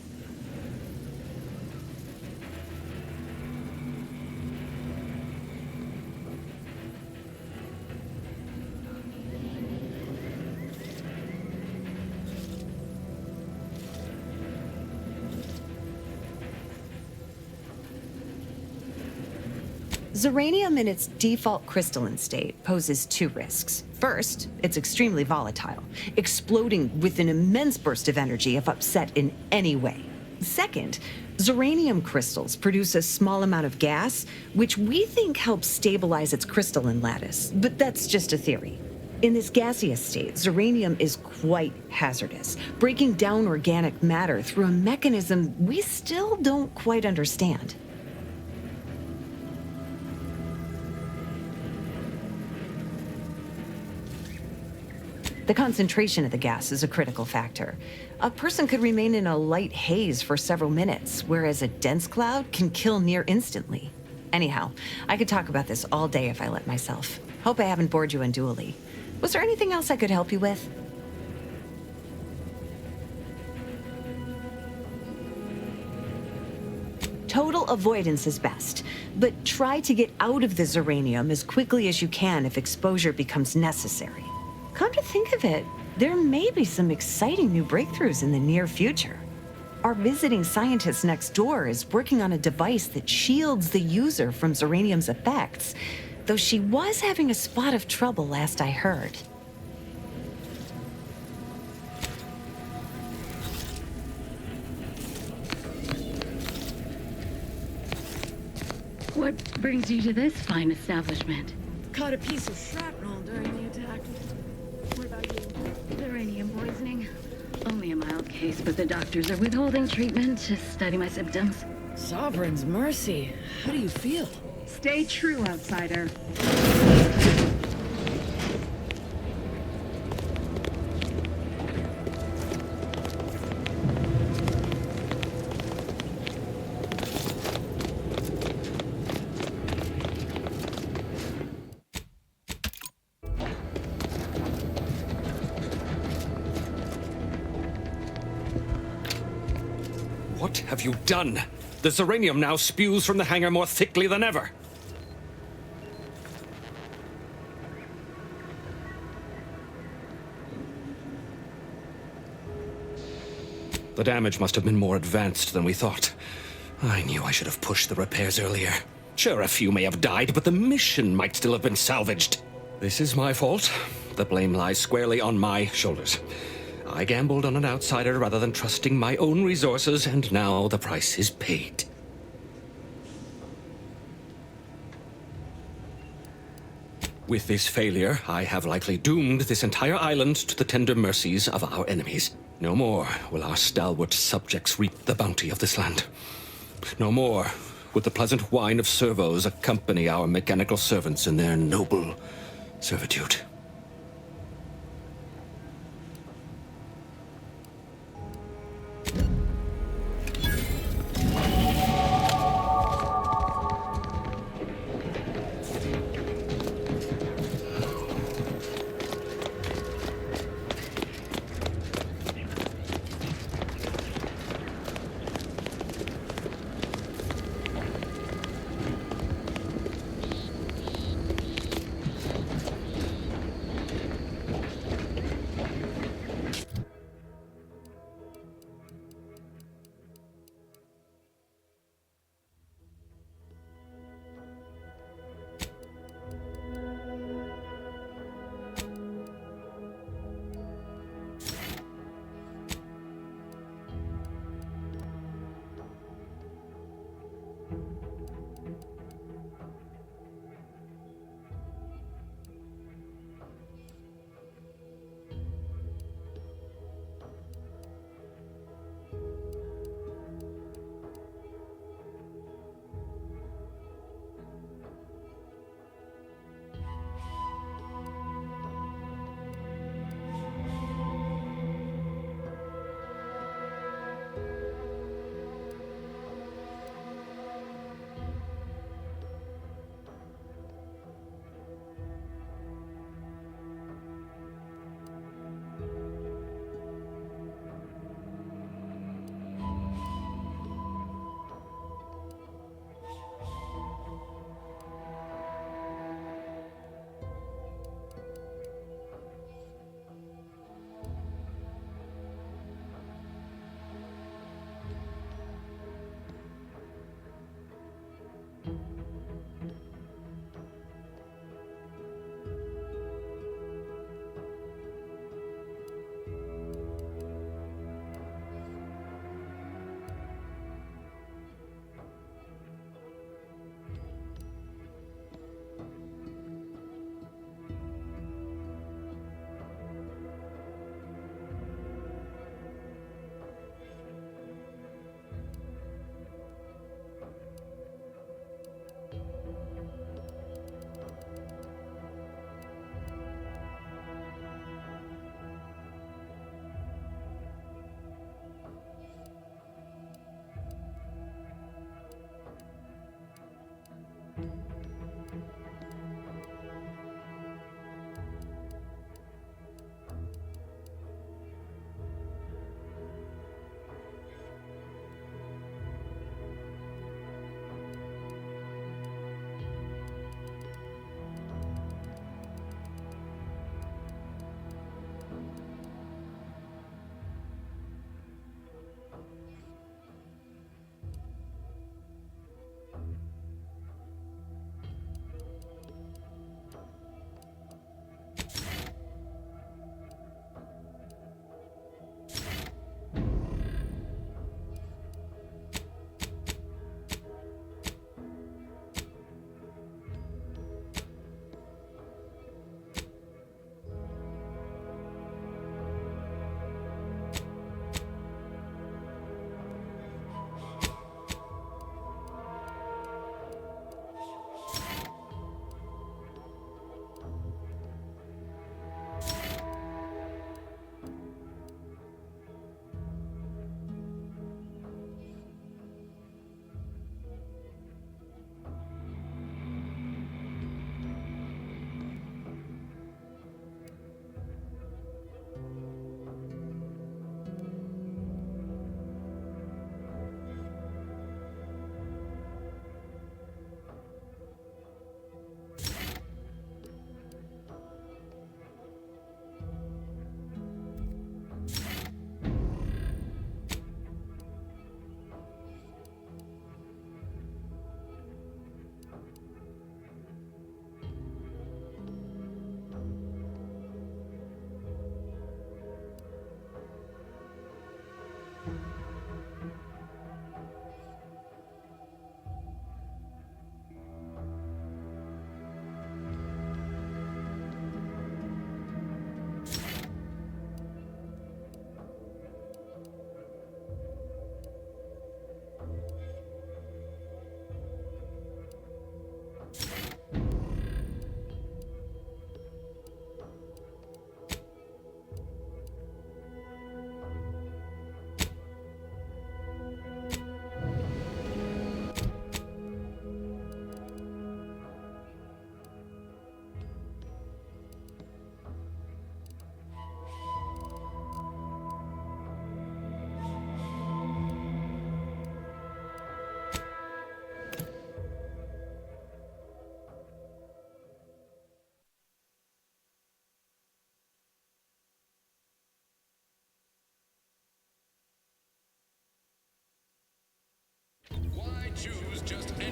Zeranium in its default crystalline state poses two risks. First, it's extremely volatile, exploding with an immense burst of energy if upset in any way. Second, Zeranium crystals produce a small amount of gas, which we think helps stabilize its crystalline lattice, but that's just a theory. In this gaseous state, Zeranium is quite hazardous, breaking down organic matter through a mechanism we still don't quite understand. The concentration of the gas is a critical factor. A person could remain in a light haze for several minutes, whereas a dense cloud can kill near instantly. Anyhow, I could talk about this all day if I let myself. Hope I haven't bored you unduly. Was there anything else I could help you with? Total avoidance is best, but try to get out of the Zeranium as quickly as you can if exposure becomes necessary. Come to think of it, there may be some exciting new breakthroughs in the near future. Our visiting scientist next door is working on a device that shields the user from Zeranium's effects, though she was having a spot of trouble last I heard. What brings you to this fine establishment? Caught a piece of shrapnel during the attack. What about you? Zeranium poisoning. Only a mild case, but the doctors are withholding treatment to study my symptoms. Sovereign's mercy. How do you feel? Stay true, outsider. What have you done? The Zeranium now spews from the hangar more thickly than ever. The damage must have been more advanced than we thought. I knew I should have pushed the repairs earlier. Sure, a few may have died, but the mission might still have been salvaged. This is my fault. The blame lies squarely on my shoulders. I gambled on an outsider rather than trusting my own resources, and now the price is paid. With this failure, I have likely doomed this entire island to the tender mercies of our enemies. No more will our stalwart subjects reap the bounty of this land. No more would the pleasant wine of servos accompany our mechanical servants in their noble servitude.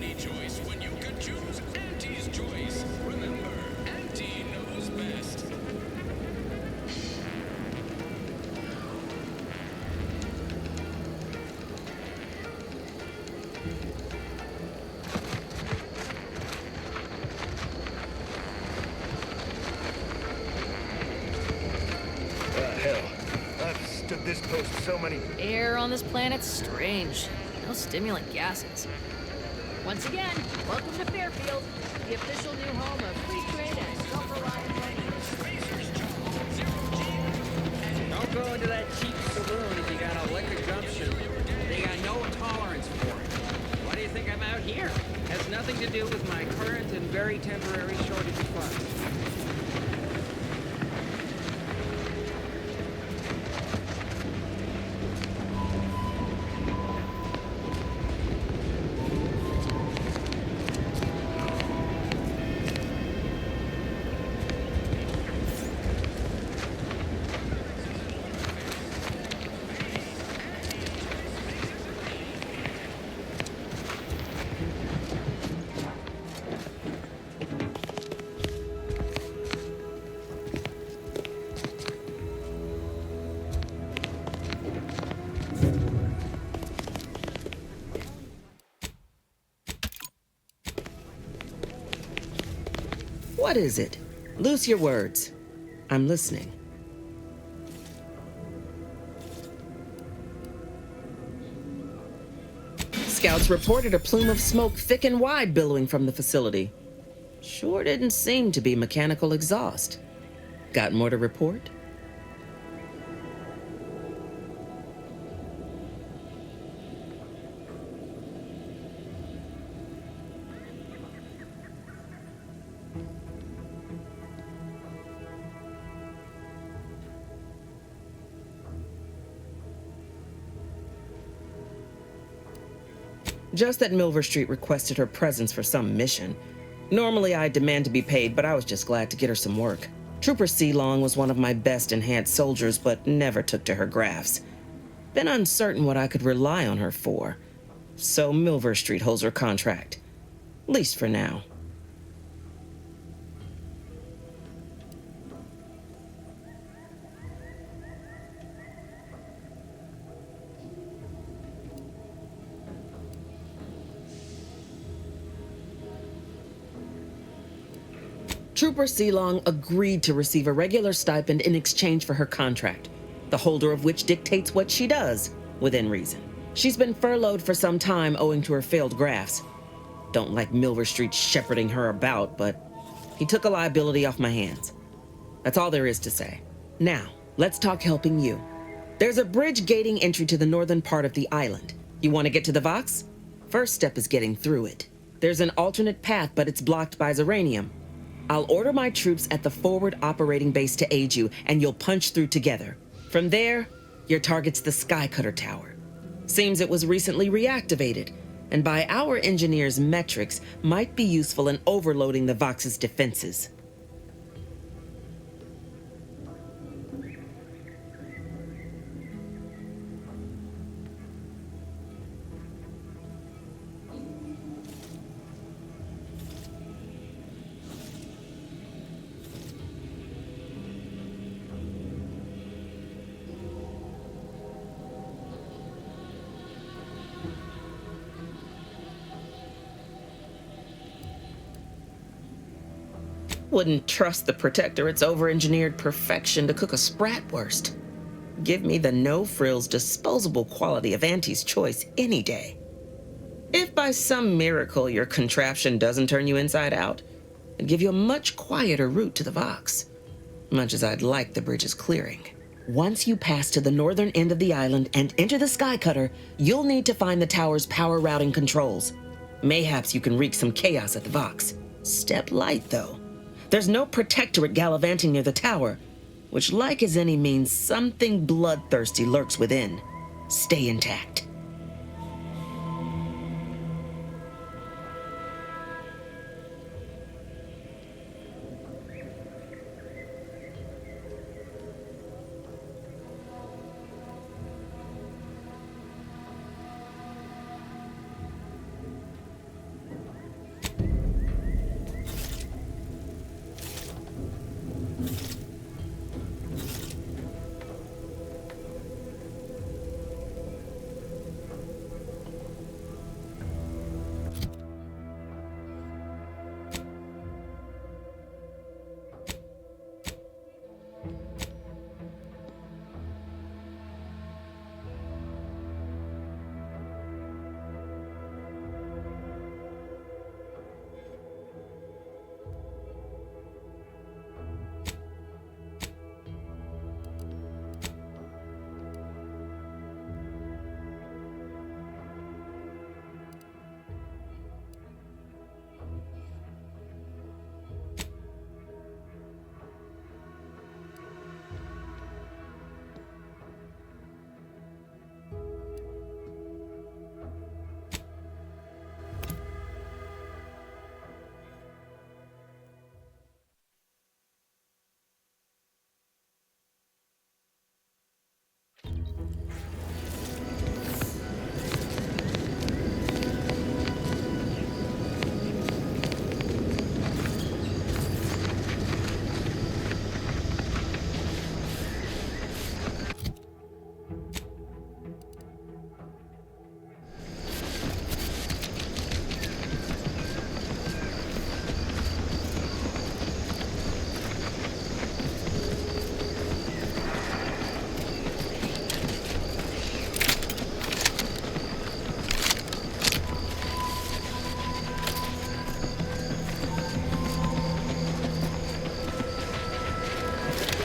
any choice when you could choose Auntie's choice. Remember, Auntie knows best. Hell, I've stood this post so many... Air on this planet's strange. No stimulant gases. Once again, welcome to Fairfield, the official new home of free trade and self-reliant Don't go into that cheap saloon if you got a liquor gumption. They got no tolerance for it. Why do you think I'm out here? Has nothing to do with my current and very temporary shortage of funds. What is it? Loose your words. I'm listening. Scouts reported a plume of smoke thick and wide billowing from the facility. Sure didn't seem to be mechanical exhaust. Got more to report? Just that Milver Street requested her presence for some mission. Normally I'd demand to be paid, but I was just glad to get her some work. Trooper Sealong was one of my best enhanced soldiers, but never took to her grafts. Been uncertain what I could rely on her for. So Milver Street holds her contract. Least for now. Trooper Sealong agreed to receive a regular stipend in exchange for her contract, the holder of which dictates what she does, within reason. She's been furloughed for some time owing to her failed grafts. Don't like Milver Street shepherding her about, but he took a liability off my hands. That's all there is to say. Now, let's talk helping you. There's a bridge gating entry to the northern part of the island. You want to get to the Vox? First step is getting through it. There's an alternate path, but it's blocked by Zeranium. I'll order my troops at the forward operating base to aid you, and you'll punch through together. From there, your target's the Skycutter Tower. Seems it was recently reactivated, and by our engineers' metrics, might be useful in overloading the Vox's defenses. Wouldn't trust the Protectorate's over-engineered perfection to cook a Spratwurst. Give me the no-frills, disposable quality of Auntie's choice any day. If by some miracle your contraption doesn't turn you inside out, it'd give you a much quieter route to the Vox. Much as I'd like the bridge's clearing. Once you pass to the northern end of the island and enter the Skycutter, you'll need to find the tower's power routing controls. Mayhaps you can wreak some chaos at the Vox. Step light, though. There's no Protectorate gallivanting near the tower, which, like as any, means something bloodthirsty lurks within. Stay intact.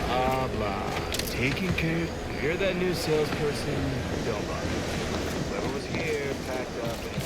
Blah, blah. Taking care. You hear that new salesperson? Don't bother. Whoever was here packed up and...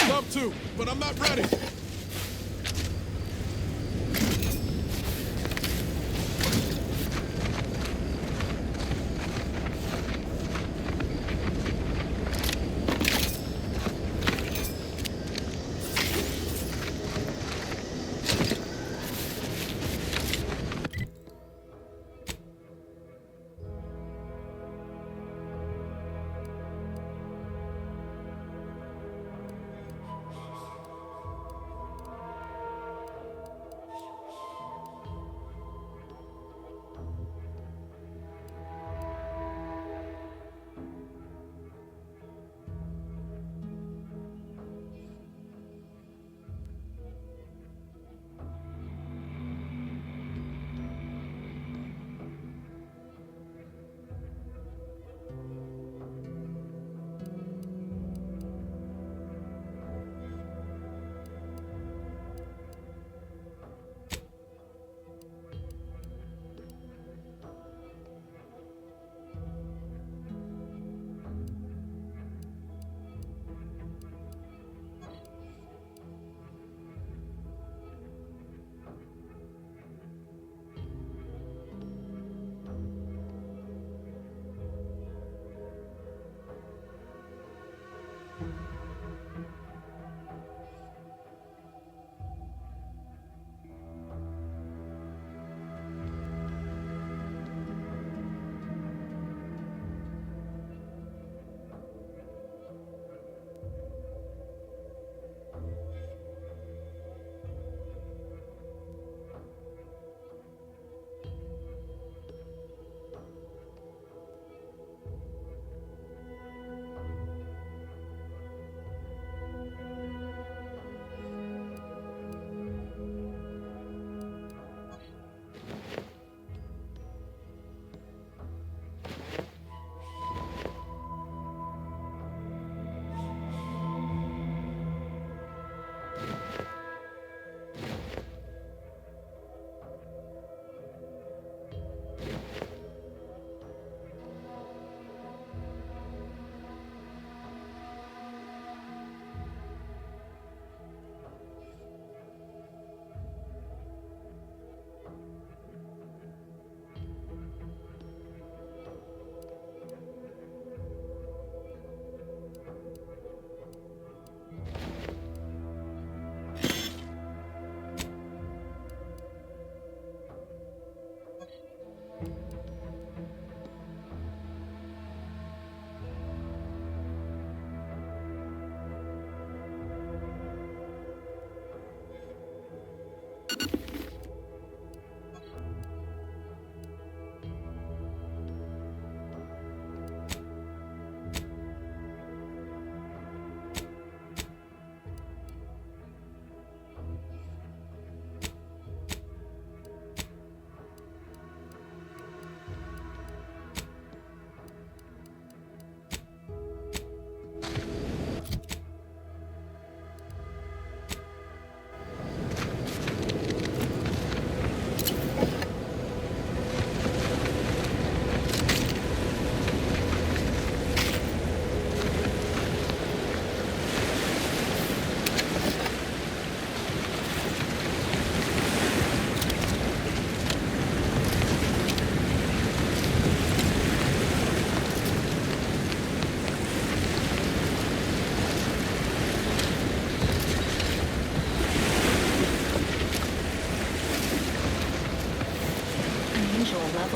Love to, but I'm not ready.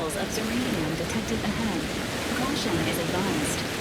levels of uranium detected ahead. Caution is advised.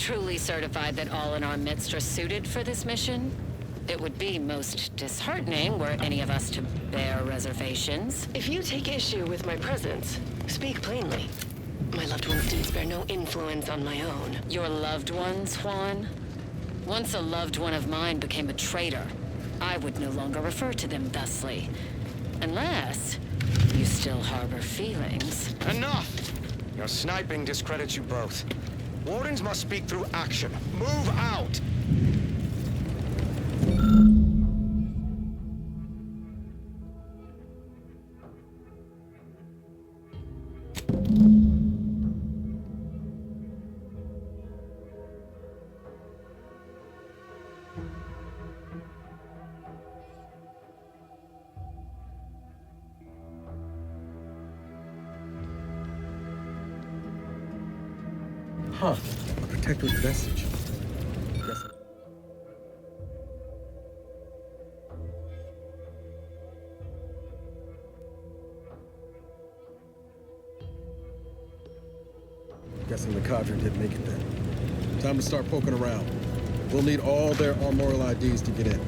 truly certified that all in our midst are suited for this mission? It would be most disheartening were any of us to bear reservations. If you take issue with my presence, speak plainly. My loved one's deeds bear no influence on my own. Your loved ones, Juan? Once a loved one of mine became a traitor, I would no longer refer to them thusly. Unless you still harbor feelings. Enough! Your sniping discredits you both. Wardens must speak through action. Move out! Huh. A protector's vestige. Guessing the cadre didn't make it then. Time to start poking around. We'll need all their armorial IDs to get in.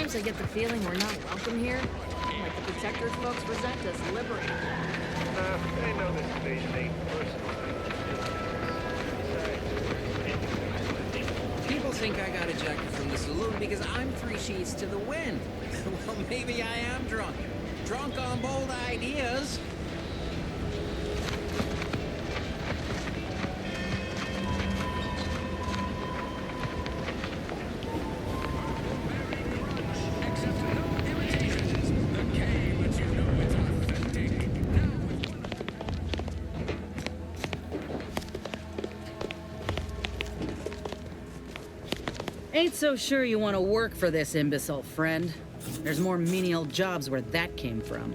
Sometimes I get the feeling we're not welcome here. Like the Protectors folks resent us liberating them. They know this space ain't personal. People think I got ejected from the saloon because I'm 3 sheets to the wind. Well, maybe I am drunk. Drunk on bold ideas. Ain't so sure you want to work for this imbecile, friend. There's more menial jobs where that came from.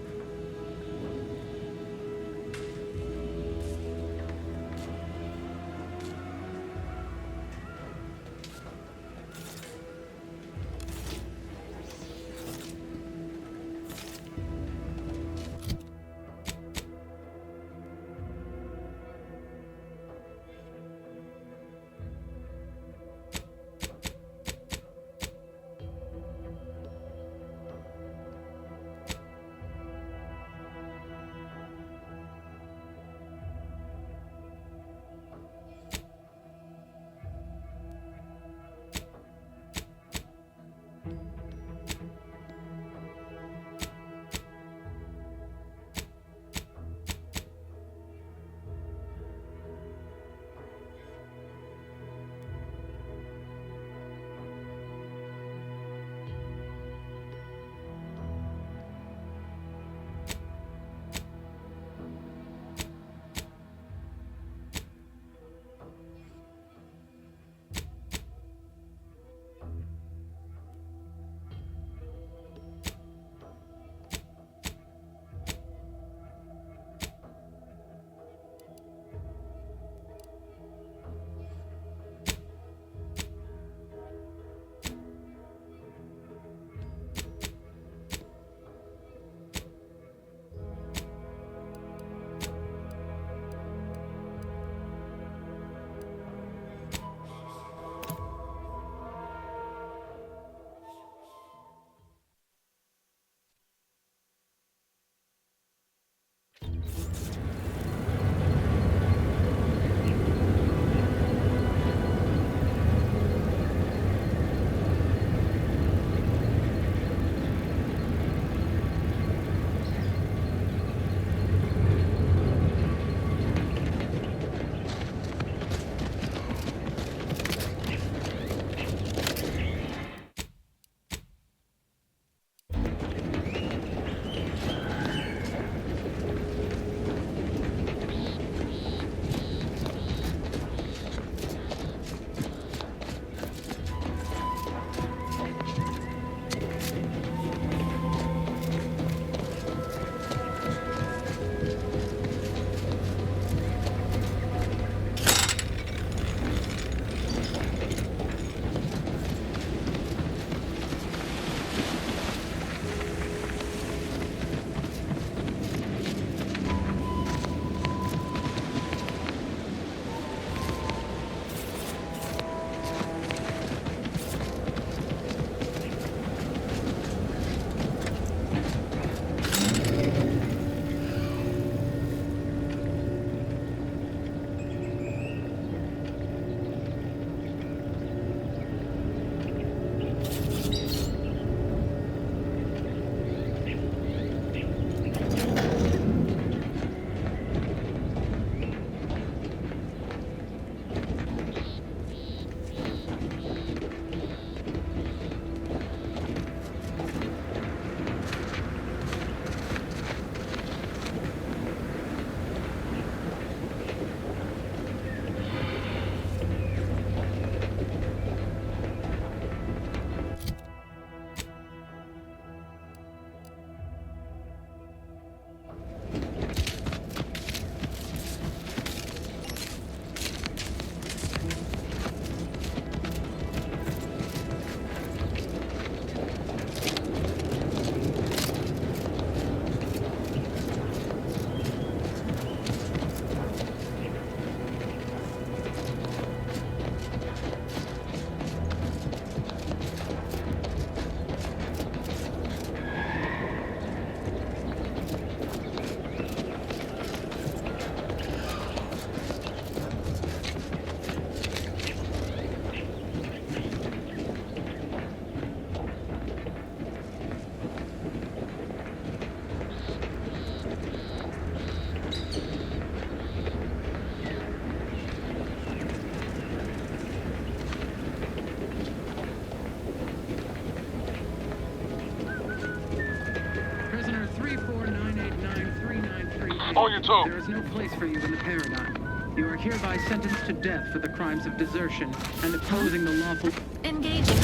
On your toe. There is no place for you in the Paradigm. You are hereby sentenced to death for the crimes of desertion and opposing the lawful... Engaging.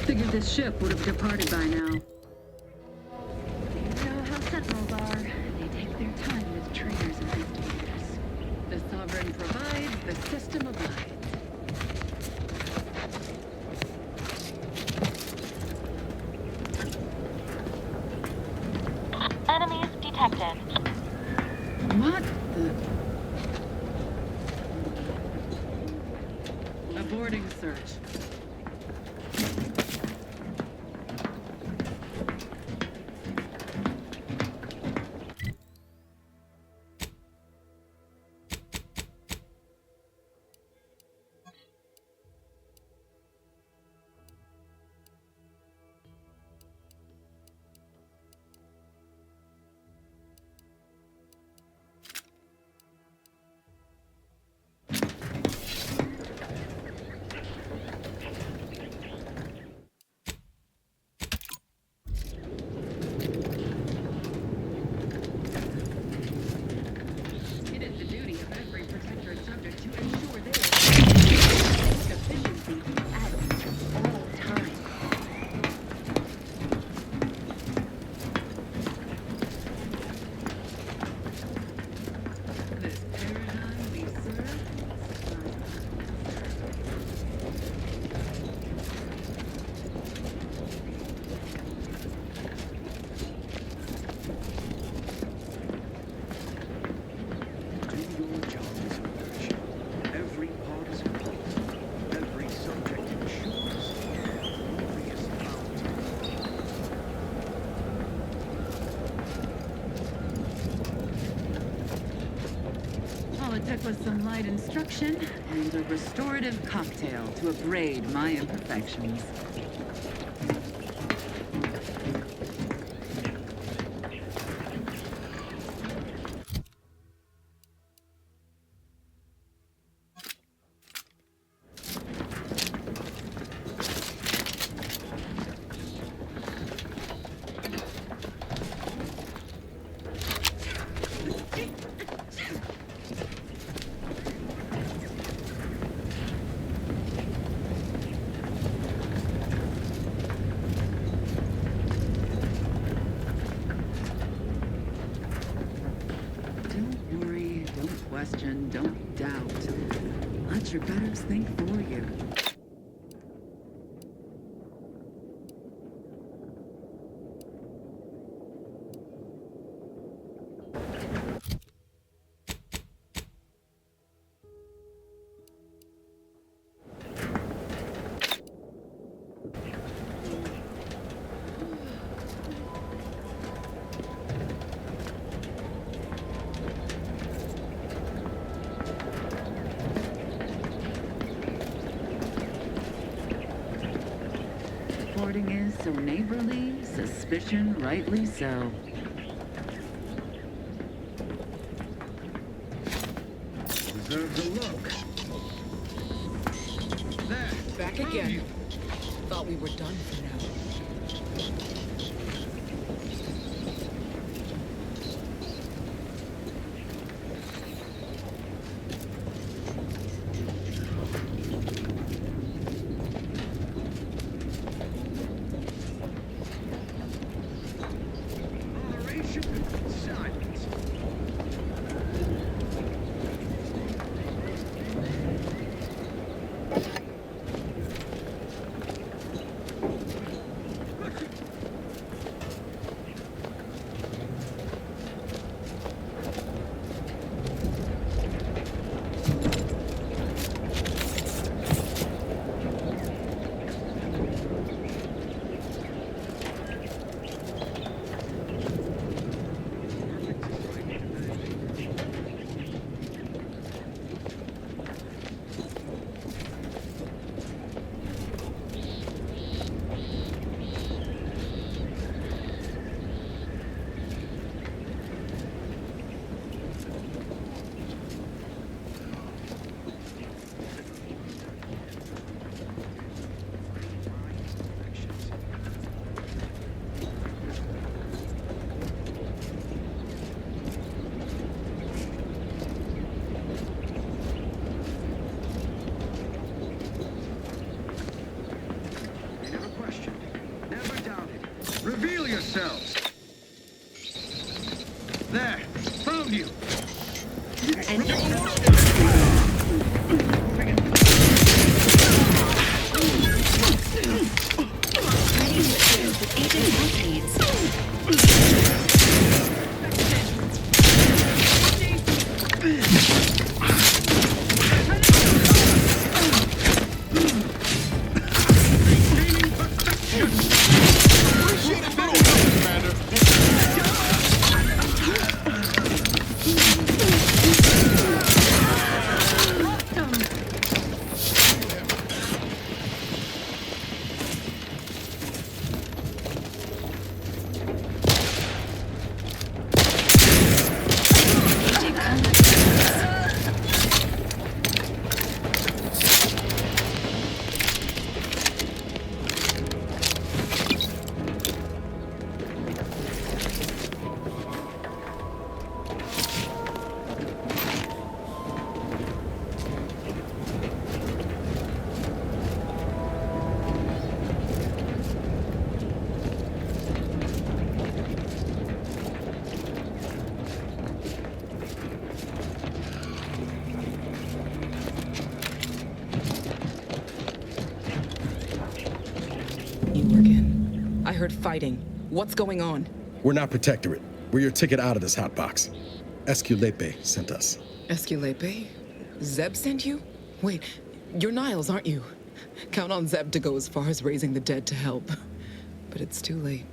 Figured this ship would have departed by now. You know how Sentinels are. They take their time with trainers and investigators. The Sovereign provides, the system abides. Enemies detected. What the... Aborting search. Took with some light instruction and a restorative cocktail to abrade my imperfections. don't doubt. Let your betters think for you. Reporting is so neighborly, suspicion rightly so. Deserves a look. There. Back again. Thought we were done for now. Silence. Reveal yourselves! There! Found you! I heard fighting. What's going on? We're not Protectorate. We're your ticket out of this hotbox. Esculepe sent us. Esculepe? Zeb sent you? Wait, you're Niles, aren't you? Count on Zeb to go as far as raising the dead to help. But it's too late.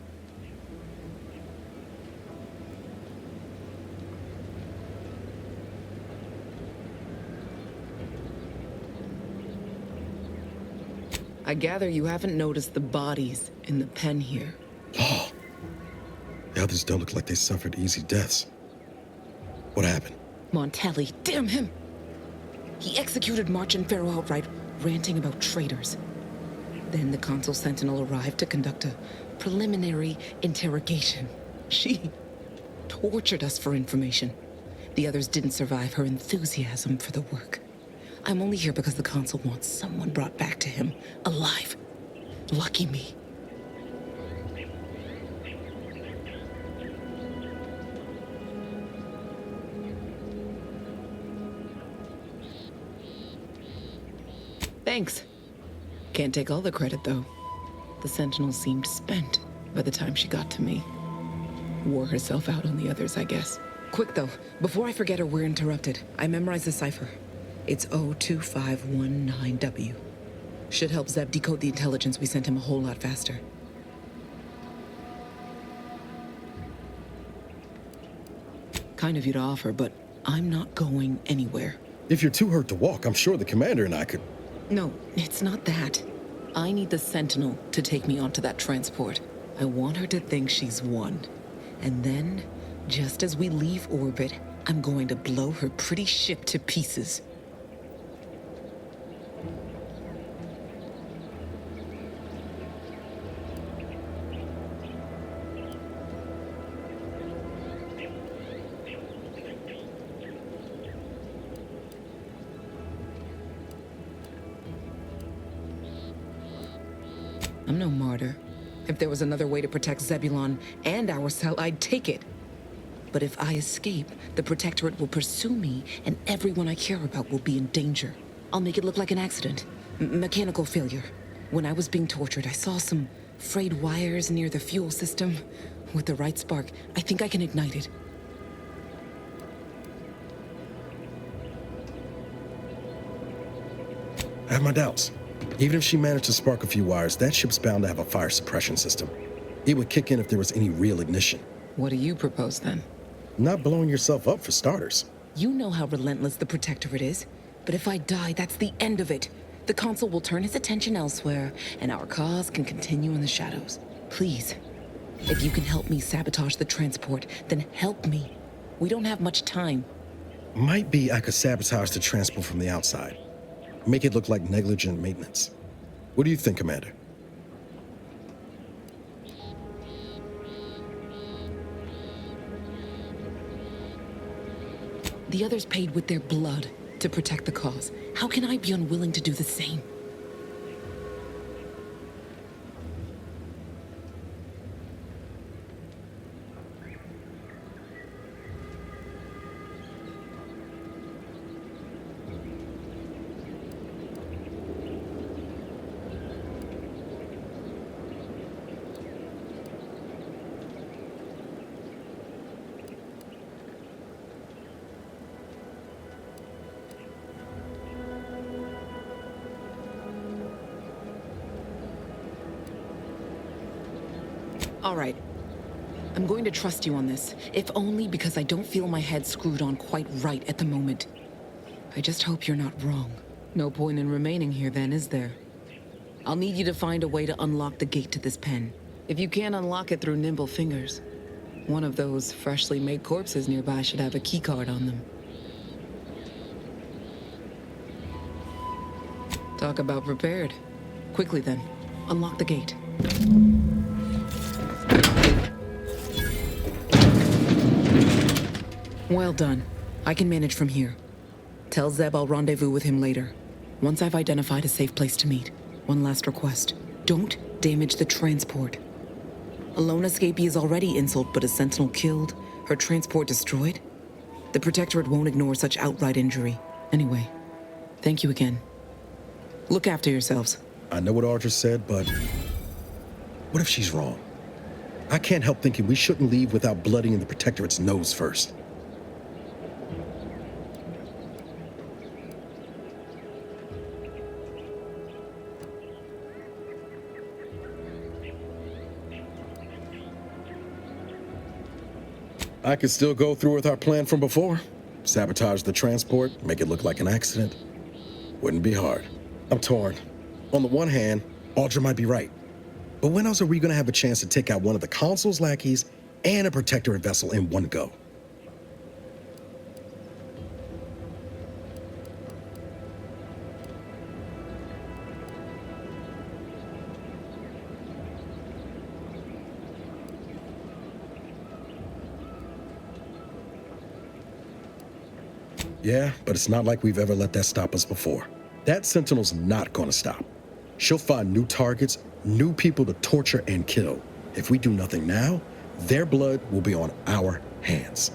I gather you haven't noticed the bodies in the pen here. Oh. The others don't look like they suffered easy deaths. What happened? Montelli, damn him! He executed March and Pharaoh outright, ranting about traitors. Then the Consul Sentinel arrived to conduct a preliminary interrogation. She tortured us for information. The others didn't survive her enthusiasm for the work. I'm only here because the Consul wants someone brought back to him, alive. Lucky me. Thanks. Can't take all the credit, though. The Sentinel seemed spent by the time she got to me. Wore herself out on the others, I guess. Quick, though. Before I forget or we're interrupted, I memorized the cipher. It's O2519W. Should help Zeb decode the intelligence we sent him a whole lot faster. Kind of you to offer, but I'm not going anywhere. If you're too hurt to walk, I'm sure the commander and I could... No, it's not that. I need the Sentinel to take me onto that transport. I want her to think she's won. And then, just as we leave orbit, I'm going to blow her pretty ship to pieces. I'm no martyr. If there was another way to protect Zebulon and our cell, I'd take it. But if I escape, the Protectorate will pursue me, and everyone I care about will be in danger. I'll make it look like an accident. Mechanical failure. When I was being tortured, I saw some frayed wires near the fuel system. With the right spark, I think I can ignite it. I have my doubts. Even if she managed to spark a few wires, that ship's bound to have a fire suppression system. It would kick in if there was any real ignition. What do you propose, then? Not blowing yourself up, for starters. You know how relentless the Protectorate is. But if I die, that's the end of it. The Consul will turn his attention elsewhere, and our cause can continue in the shadows. Please, if you can help me sabotage the transport, then help me. We don't have much time. Might be I could sabotage the transport from the outside. Make it look like negligent maintenance. What do you think, Commander? The others paid with their blood to protect the cause. How can I be unwilling to do the same? All right. I'm going to trust you on this, if only because I don't feel my head screwed on quite right at the moment. I just hope you're not wrong. No point in remaining here then, is there? I'll need you to find a way to unlock the gate to this pen. If you can't unlock it through nimble fingers, one of those freshly made corpses nearby should have a keycard on them. Talk about prepared. Quickly then, unlock the gate. Well done. I can manage from here. Tell Zeb I'll rendezvous with him later, once I've identified a safe place to meet. One last request. Don't damage the transport. A lone escapee is already insult, but a Sentinel killed, her transport destroyed? The Protectorate won't ignore such outright injury. Anyway, thank you again. Look after yourselves. I know what Audra said, but what if she's wrong? I can't help thinking we shouldn't leave without blooding in the Protectorate's nose first. I could still go through with our plan from before. Sabotage the transport, make it look like an accident. Wouldn't be hard. I'm torn. On the one hand, Audra might be right. But when else are we gonna have a chance to take out one of the Consul's lackeys and a Protectorate vessel in one go? Yeah, but it's not like we've ever let that stop us before. That Sentinel's not gonna stop. She'll find new targets, new people to torture and kill. If we do nothing now, their blood will be on our hands.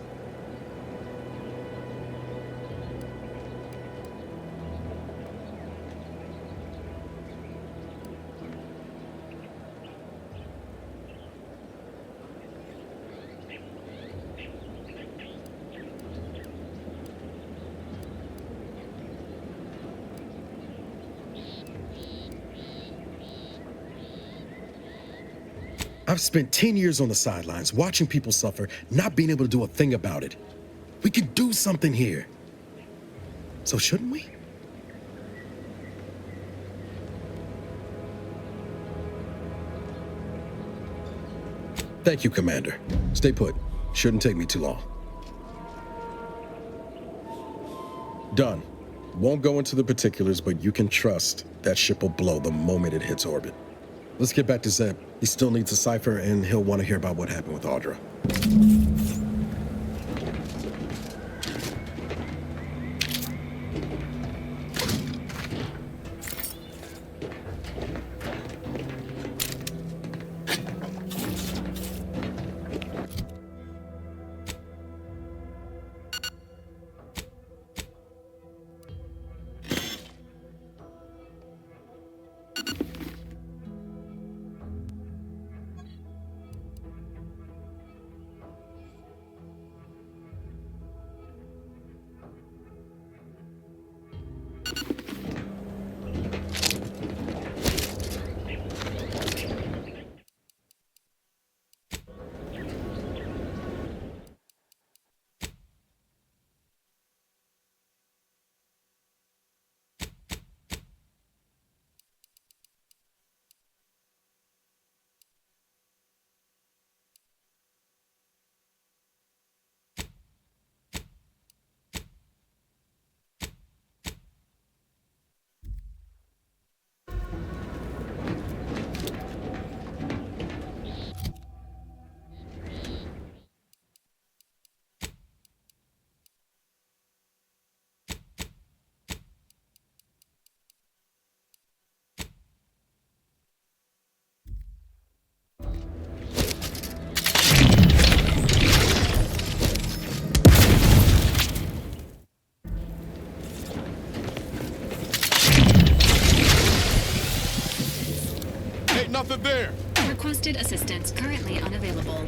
I've spent 10 years on the sidelines, watching people suffer, not being able to do a thing about it. We can do something here. So shouldn't we? Thank you, Commander. Stay put. Shouldn't take me too long. Done. Won't go into the particulars, but you can trust that ship will blow the moment it hits orbit. Let's get back to Zeb. He still needs a cipher, and he'll want to hear about what happened with Audra. Nothing there. Requested assistance currently unavailable.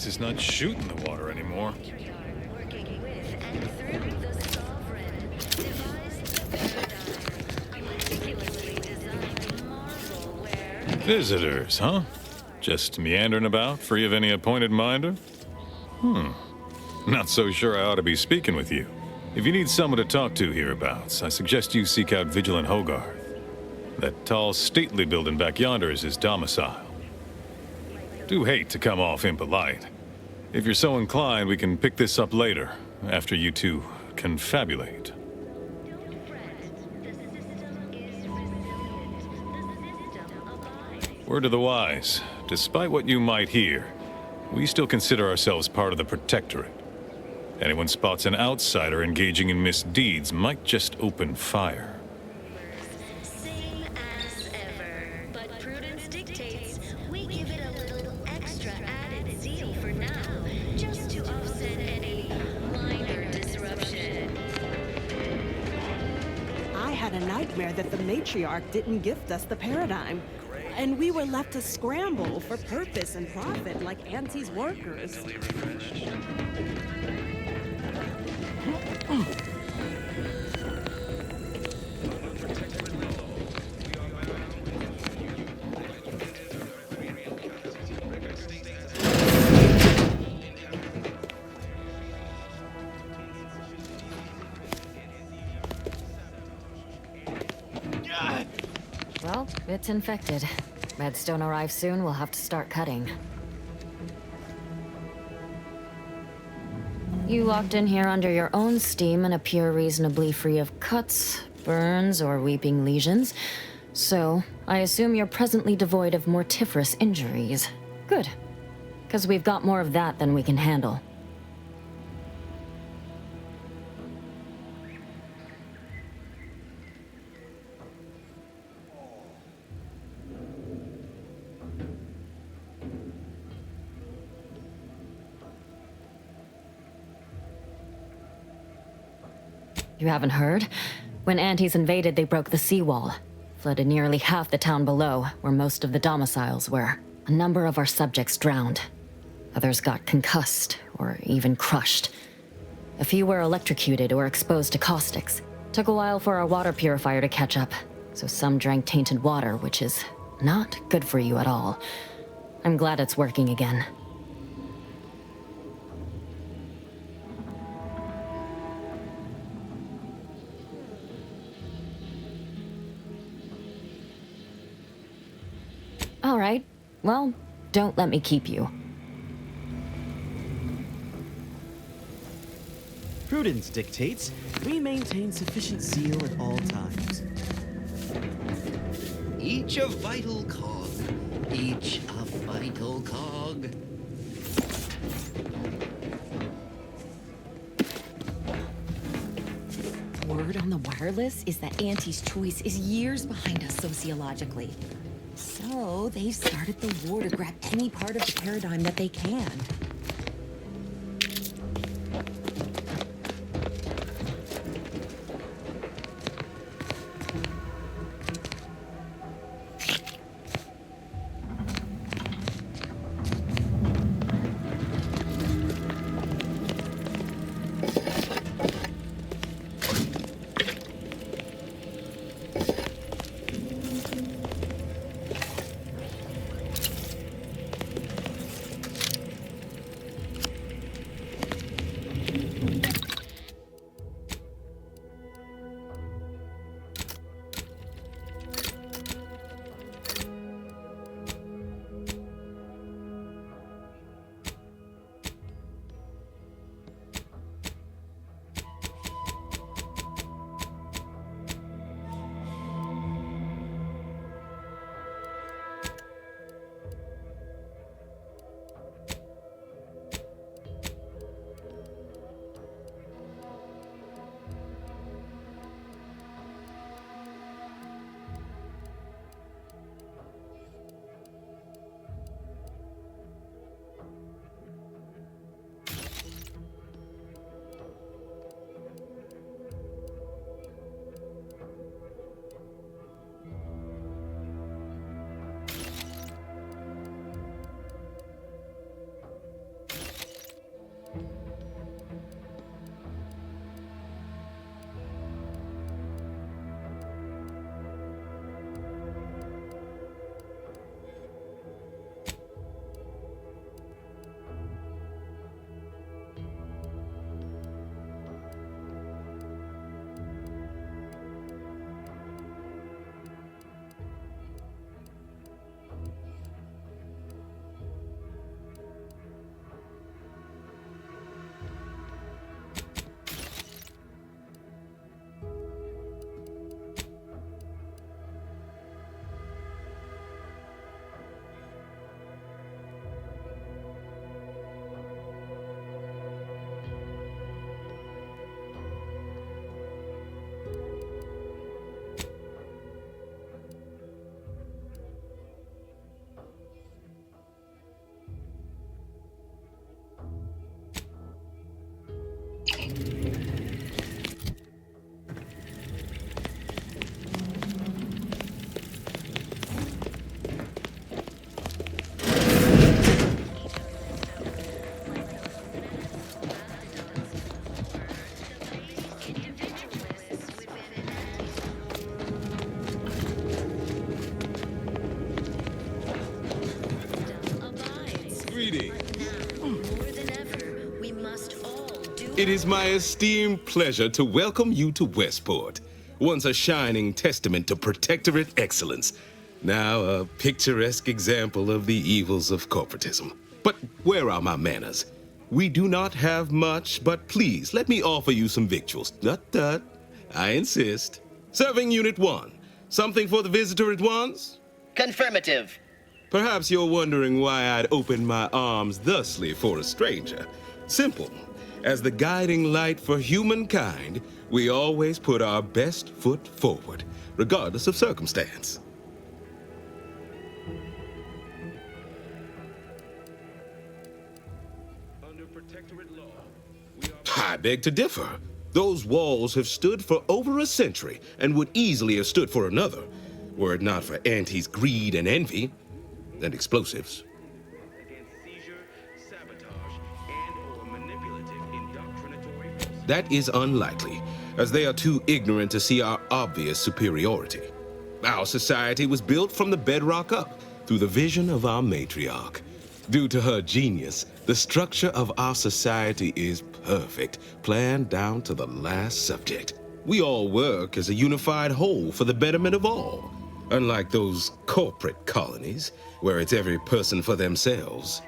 guess it's not shooting the water anymore. Visitors, huh? Just meandering about, free of any appointed minder? Not so sure I ought to be speaking with you. If you need someone to talk to hereabouts, I suggest you seek out Vigilant Hogarth. That tall, stately building back yonder is his domicile. Do hate to come off impolite. If you're so inclined, we can pick this up later, after you two confabulate. Word to the wise, despite what you might hear, we still consider ourselves part of the Protectorate. Anyone spots an outsider engaging in misdeeds might just open fire. Same as ever. But prudence dictates we give it a little extra added zeal for now, just to offset any minor disruption. I had a nightmare that the matriarch didn't gift us the paradigm. And we were left to scramble for purpose and profit like Auntie's workers. Well, it's infected. Redstone arrives soon, we'll have to start cutting. You locked in here under your own steam and appear reasonably free of cuts, burns, or weeping lesions. So, I assume you're presently devoid of mortiferous injuries. Good. Because we've got more of that than we can handle. You haven't heard? When Antes invaded, they broke the seawall. Flooded nearly half the town below, where most of the domiciles were. A number of our subjects drowned. Others got concussed, or even crushed. A few were electrocuted or exposed to caustics. Took a while for our water purifier to catch up, so some drank tainted water, which is not good for you at all. I'm glad it's working again. All right. Well, don't let me keep you. Prudence dictates we maintain sufficient zeal at all times. Each a vital cog. Each a vital cog. Word on the wireless is that Auntie's choice is years behind us sociologically. So they've started the war to grab any part of the paradigm that they can. It is my esteemed pleasure to welcome you to Westport, once a shining testament to protectorate excellence, now a picturesque example of the evils of corporatism. But where are my manners? We do not have much, but please let me offer you some victuals. Tut. I insist. Serving Unit 1. Something for the visitor at once? Confirmative. Perhaps you're wondering why I'd open my arms thusly for a stranger. Simple. As the guiding light for humankind, we always put our best foot forward, regardless of circumstance. I beg to differ. Those walls have stood for over a century and would easily have stood for another, were it not for Auntie's greed and envy, and explosives. That is unlikely, as they are too ignorant to see our obvious superiority. Our society was built from the bedrock up, through the vision of our matriarch. Due to her genius, the structure of our society is perfect, planned down to the last subject. We all work as a unified whole for the betterment of all, unlike those corporate colonies, where it's every person for themselves.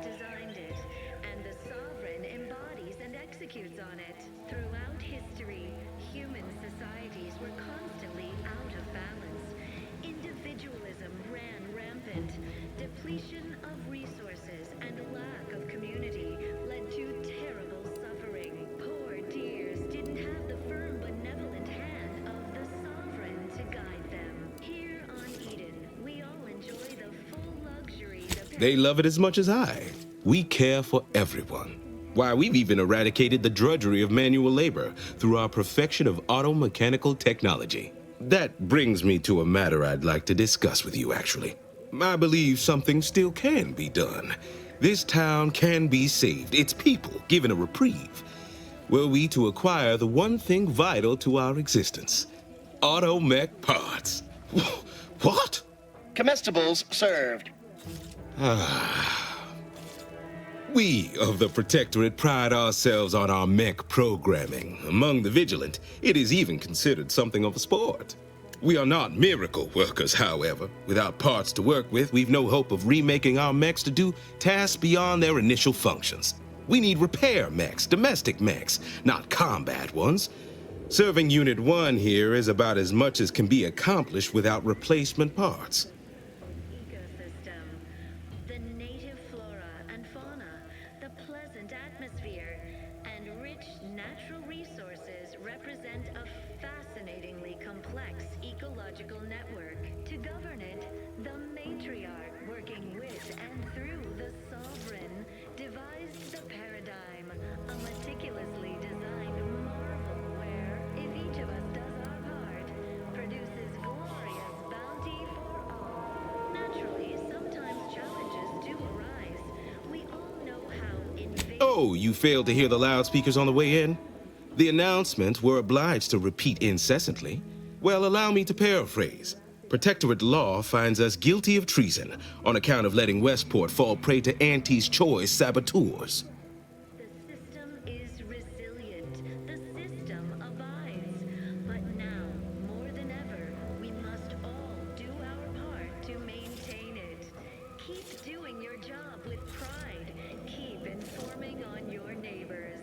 Designed it, and the Sovereign embodies and executes on it. Throughout history, human societies were constantly out of balance. Individualism ran rampant. Depletion of resources and lack of community led to terrible suffering. Poor dears didn't have the firm, benevolent hand of the Sovereign to guide them. Here on Eden, we all enjoy the full luxury. They love it as much as I. We care for everyone. Why, we've even eradicated the drudgery of manual labor through our perfection of auto-mechanical technology. That brings me to a matter I'd like to discuss with you, actually. I believe something still can be done. This town can be saved, its people given a reprieve. Were we to acquire the one thing vital to our existence, auto-mech parts. What? Comestibles served. We of the Protectorate pride ourselves on our mech programming. Among the vigilant, it is even considered something of a sport. We are not miracle workers, however. Without parts to work with, we've no hope of remaking our mechs to do tasks beyond their initial functions. We need repair mechs, domestic mechs, not combat ones. Serving Unit 1 here is about as much as can be accomplished without replacement parts. Ecosystem, the native flora and fauna, the pleasant atmosphere, and rich natural resources represent a fascinatingly complex ecological network. To govern it, the matriarch, working with and through the Sovereign, devised the paradigm, a meticulously designed marvel where, if each of us does our part, produces glorious bounty for all. Naturally, sometimes challenges do arise. We all know how Oh, you failed to hear the loudspeakers on the way in? The announcement we're obliged to repeat incessantly. Well, allow me to paraphrase. Protectorate law finds us guilty of treason on account of letting Westport fall prey to Auntie's choice saboteurs. The system is resilient. The system abides. But now, more than ever, we must all do our part to maintain it. Keep doing your job with pride. Keep informing on your neighbors.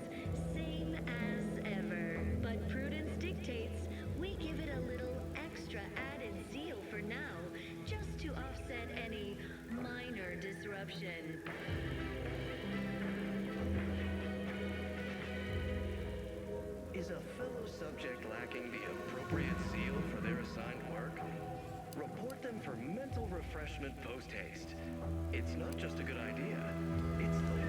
Same as ever. But prudence dictates we give it a little extra added zeal for now, just to offset any minor disruption. Is a fellow subject lacking the appropriate zeal for their assigned work? Report them for mental refreshment post-haste. It's not just a good idea, it's the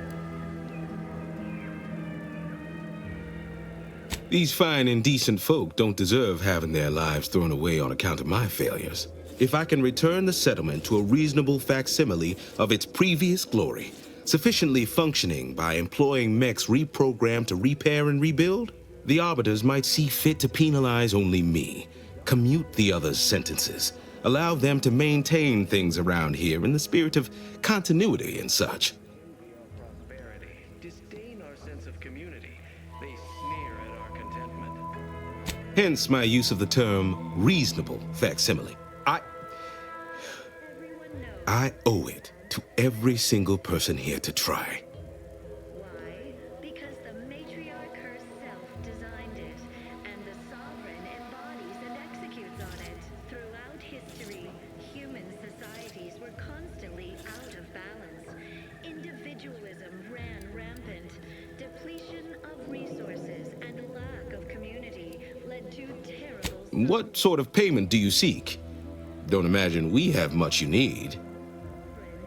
These fine and decent folk don't deserve having their lives thrown away on account of my failures. If I can return the settlement to a reasonable facsimile of its previous glory, sufficiently functioning by employing mechs reprogrammed to repair and rebuild, the Arbiters might see fit to penalize only me, commute the others' sentences, allow them to maintain things around here in the spirit of continuity and such. disdain our sense of community. community. They sneer at our contentment. Hence my use of the term reasonable facsimile. I owe it to every single person here to try. Why? Because the matriarch herself designed it, and the sovereign embodies and executes on it. Throughout history, human societies were constantly out of balance. Individualism ran rampant. Depletion of resources and lack of community led to terrible... What sort of payment do you seek? Don't imagine we have much you need.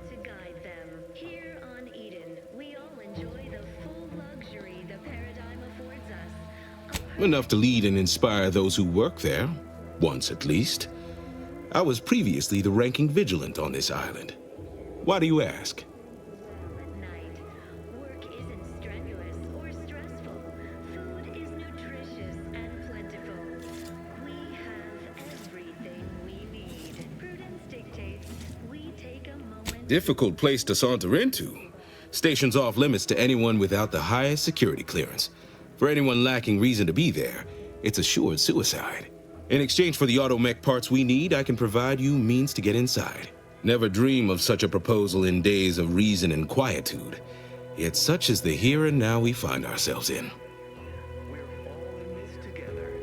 To guide them. Here on Eden, we all enjoy the full luxury the paradigm affords us. Enough to lead and inspire those who work there, once at least. I was previously the ranking vigilant on this island. Why do you ask? At night, work isn't strenuous or stressful. Food is nutritious and plentiful. We have everything we need. Prudence dictates we take a moment. Difficult place to saunter into. Station's off limits to anyone without the highest security clearance. For anyone lacking reason to be there, it's assured suicide. In exchange for the automech parts we need, I can provide you means to get inside. Never dream of such a proposal in days of reason and quietude. Yet such is the here and now we find ourselves in. We're all in this together.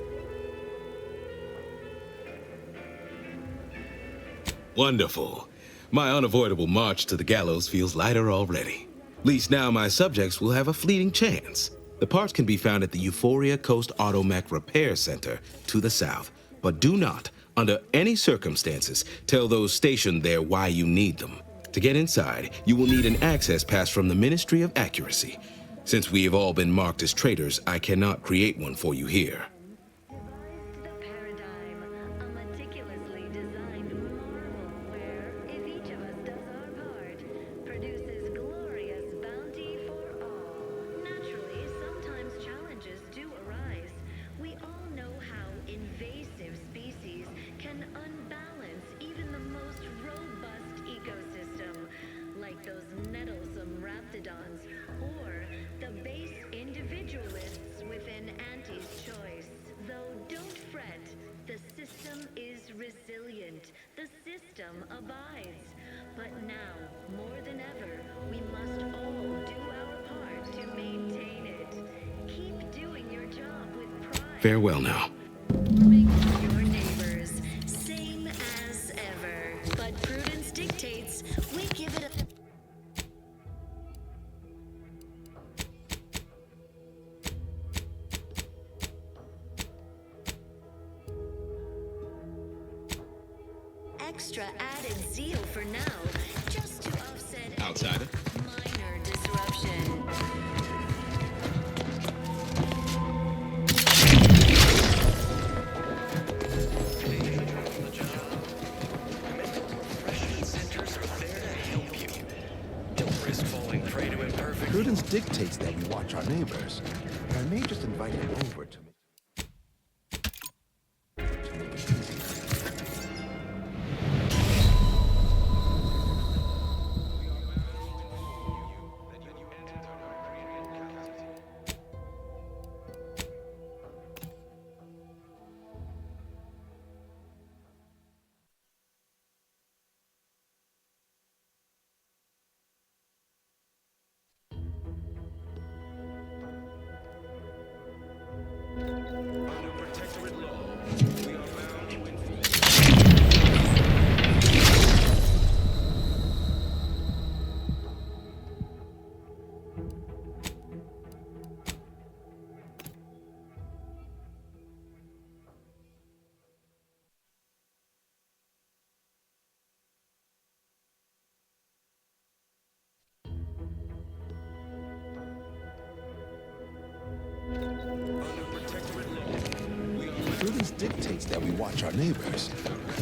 Wonderful. My unavoidable march to the gallows feels lighter already. At least now my subjects will have a fleeting chance. The parts can be found at the Euphoria Coast Automech Repair Center to the south. But do not, under any circumstances, tell those stationed there why you need them. To get inside, you will need an access pass from the Ministry of Accuracy. Since we have all been marked as traitors, I cannot create one for you here. Devised the paradigm, a meticulously designed marvel where, if each of us does our part, produces glorious bounty for all. Naturally, sometimes challenges do arise. We all know how invasive species can unbalance even the most robust ecosystem, like those nettlesome raptidons, or the base individualists within Auntie's choice. Though don't fret, the system is resilient. The system abides. But now, more than ever, we must all do our part to maintain it. Keep doing your job with pride. Farewell now. Your neighbors, same as ever. But prudence dictates we give it a... extra added zeal for now, just to offset Outsider. minor disruption. Centers are there to help you. Don't risk falling prey to imperfect. Prudence dictates that we watch our neighbors. I may just invite him over to make it easy. Prudence dictates that we watch our neighbors.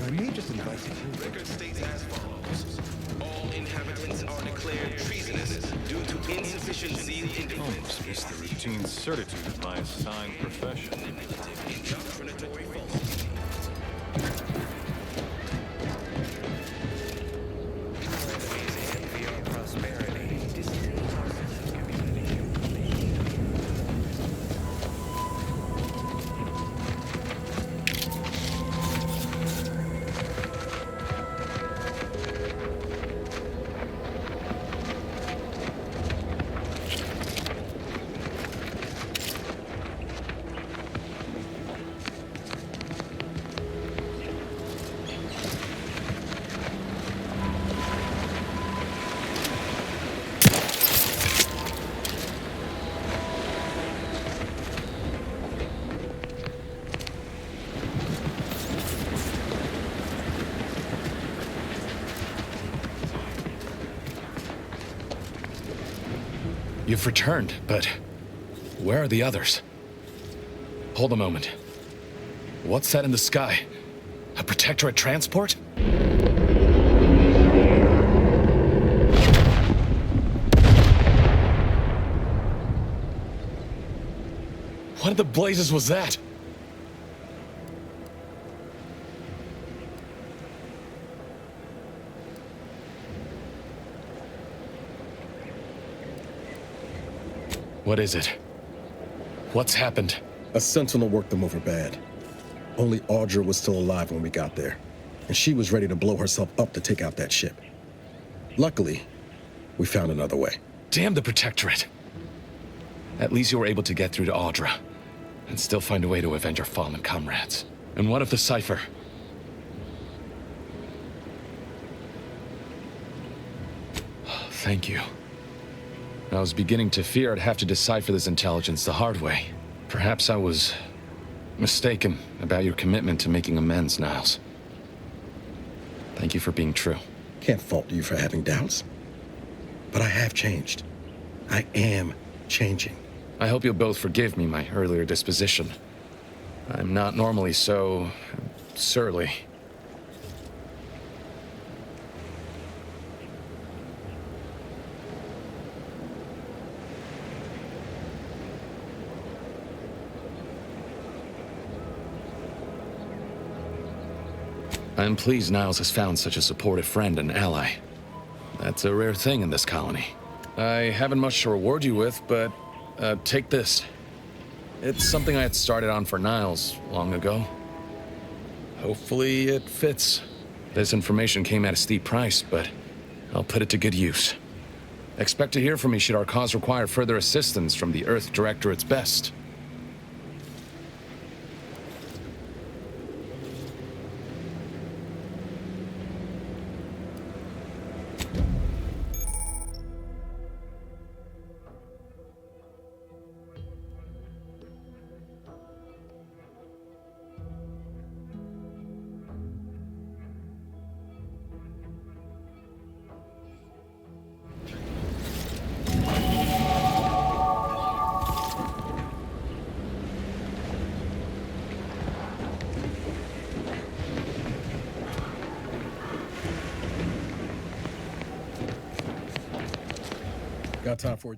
I may just invite him over. Record states as follows. All inhabitants are declared treasonous due to insufficient zeal in defense. Almost missed the routine certitude of my assigned profession. Indoctrinatory falsity. Envy our prosperity. Disdain our sense of community. You've returned, but where are the others? Hold a moment. What's that in the sky? A Protectorate transport? What in the blazes was that? What is it? What's happened? A sentinel worked them over bad. Only Audra was still alive when we got there, and she was ready to blow herself up to take out that ship. Luckily, we found another way. Damn the Protectorate! At least you were able to get through to Audra, and still find a way to avenge our fallen comrades. And what of the Cypher? Thank you. I was beginning to fear I'd have to decipher this intelligence the hard way. Perhaps I was mistaken about your commitment to making amends, Niles. Thank you for being true. Can't fault you for having doubts. But I have changed. I am changing. I hope you'll both forgive me my earlier disposition. I'm not normally so surly. I'm pleased Niles has found such a supportive friend and ally. That's a rare thing in this colony. I haven't much to reward you with, but take this. It's something I had started on for Niles long ago. Hopefully it fits. This information came at a steep price, but I'll put it to good use. Expect to hear from me should our cause require further assistance from the Earth Directorate's best. Got time for a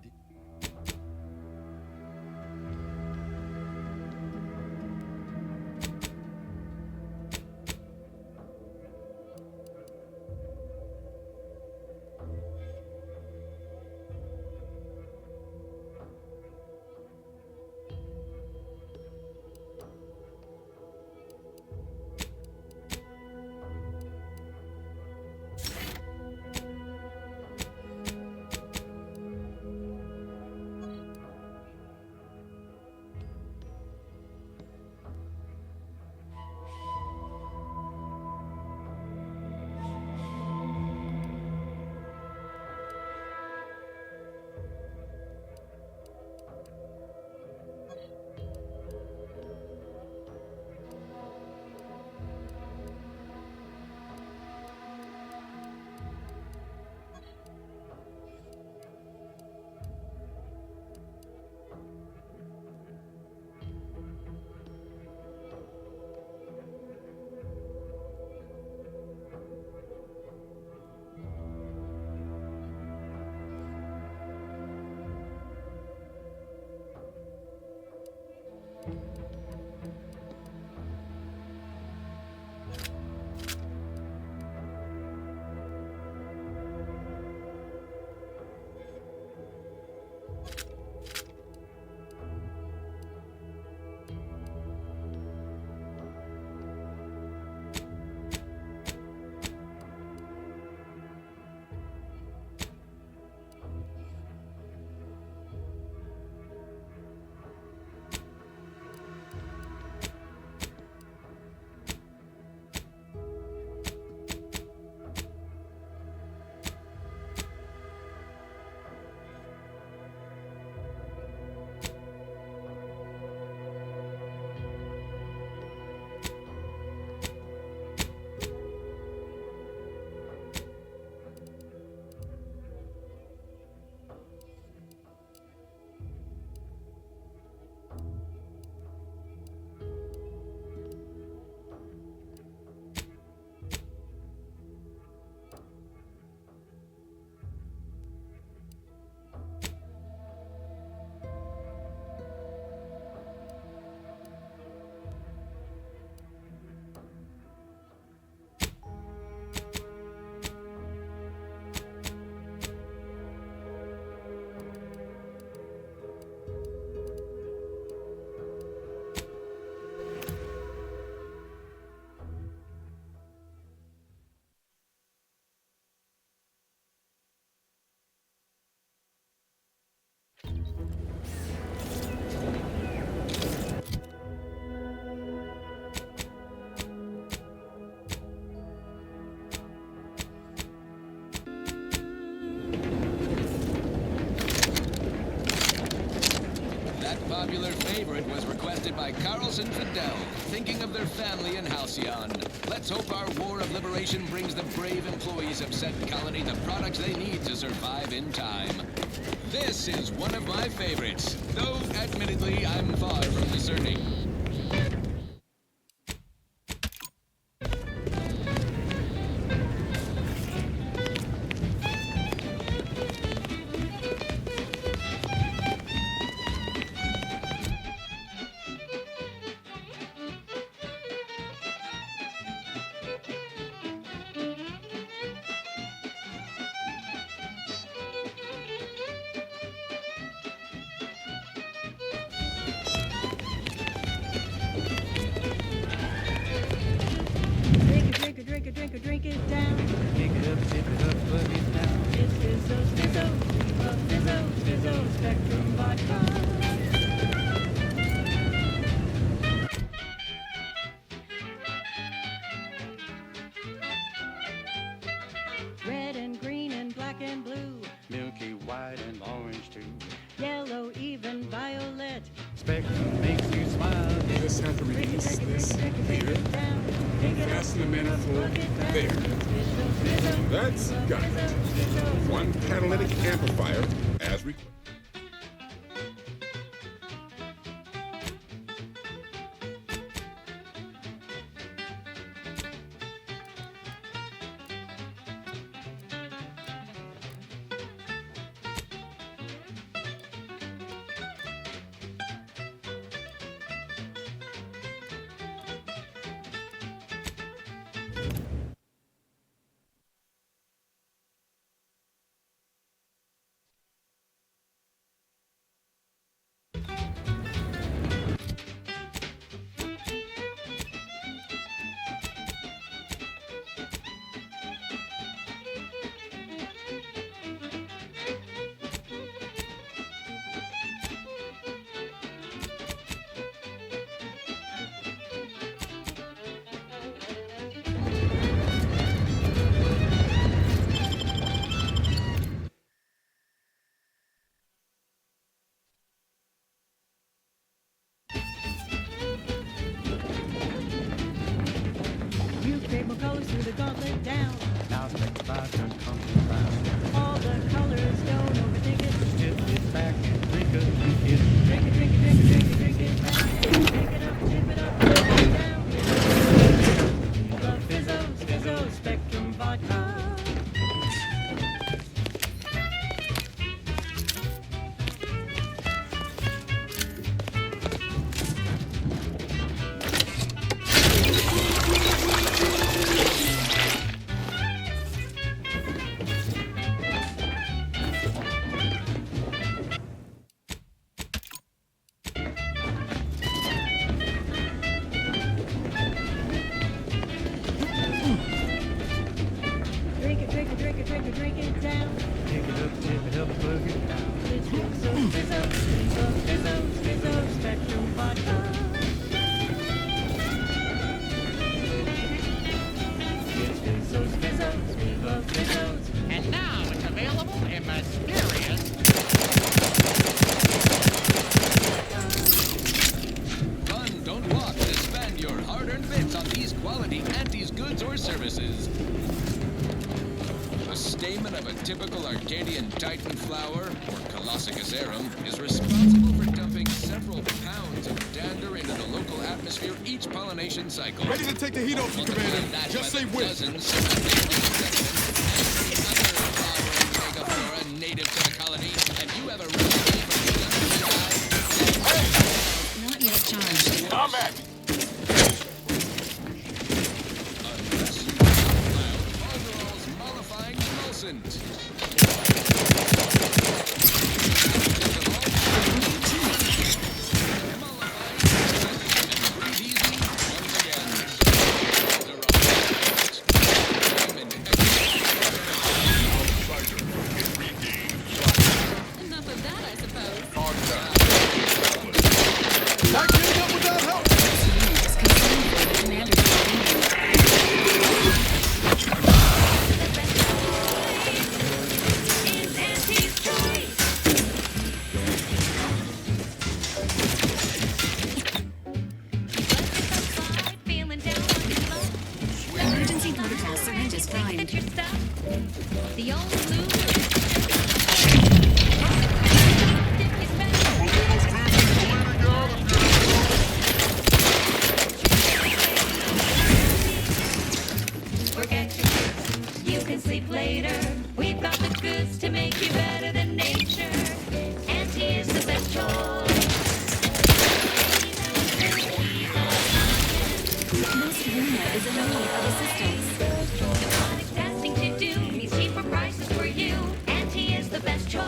hosted by Carlson Fidel, thinking of their family in Halcyon. Let's hope our war of liberation brings the brave employees of said colony the products they need to survive in time. This is one of my favorites, though admittedly I'm far from discerning. Drink it down. Pick it up, tip it up, plug it down. It's Fizzo, Fizzo, Fizzo, Fizzo, Spectrum Vodka. Red and green and black and blue. Milky white and orange too. Yellow, even violet. Spectrum makes you smile. You just have to release this here. Fasten the manifold there. That's got it. One catalytic amplifier as required. Colors through the gauntlet down. Now Spectrum Vodka comes around. All the colors, don't overthink it. Just sit back and drink it, drink it. Drink it, drink it, drink it, drink it, drink it down. Pick it up, tip it up, put it down. The Fizzo, Fizzo, Spectrum Vodka. Drink it down. Pick it up, tip it up, plug it down. It's Fizzo, Fizzo, Fizzo, Fizzo, Fizzo, Spectrum Vodka. It's Fizzo's, Fizzo's, we love Fizzo's. And now it's available in mysterious. Run, don't walk, and spend your hard-earned bits on these quality Antes goods or services. The stamen of a typical Arcadian Titan flower, or Colossicus arum, is responsible for dumping several pounds of dander into the local atmosphere each pollination cycle. Ready to take the heat off you, Commander. Just say when. Dozens of other flowering megaflora native to the colony, and you have a recipe for Not yet charged. Combat! want your stuff? The only loser is forget your goods. You can sleep later. We've got the goods to make you better than nature. Auntie is the best choice. Miss Luna is in need of assistance. Robotic testing to do means cheaper prices for you. Auntie is the best choice.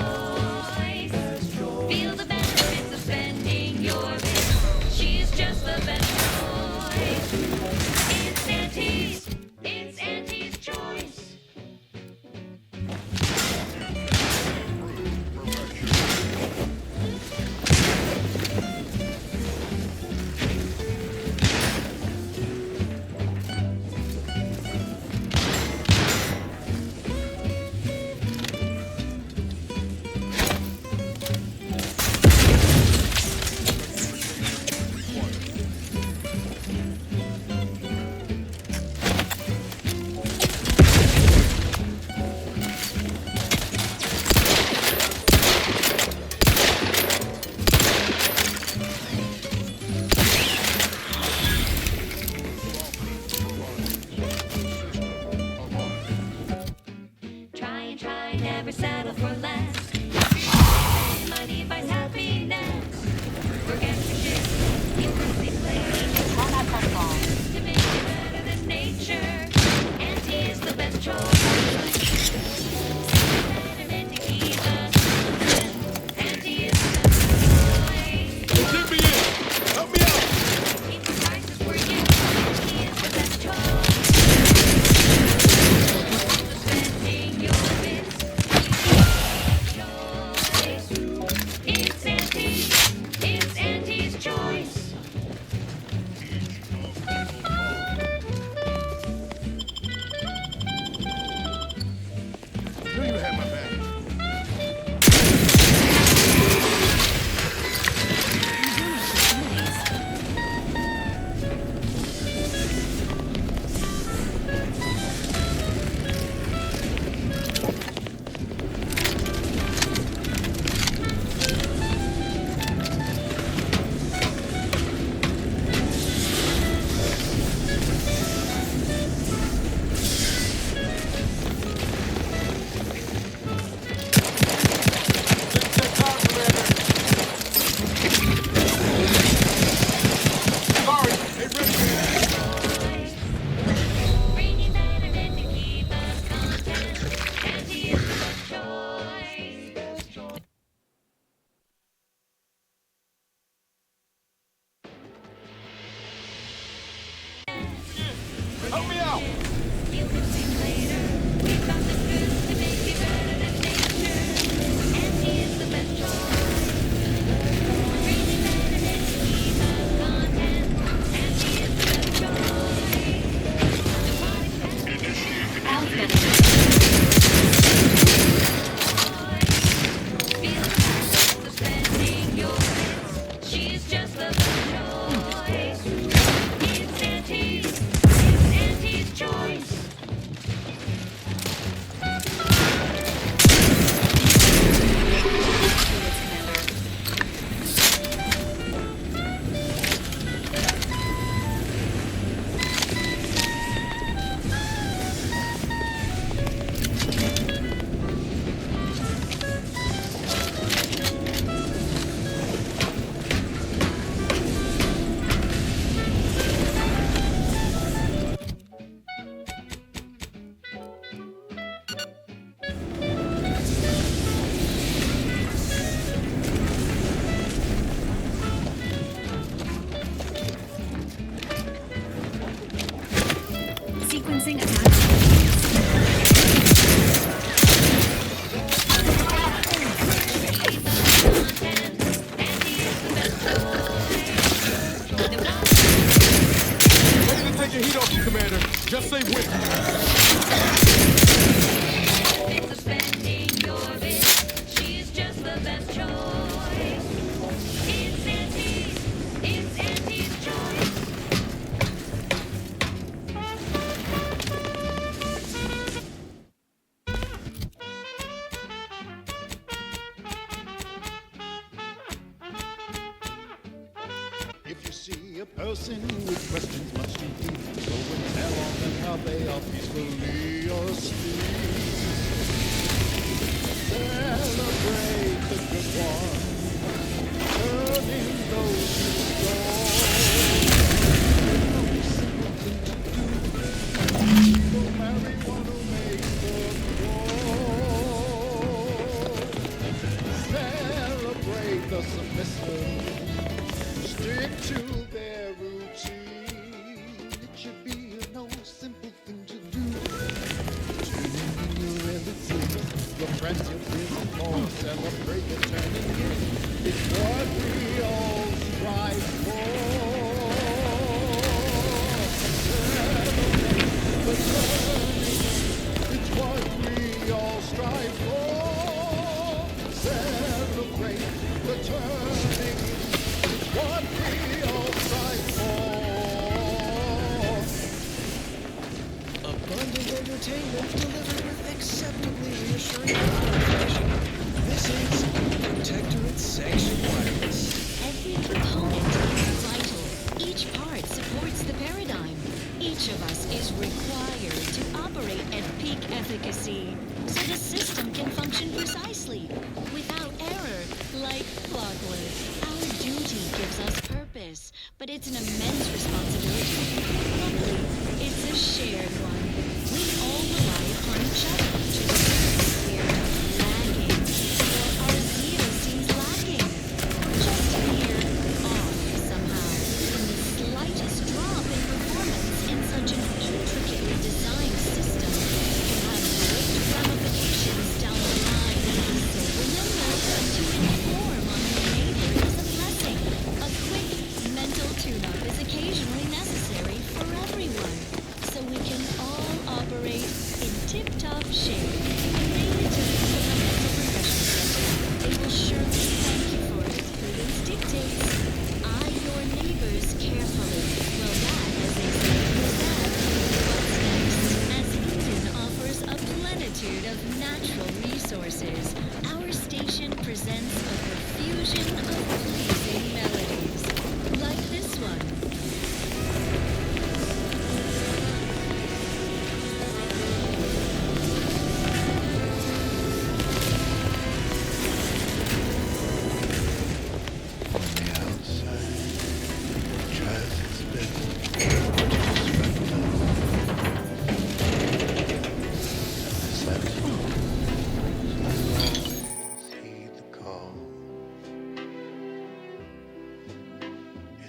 Feel the benefits of spending your bit. She's just the best choice. It's Auntie's. It's Auntie's choice. Try and try, never settle for less. Money buys happiness. Forget your shit. You can sleep later. To make you better than nature. Auntie is the best choice. Better than to keep us. Auntie is the best choice. Get me in! Help me out! Cheaper prices for you. Auntie is the best choice. Spending your bits. It's Auntie's. It's Auntie's choice. Knew you had my back. Bring you better than to keep us content. Auntie is the best choice. Help me out! You can sleep later. We've got the goods to make you better than nature. Auntie is the best choice. Bring you better than to keep us content. Auntie is the best choice. Alphabet. Feel the benefits of spending your bits. She's just the best choice. It's Auntie's. It's Auntie's choice. Sequencing attachment. Ready to take your heat off you, Commander. Just say when. Spending your bits. She's just the best choice. It's Auntie's. It's Auntie's choice. If you see a person with questions much too deep, go and tell on them how they are peacefully asleep. Celebrate the good one, turning those who scorn. People marry one who makes them grow. Celebrate the submissive. Stick to their routine. It should be a no simple thing to do. Tuning in your relatives, your friends, your peers and more. Celebrate the turning in. It's what we all strive for. Celebrate the turning. It's what we all strive for. Celebrate the turning. What we all strive for. Abundant entertainment delivered with acceptably reassuring information. This is Protectorate Section Wireless. Every component is vital. Each part supports the paradigm. Each of us is required to operate at peak efficacy, so the system can function precisely, without error, like clockwork. Our duty gives us purpose, but it's an immense responsibility. Luckily, it's a shared one. We all rely upon each other to serve we're lagging, or our zeal seems lacking. Just here, off somehow, in the slightest drop in performance in such an intricately designed system can have great ramifications down the line. So remember to inform on your neighbor is a blessing. A quick mental tune-up is occasionally necessary for everyone, so we can all operate in tip-top shape. When they return from the mental profession center, they will surely thank you for it. Prudence dictates. Eye your neighbors carefully. Well, that, as they say, is that. What's next? As Eden offers a plenitude of natural resources, our station presents a profusion of pleasing melodies, like this one.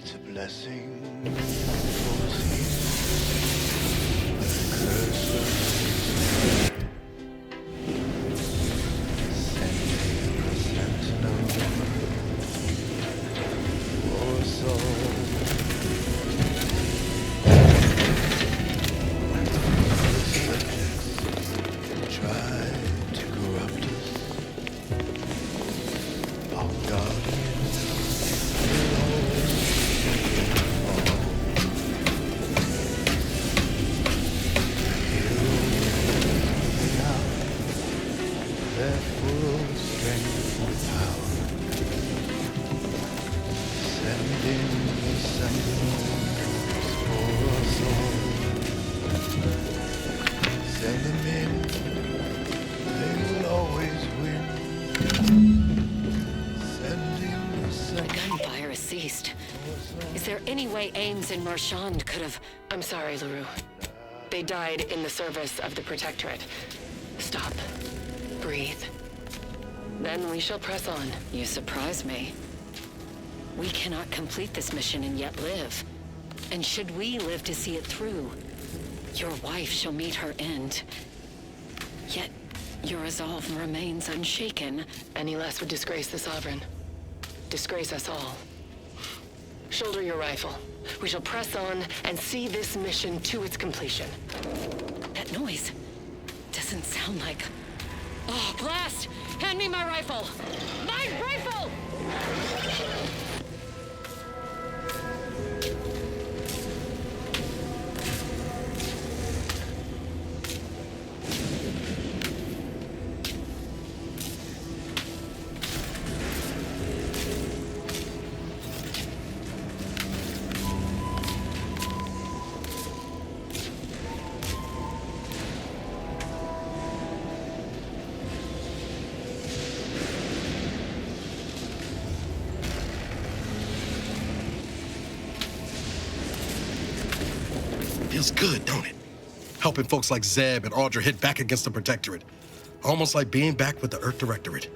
It's a blessing. Send them in, they will always win. The gunfire has ceased. Is there any way Ames and Marchand could have... I'm sorry, LaRue. They died in the service of the Protectorate. Stop. Breathe. Then we shall press on. You surprise me. We cannot complete this mission and yet live. And should we live to see it through, your wife shall meet her end. Yet, your resolve remains unshaken. Any less would disgrace the Sovereign. Disgrace us all. Shoulder your rifle. We shall press on and see this mission to its completion. That noise doesn't sound like... Oh, blast! Hand me my rifle! My rifle! Feels good, don't it? Helping folks like Zeb and Audra hit back against the Protectorate. Almost like being back with the Earth Directorate.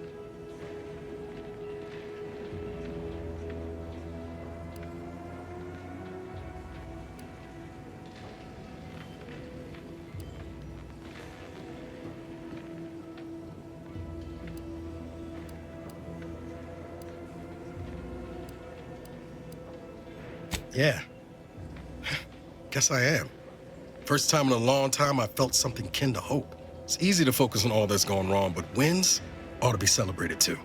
Yeah. Guess I am. First time in a long time I felt something kin to hope. It's easy to focus on all that's going wrong, but wins ought to be celebrated too.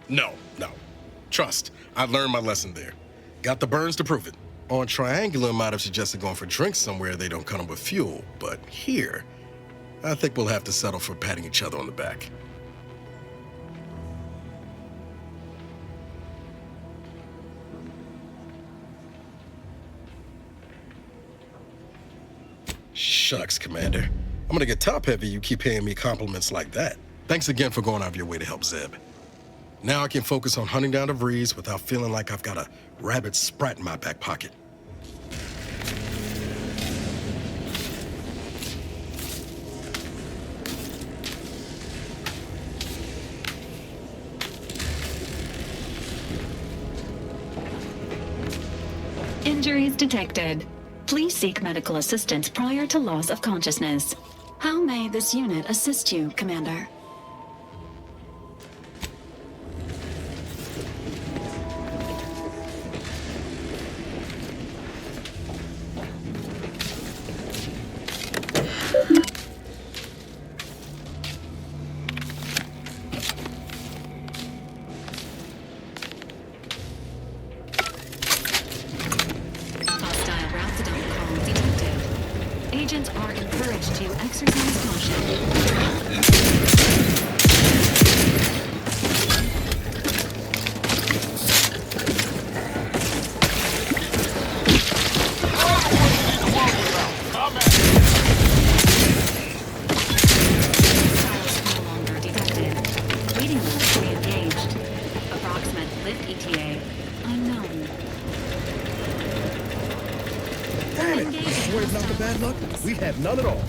No. Trust, I learned my lesson there. Got the burns to prove it. On Triangular, might have suggested going for drinks somewhere they don't come with fuel, but here, I think we'll have to settle for patting each other on the back. Shucks, Commander. I'm gonna get top-heavy you keep paying me compliments like that. Thanks again for going out of your way to help Zeb. Now I can focus on hunting down the Vrees without feeling like I've got a rabid sprat in my back pocket. Injuries detected. Please seek medical assistance prior to loss of consciousness. How may this unit assist you, Commander? Agents are encouraged to exercise caution. No longer detected. Waiting list re-engaged. Approximate lift ETA unknown. Damn it! This is worried about the bad luck. We have none at all.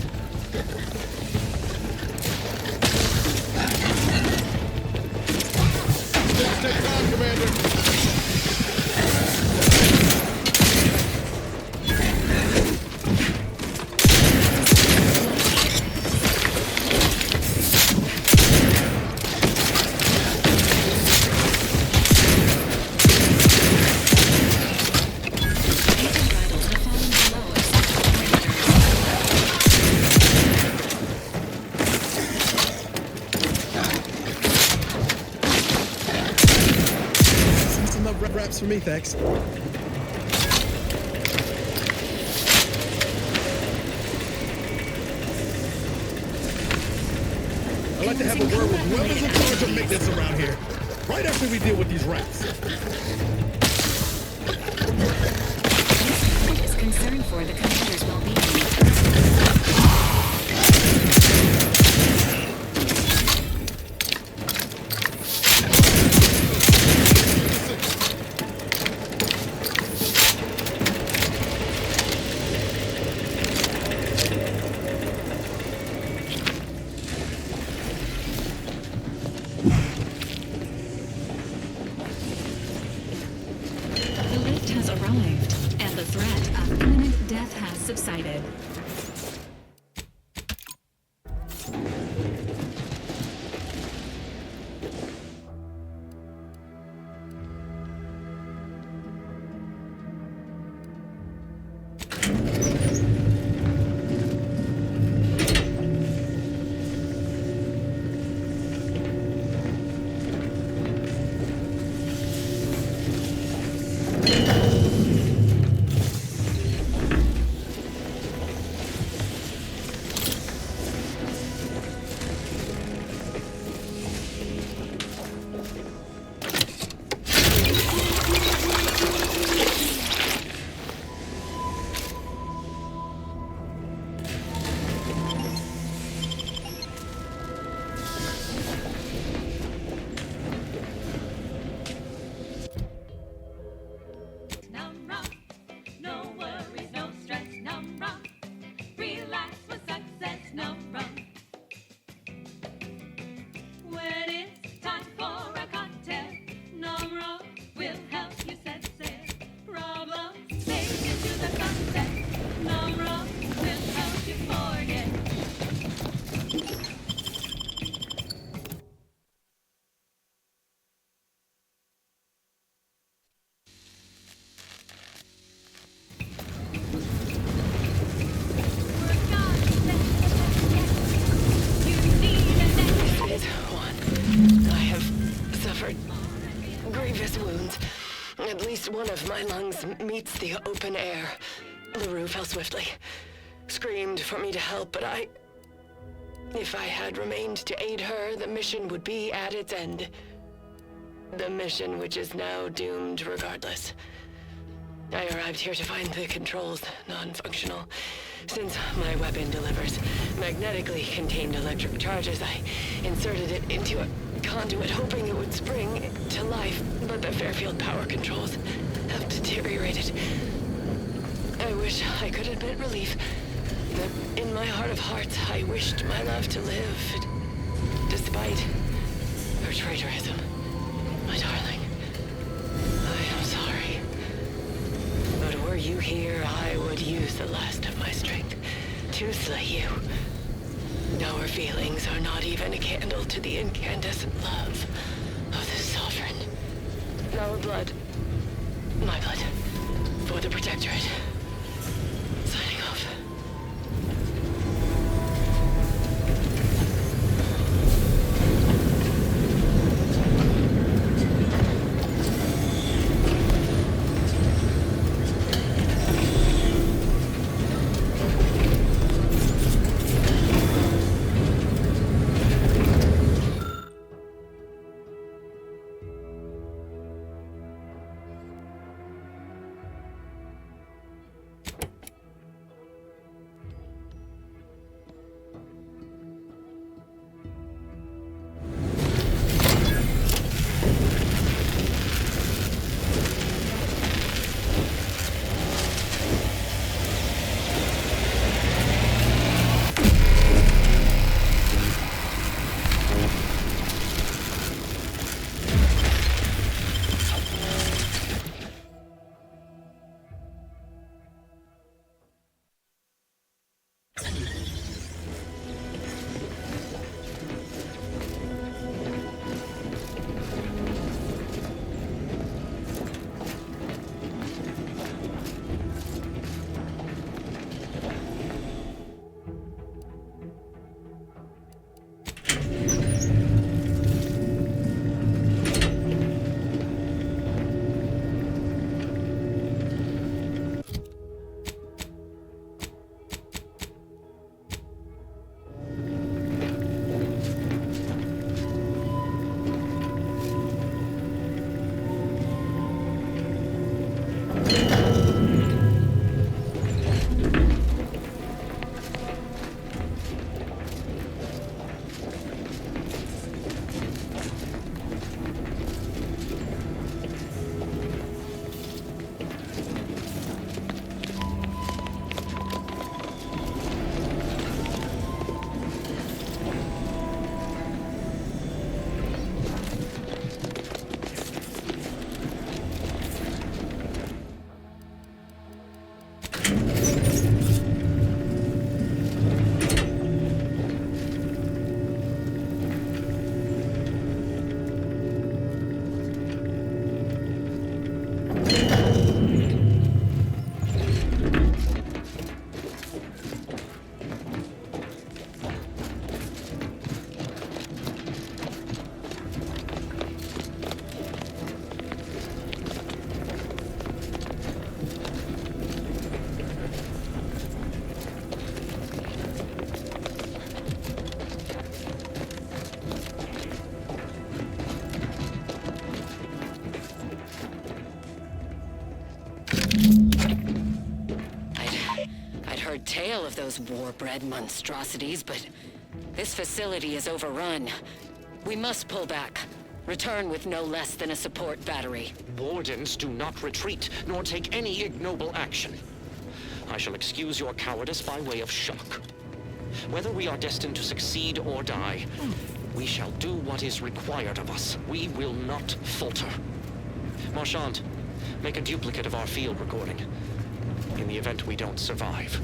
Take time, Commander. Wraps for me, thanks. I'd like to have a word with whoever's in charge of maintenance around here, right after we deal with these rats. Is concerned for the commander's well-being. The lift has arrived, and the threat of imminent death has subsided. my lungs meets the open air, LaRue fell swiftly. Screamed for me to help, but if I had remained to aid her, the mission would be at its end. The mission which is now doomed regardless. I arrived here to find the controls non-functional. Since my weapon delivers magnetically contained electric charges, I inserted it into a conduit hoping it would spring to life, but the Fairfield power controls have deteriorated. I wish I could admit relief, but in my heart of hearts, I wished my love to live, despite her traitorism. My darling, I am sorry. But were you here, I would use the last of my strength to slay you. Our feelings are not even a candle to the incandescent love of the Sovereign. Our blood, my blood, for the Protectorate. Signing off. Tale of those war-bred monstrosities, but this facility is overrun. We must pull back. Return with no less than a support battery. Wardens do not retreat, nor take any ignoble action. I shall excuse your cowardice by way of shock. Whether we are destined to succeed or die, we shall do what is required of us. We will not falter. Marchand, make a duplicate of our field recording, in the event we don't survive.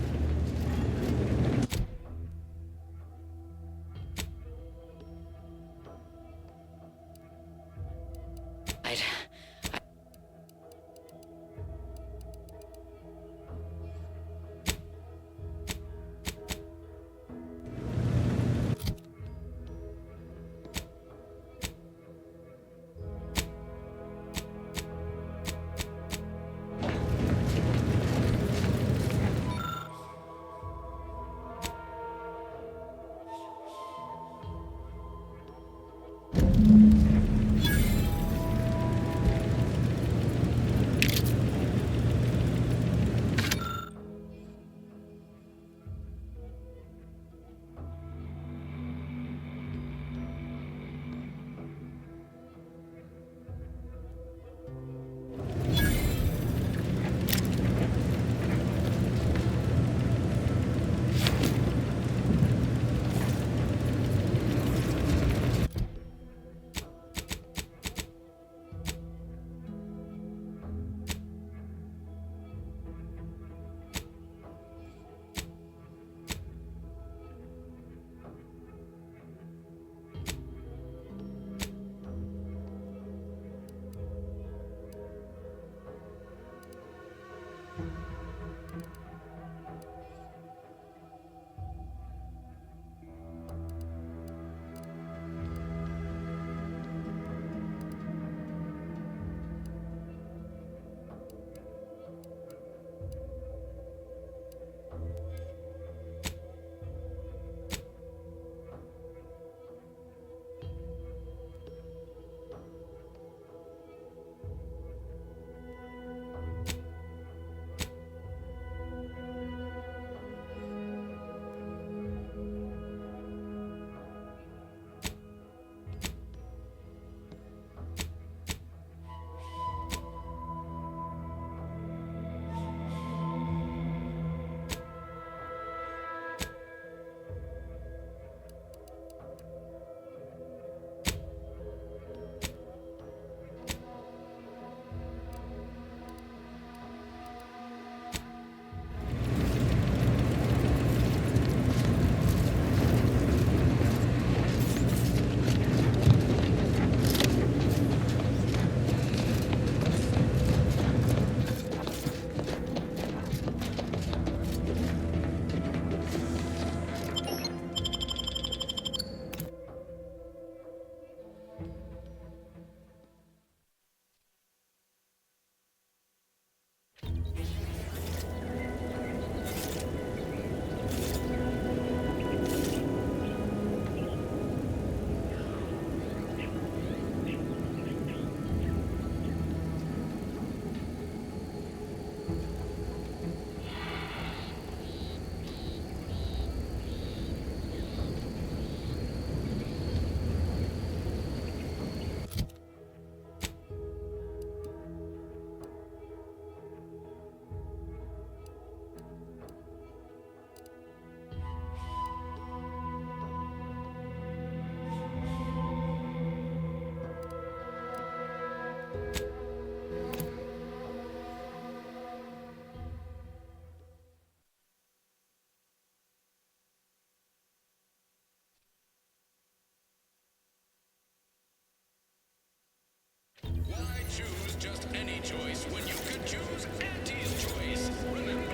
Choose Auntie's choice. Remember,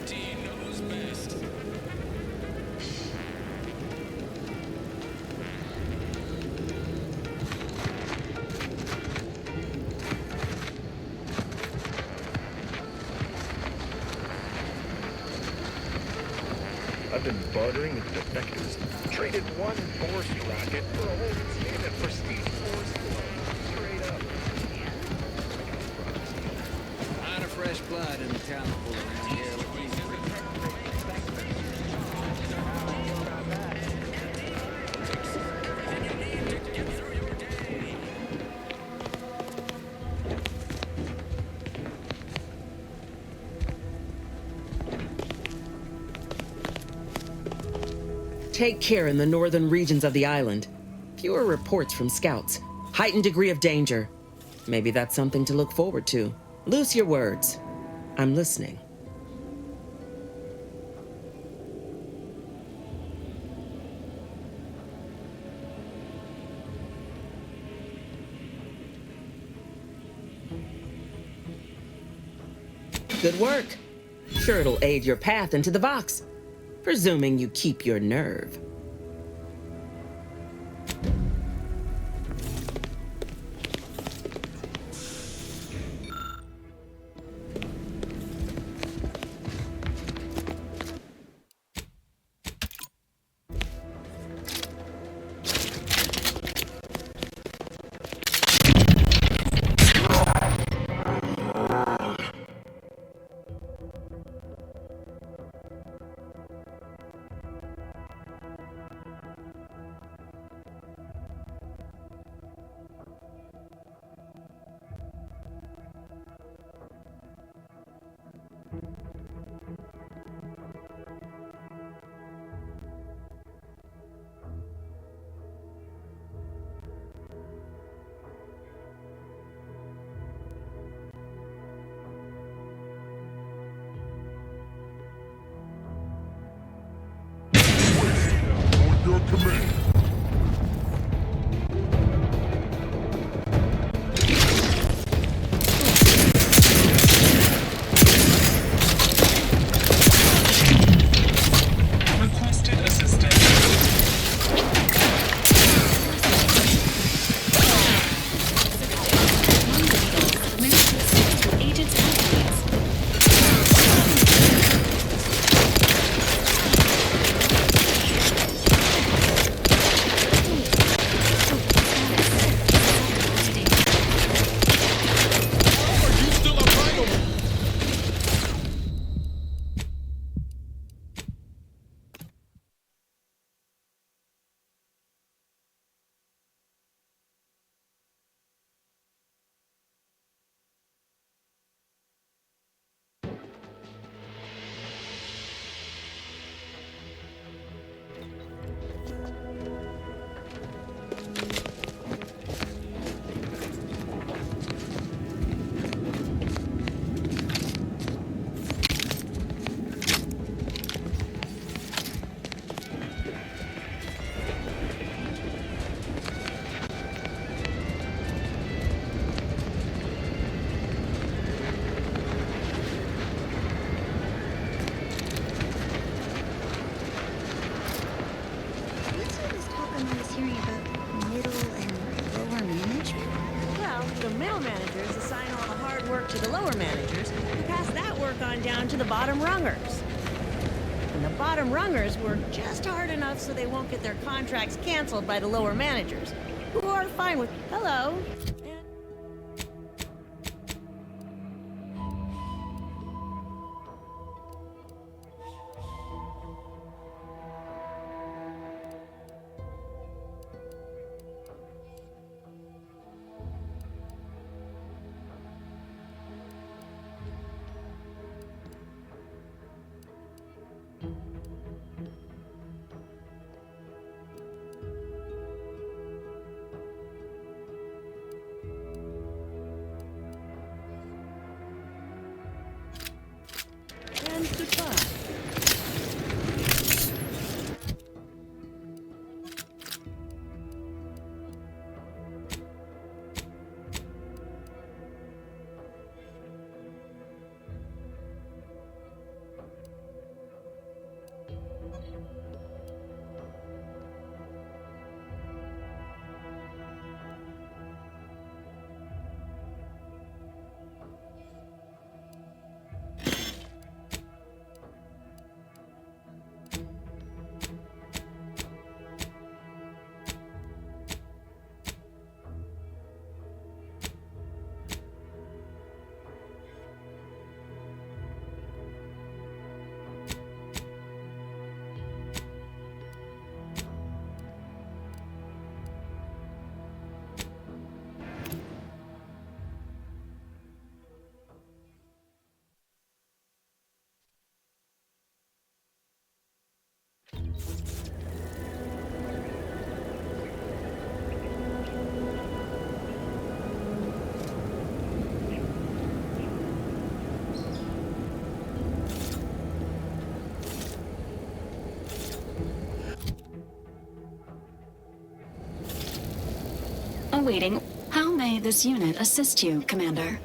Auntie knows best. I've been bartering with defectors. Traded one force rocket for a whole team of prestige force clones. Straight up. A lot of fresh blood in the talent pool around here. Take care in the northern regions of the island. Fewer reports from scouts. Heightened degree of danger. Maybe that's something to look forward to. Loose your words. I'm listening. Good work. Sure, it'll aid your path into the Vox. Presuming you keep your nerve. Your command. Requested assistance. Agents activates. What's all this talk I'm always hearing about middle and lower management? Well, the middle managers assign all the hard work to the lower managers, who pass that work on down to the bottom rungers. And the bottom rungers work just hard enough so they won't get their contracts canceled by the lower managers, who are fine with hello. awaiting. How may this unit assist you, Commander?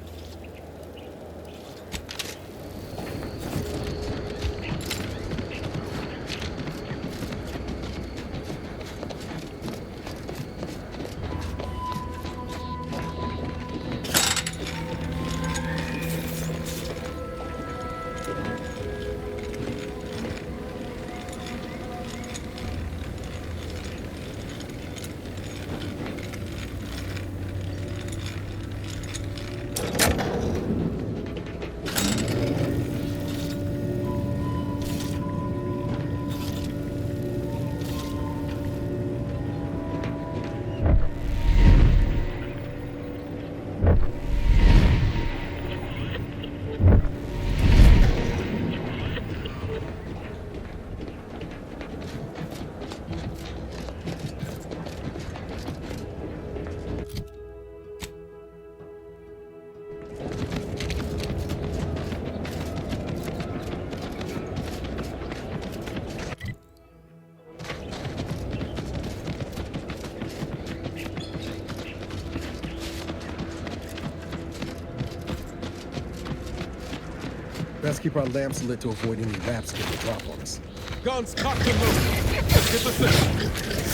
Best keep our lamps lit to avoid any laps getting a drop on us. Guns cocked and loaded. Get the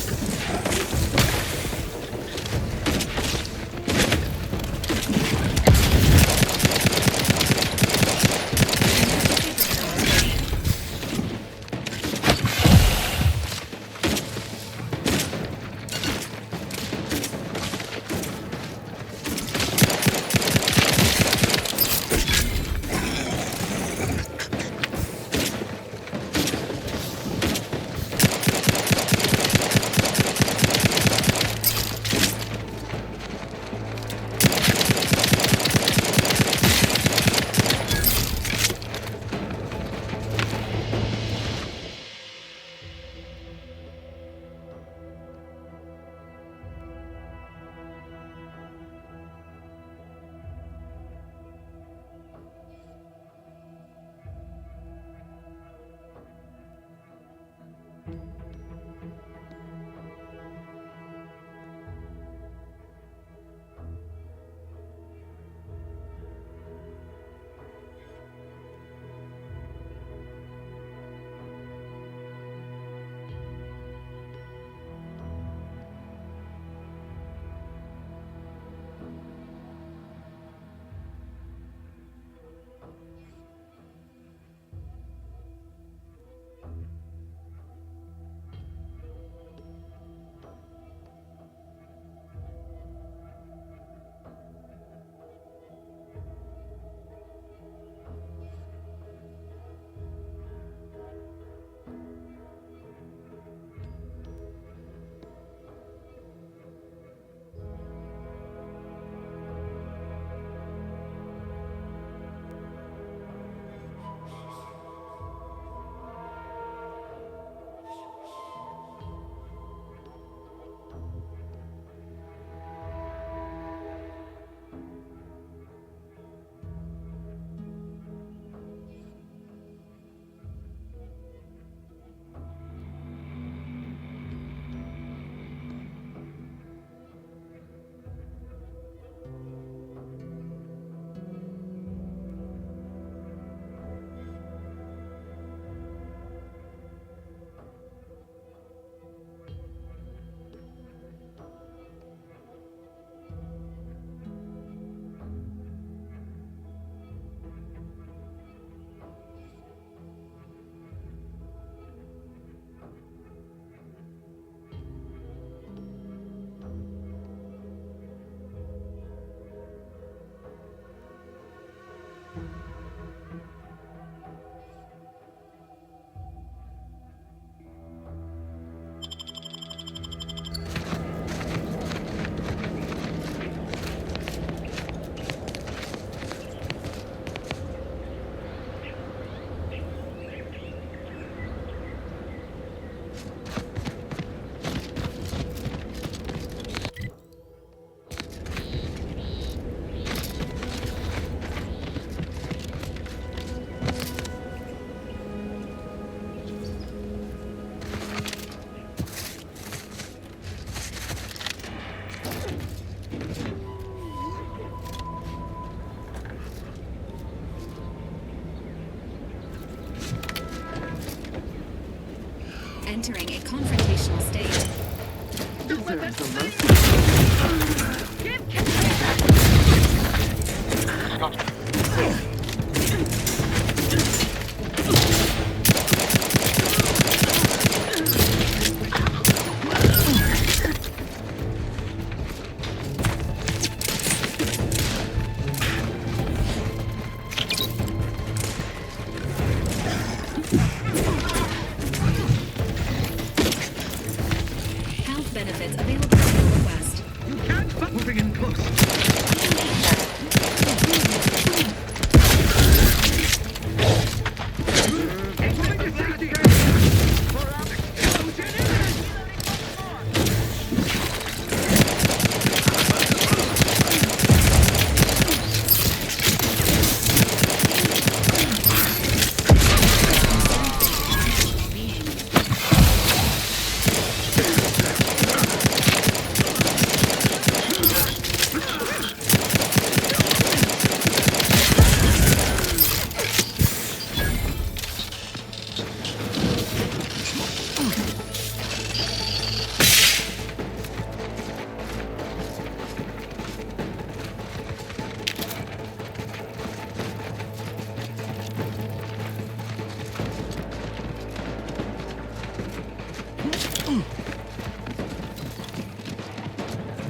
entering a confrontational state. Health benefits available on request. You can't stop moving in close.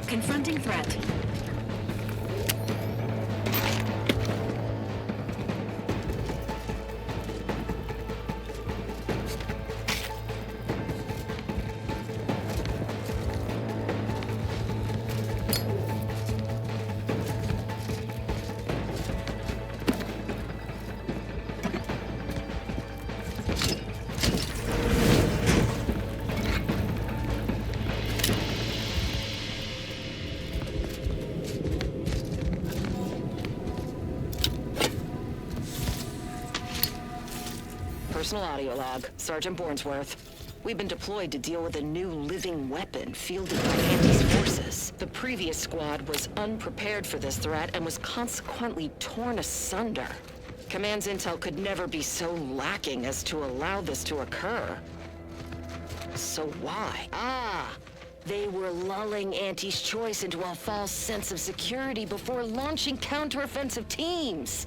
Confronting threat. Personal audio log, Sergeant Bornsworth. We've been deployed to deal with a new living weapon fielded by Andy's forces. The previous squad was unprepared for this threat and was consequently torn asunder. Command's intel could never be so lacking as to allow this to occur. So why? They were lulling Anti's choice into a false sense of security before launching counteroffensive teams.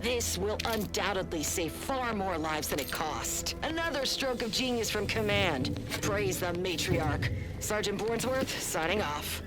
This will undoubtedly save far more lives than it cost. Another stroke of genius from Command. Praise the matriarch. Sergeant Bornsworth, signing off.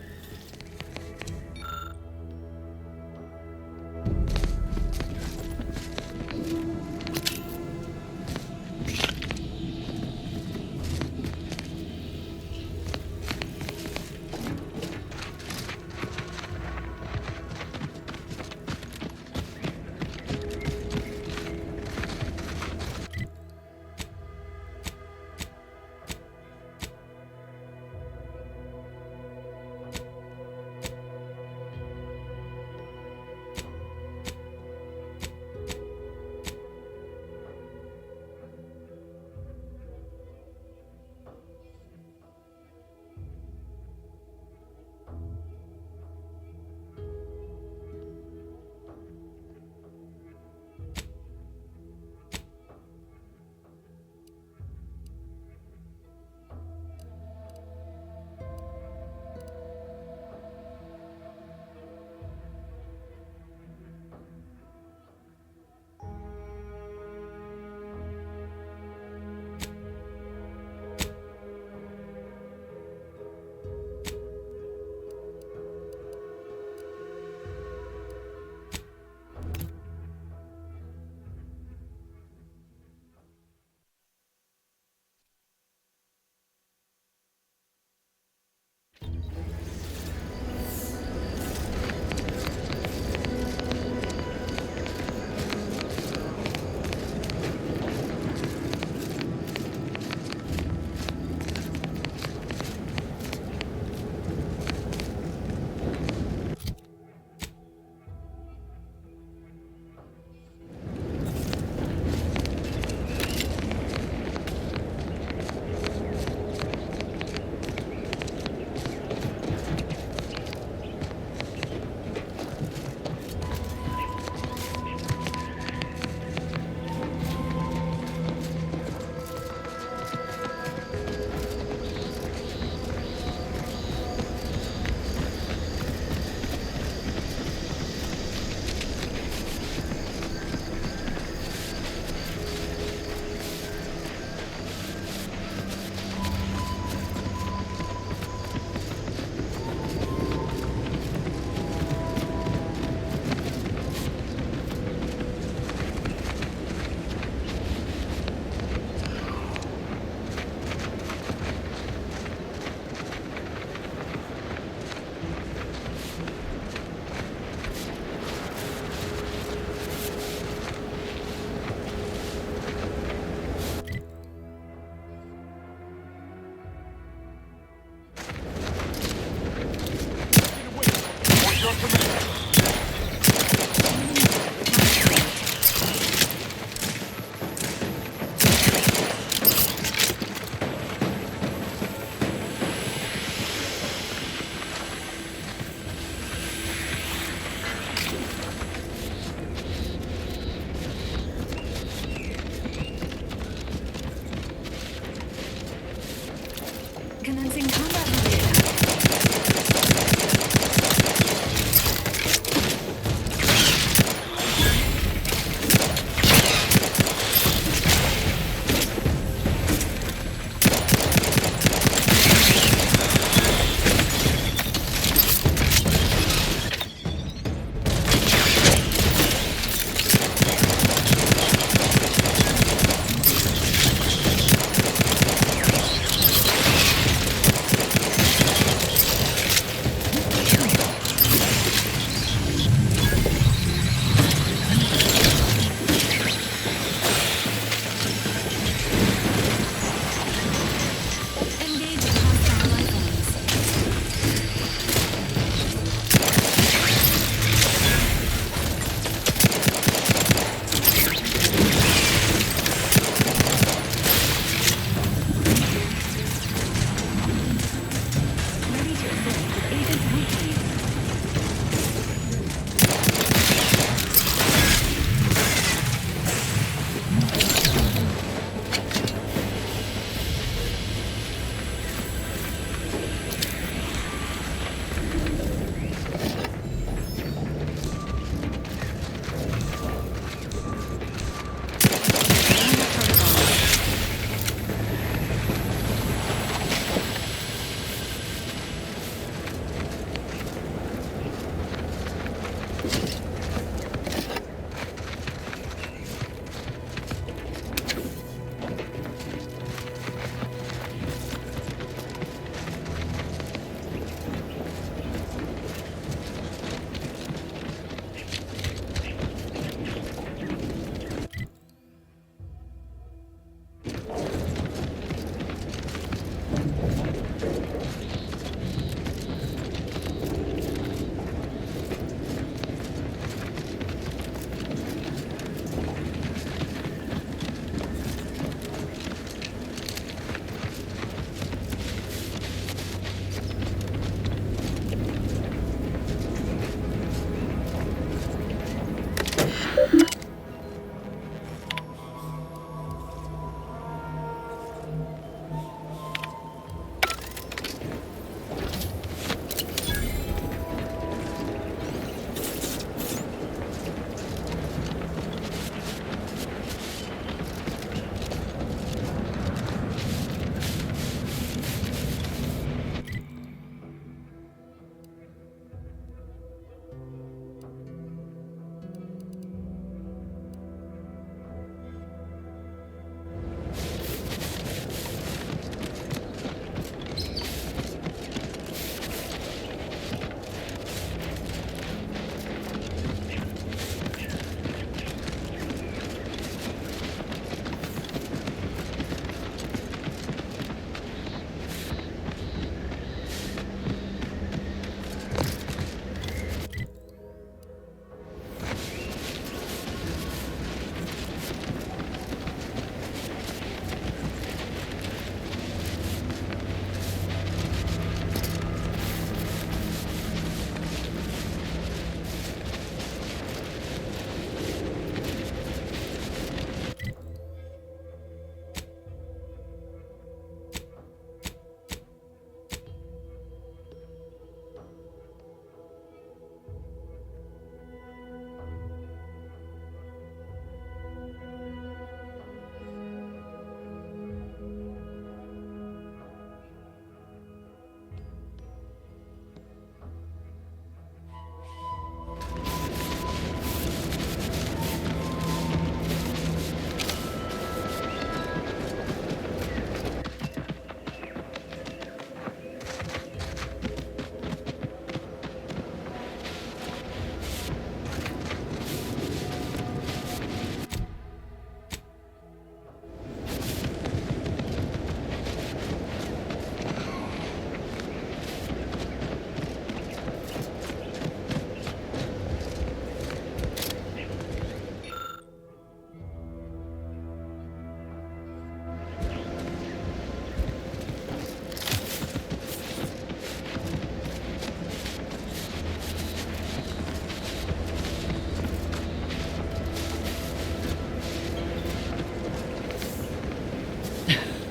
Commencing combat mode.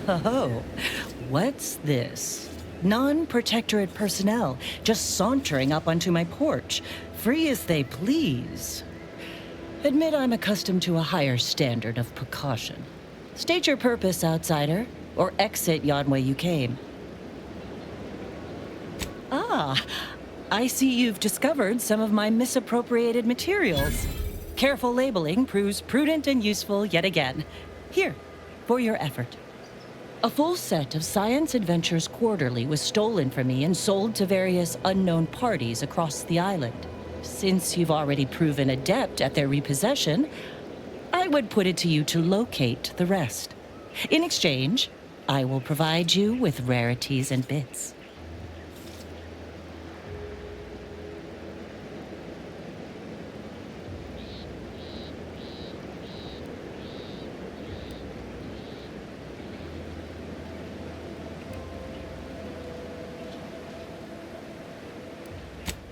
Oh, What's this? Non-protectorate personnel just sauntering up onto my porch, free as they please. Admit I'm accustomed to a higher standard of precaution. State your purpose, outsider, or exit yon way you came. Ah, I see you've discovered some of my misappropriated materials. Careful labeling proves prudent and useful yet again. Here, for your effort. A full set of Science Adventures Quarterly was stolen from me and sold to various unknown parties across the island. Since you've already proven adept at their repossession, I would put it to you to locate the rest. In exchange, I will provide you with rarities and bits.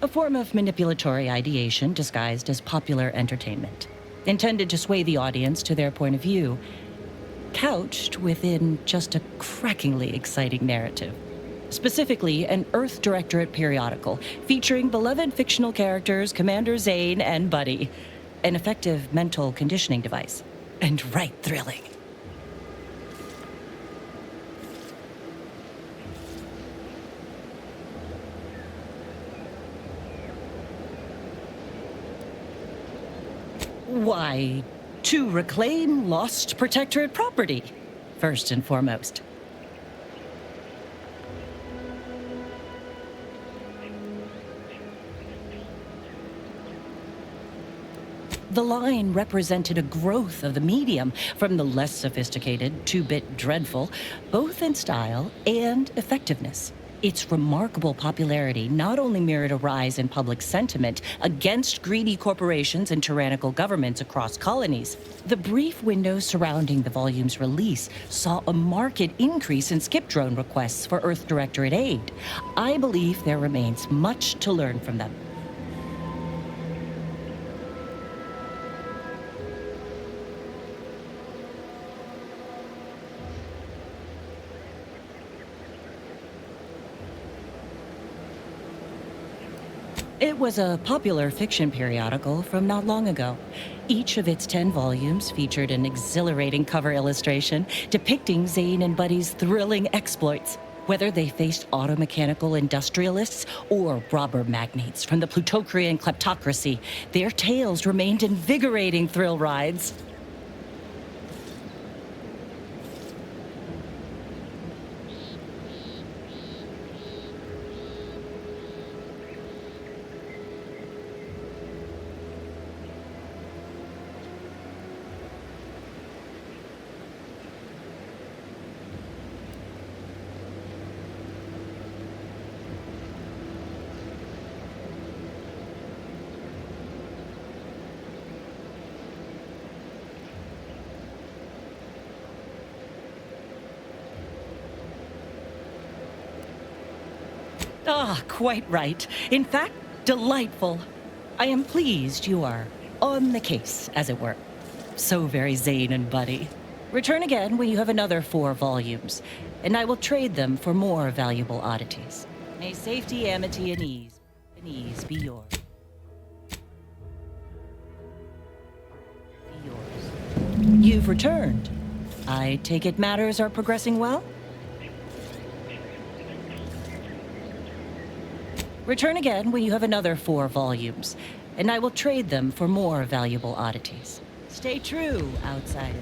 A form of manipulatory ideation disguised as popular entertainment, intended to sway the audience to their point of view, couched within just a crackingly exciting narrative. Specifically, an Earth Directorate periodical featuring beloved fictional characters Commander Zane and Buddy. An effective mental conditioning device. And right thrilling. Why, to reclaim lost protectorate property, first and foremost. The line represented a growth of the medium, from the less sophisticated, 2-bit dreadful, both in style and effectiveness. Its remarkable popularity not only mirrored a rise in public sentiment against greedy corporations and tyrannical governments across colonies. The brief window surrounding the volume's release saw a marked increase in skip drone requests for Earth Directorate aid. I believe there remains much to learn from them. It was a popular fiction periodical from not long ago. Each of its 10 volumes featured an exhilarating cover illustration depicting Zane and Buddy's thrilling exploits. Whether they faced automechanical industrialists or robber magnates from the Plutocrian kleptocracy, their tales remained invigorating thrill rides. Ah, quite right. In fact, delightful. I am pleased you are on the case, as it were. So very Zane and Buddy. Return again when you have another 4 volumes, and I will trade them for more valuable oddities. May safety, amity, and ease be yours. You've returned. I take it matters are progressing well? Return again when you have another 4 volumes, and I will trade them for more valuable oddities. Stay true, outsider.